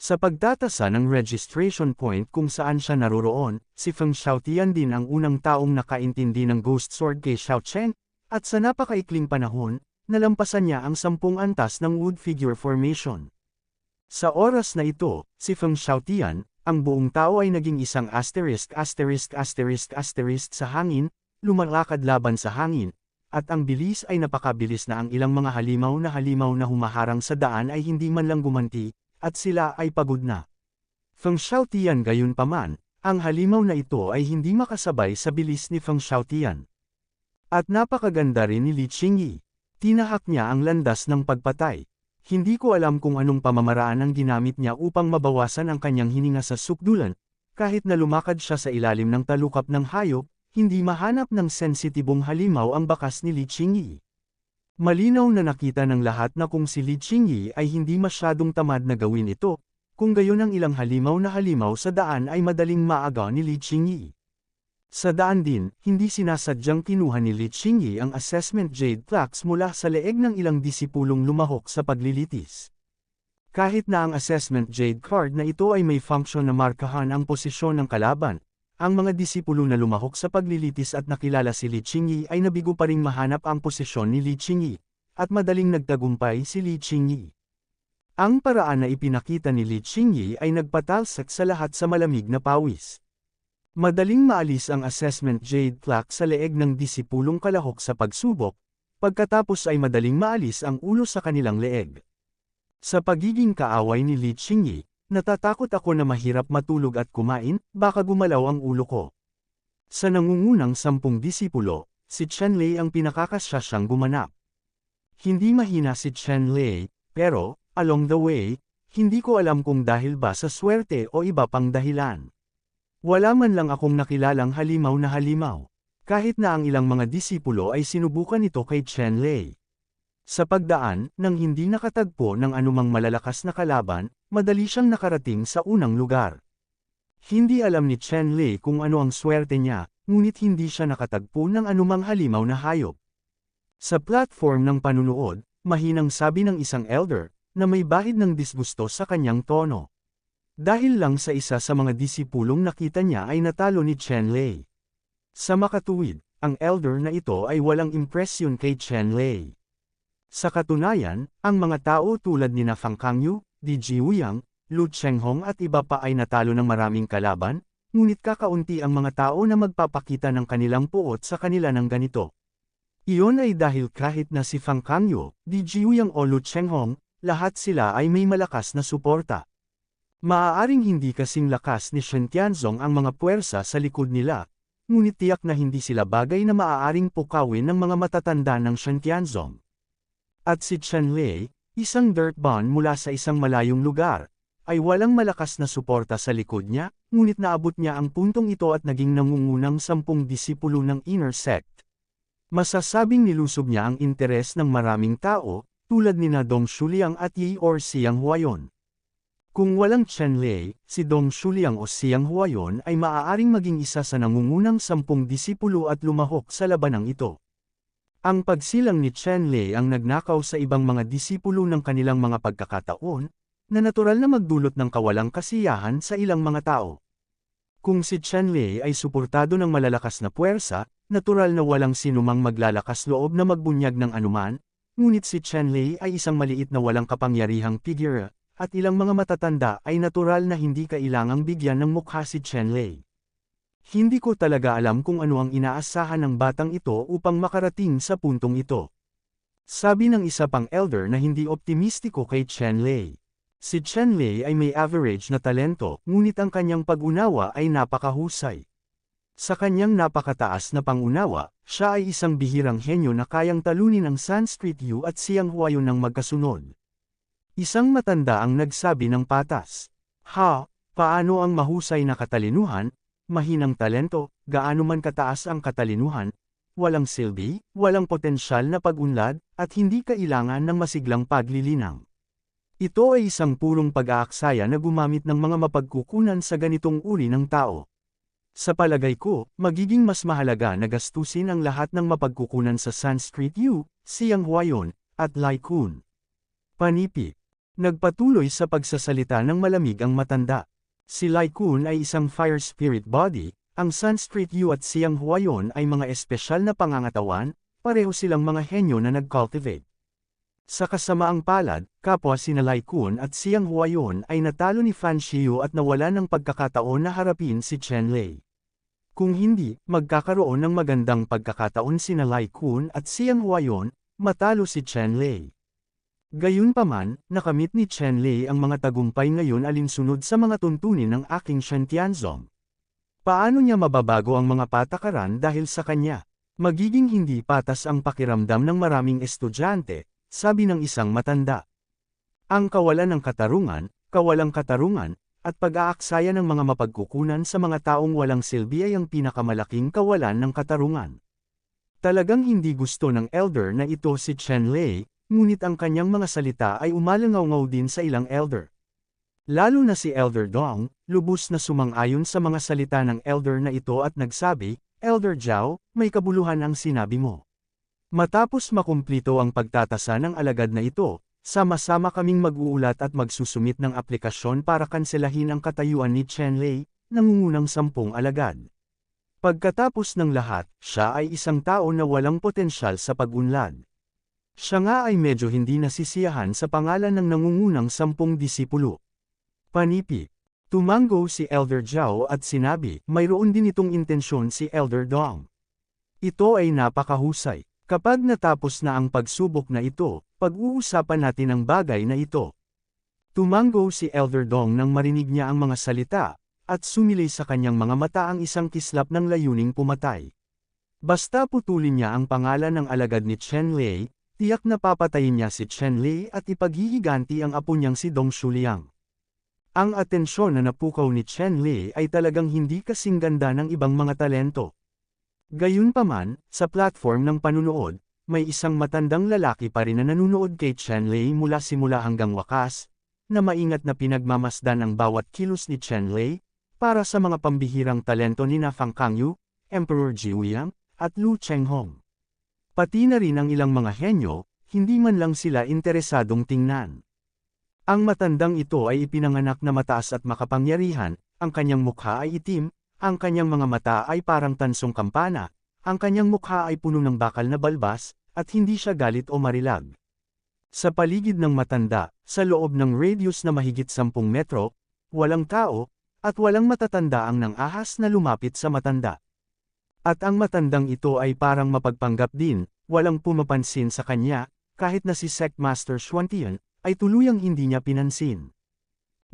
Sa pagtatasa ng registration point kung saan siya naroroon, si Feng Xiaotian din ang unang taong nakaintindi ng Ghost Sword kay Xiao Chen, at sa napakaikling panahon, nalampasan niya ang 10 antas ng wood figure formation. Sa oras na ito, si Feng Xiaotian, ang buong tao ay naging isang **** sa hangin, lumalakad laban sa hangin, at ang bilis ay napakabilis na ang ilang mga halimaw na humaharang sa daan ay hindi man lang gumanti, at sila ay pagod na. Feng Xiaotian gayunpaman, ang halimaw na ito ay hindi makasabay sa bilis ni Feng Xiaotian. At napakaganda rin ni Li Qingyi. Tinahak niya ang landas ng pagpatay. Hindi ko alam kung anong pamamaraan ang ginamit niya upang mabawasan ang kanyang hininga sa sukdulan, kahit na lumakad siya sa ilalim ng talukap ng hayop, hindi mahanap ng sensitibong halimaw ang bakas ni Li Qingyi. Malinaw na nakita ng lahat na kung si Li Qingyi ay hindi masyadong tamad na gawin ito, kung gayon ang ilang halimaw sa daan ay madaling maaga ni Li Qingyi. Sa daan din, hindi sinasadyang kinuha ni Li Qingyi ang assessment jade plaques mula sa leeg ng ilang disipulong lumahok sa paglilitis. Kahit na ang assessment jade card na ito ay may function na markahan ang posisyon ng kalaban, ang mga disipulo na lumahok sa paglilitis at nakilala si Li Qingyi ay nabigo pa ring mahanap ang posisyon ni Li Qingyi, at madaling nagtagumpay si Li Qingyi. Ang paraan na ipinakita ni Li Qingyi ay nagpatalsak sa lahat sa malamig na pawis. Madaling maalis ang assessment jade plaque sa leeg ng disipulong kalahok sa pagsubok, pagkatapos ay madaling maalis ang ulo sa kanilang leeg. Sa pagiging kaaway ni Li Qingyi, natatakot ako na mahirap matulog at kumain, baka gumalaw ang ulo ko. Sa nangungunang 10 disipulo, si Chen Lei ang pinakakasya siyang gumanap. Hindi mahina si Chen Lei, pero, along the way, hindi ko alam kung dahil ba sa swerte o iba pang dahilan. Wala man lang akong nakilalang halimaw na halimaw, kahit na ang ilang mga disipulo ay sinubukan ito kay Chen Lei. Sa pagdaan, nang hindi nakatagpo ng anumang malalakas na kalaban, madali siyang nakarating sa unang lugar. Hindi alam ni Chen Lei kung ano ang swerte niya, ngunit hindi siya nakatagpo ng anumang halimaw na hayop. Sa platform ng panunood, mahinang sabi ng isang elder, na may bahid ng disgusto sa kanyang tono. Dahil lang sa isa sa mga disipulong nakita niya ay natalo ni Chen Lei. Sa makatuwid, ang elder na ito ay walang impresyon kay Chen Lei. Sa katunayan, ang mga tao tulad ni na Fang Kangyu, Di Jiuyang, Lu Chenghong at iba pa ay natalo ng maraming kalaban, ngunit kakaunti ang mga tao na magpapakita ng kanilang puot sa kanila ng ganito. Iyon ay dahil kahit na si Fang Kangyu, Di Jiuyang o Lu Chenghong, lahat sila ay may malakas na suporta. Maaaring hindi kasing lakas ni Shen Tianzong ang mga puwersa sa likod nila, ngunit tiyak na hindi sila bagay na maaaring pukawin ng mga matatanda ng Shen Tianzong. At si Chen Lei, isang dirt bond mula sa isang malayong lugar, ay walang malakas na suporta sa likod niya, ngunit naabot niya ang puntong ito at naging nangungunang 10 disipulo ng inner sect. Masasabing nilusob niya ang interes ng maraming tao, tulad ni na Dong Shuliang at Yi or Xiang Huayon. Kung walang Chen Lei, si Dong Shuliang o Xiang Huayon ay maaaring maging isa sa nangungunang 10 disipulo at lumahok sa labanang ito. Ang pagsilang ni Chen Lei ang nagnakaw sa ibang mga disipulo ng kanilang mga pagkakataon, na natural na magdulot ng kawalang kasiyahan sa ilang mga tao. Kung si Chen Lei ay suportado ng malalakas na puwersa, natural na walang sinumang maglalakas loob na magbunyag ng anuman, ngunit si Chen Lei ay isang maliit na walang kapangyarihang figure, at ilang mga matatanda ay natural na hindi kailangang bigyan ng mukha si Chen Lei. Hindi ko talaga alam kung ano ang inaasahan ng batang ito upang makarating sa puntong ito. Sabi ng isa pang elder na hindi optimistiko kay Chen Lei. Si Chen Lei ay may average na talento, ngunit ang kanyang pag-unawa ay napakahusay. Sa kanyang napakataas na pangunawa, siya ay isang bihirang henyo na kayang talunin ang Sanskrit Yu at Xiang Huayon ng magkasunod. Isang matanda ang nagsabi ng patas. Paano ang mahusay na katalinuhan? Mahinang talento, gaano man kataas ang katalinuhan, walang silbi, walang potensyal na pag-unlad, at hindi kailangan ng masiglang paglilinang. Ito ay isang purong pag-aaksaya na gumamit ng mga mapagkukunan sa ganitong uri ng tao. Sa palagay ko, magiging mas mahalaga na gastusin ang lahat ng mapagkukunan sa Sanskrit Yu, Xiang Huayon, at Lai Kun. Panipi. Nagpatuloy sa pagsasalita ng malamig ang matanda. Si Lai Kun ay isang fire spirit body, ang Sanskrit Yu at Xiang Huayon ay mga espesyal na pangangatawan, pareho silang mga henyo na nag-cultivate. Sa kasamaang palad, kapwa sina Lai Kun at Xiang Huayon ay natalo ni Fan Xiu at nawala ng pagkakataon na harapin si Chen Lei. Kung hindi, magkakaroon ng magandang pagkakataon sina Lai Kun at Xiang Huayon, matalo si Chen Lei. Gayunpaman, nakamit ni Chen Lei ang mga tagumpay ngayon alinsunod sa mga tuntunin ng aking Shen Tianzong. Paano niya mababago ang mga patakaran dahil sa kanya? Magiging hindi patas ang pakiramdam ng maraming estudyante, sabi ng isang matanda. Ang kawalan ng kawalang katarungan, at pag-aaksaya ng mga mapagkukunan sa mga taong walang silbi ay ang pinakamalaking kawalan ng katarungan. Talagang hindi gusto ng elder na ito si Chen Lei, ngunit ang kanyang mga salita ay umalangaw-ngaw din sa ilang elder. Lalo na si Elder Dong, lubos na sumang-ayon sa mga salita ng elder na ito at nagsabi, "Elder Zhao, may kabuluhan ang sinabi mo." Matapos makumplito ang pagtatasa ng alagad na ito, sama-sama kaming mag-uulat at magsusumit ng aplikasyon para kanselahin ang katayuan ni Chen Lei, nangungunang 10 alagad. Pagkatapos ng lahat, siya ay isang tao na walang potensyal sa pag-unlad. Siya nga ay medyo hindi nasisiyahan sa pangalan ng nangungunang 10 disipulo. Panipi. Tumango si Elder Zhao at sinabi, mayroon din itong intensyon si Elder Dong. Ito ay napakahusay. Kapag natapos na ang pagsubok na ito, pag-uusapan natin ang bagay na ito. Tumango si Elder Dong nang marinig niya ang mga salita, at sumilay sa kanyang mga mata ang isang kislap ng layuning pumatay. Basta putulin niya ang pangalan ng alagad ni Chen Lei, tiyak na papatayin niya si Chen Lei at ipaghihiganti ang apo niyang si Dong Shuliang. Ang atensyon na napukaw ni Chen Lei ay talagang hindi kasing ganda ng ibang mga talento. Gayunpaman, sa platform ng panunood, may isang matandang lalaki pa rin na nanunood kay Chen Lei mula simula hanggang wakas, na maingat na pinagmamasdan ang bawat kilos ni Chen Lei, para sa mga pambihirang talento ni Fang Kangyu, Emperor Jiuyang, at Lu Chenghong. Pati na rin ang ilang mga henyo, hindi man lang sila interesadong tingnan. Ang matandang ito ay ipinanganak na mataas at makapangyarihan, ang kanyang mukha ay itim, ang kanyang mga mata ay parang tansong kampana, ang kanyang mukha ay puno ng bakal na balbas, at hindi siya galit o marilag. Sa paligid ng matanda, sa loob ng radius na mahigit 10 metro, walang tao, at walang matatanda ang nang-ahas na lumapit sa matanda. At ang matandang ito ay parang mapagpanggap din, walang pumapansin sa kanya, kahit na si Sect Master Xuantian, ay tuluyang hindi niya pinansin.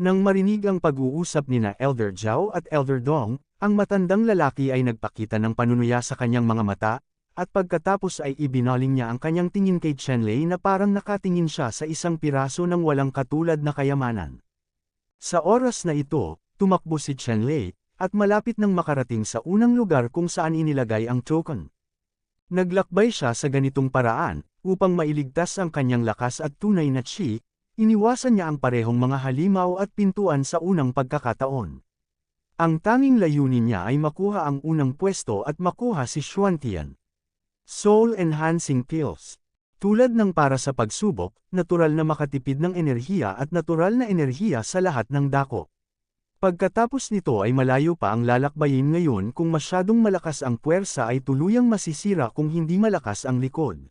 Nang marinig ang pag-uusap nina Elder Zhao at Elder Dong, ang matandang lalaki ay nagpakita ng panunuya sa kanyang mga mata, at pagkatapos ay ibinaling niya ang kanyang tingin kay Chen Lei na parang nakatingin siya sa isang piraso ng walang katulad na kayamanan. Sa oras na ito, tumakbo si Chen Lei, at malapit nang makarating sa unang lugar kung saan inilagay ang token. Naglakbay siya sa ganitong paraan, upang mailigtas ang kanyang lakas at tunay na chi, iniwasan niya ang parehong mga halimaw at pintuan sa unang pagkakataon. Ang tanging layunin niya ay makuha ang unang pwesto at makuha si Xuantian. Soul Enhancing Pills. Tulad ng para sa pagsubok, natural na makatipid ng enerhiya at natural na enerhiya sa lahat ng dako. Pagkatapos nito ay malayo pa ang lalakbayin ngayon kung masyadong malakas ang puwersa ay tuluyang masisira kung hindi malakas ang likod.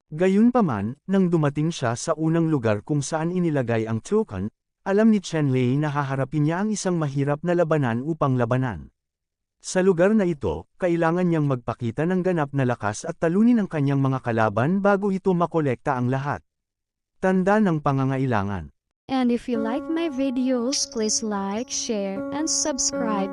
Gayunpaman, nang dumating siya sa unang lugar kung saan inilagay ang token, alam ni Chen Lei na haharapin niya ang isang mahirap na labanan upang labanan. Sa lugar na ito, kailangan niyang magpakita ng ganap na lakas at talunin ang kanyang mga kalaban bago ito makolekta ang lahat. Tanda ng pangangailangan. And if you like my videos, please like, share, and subscribe.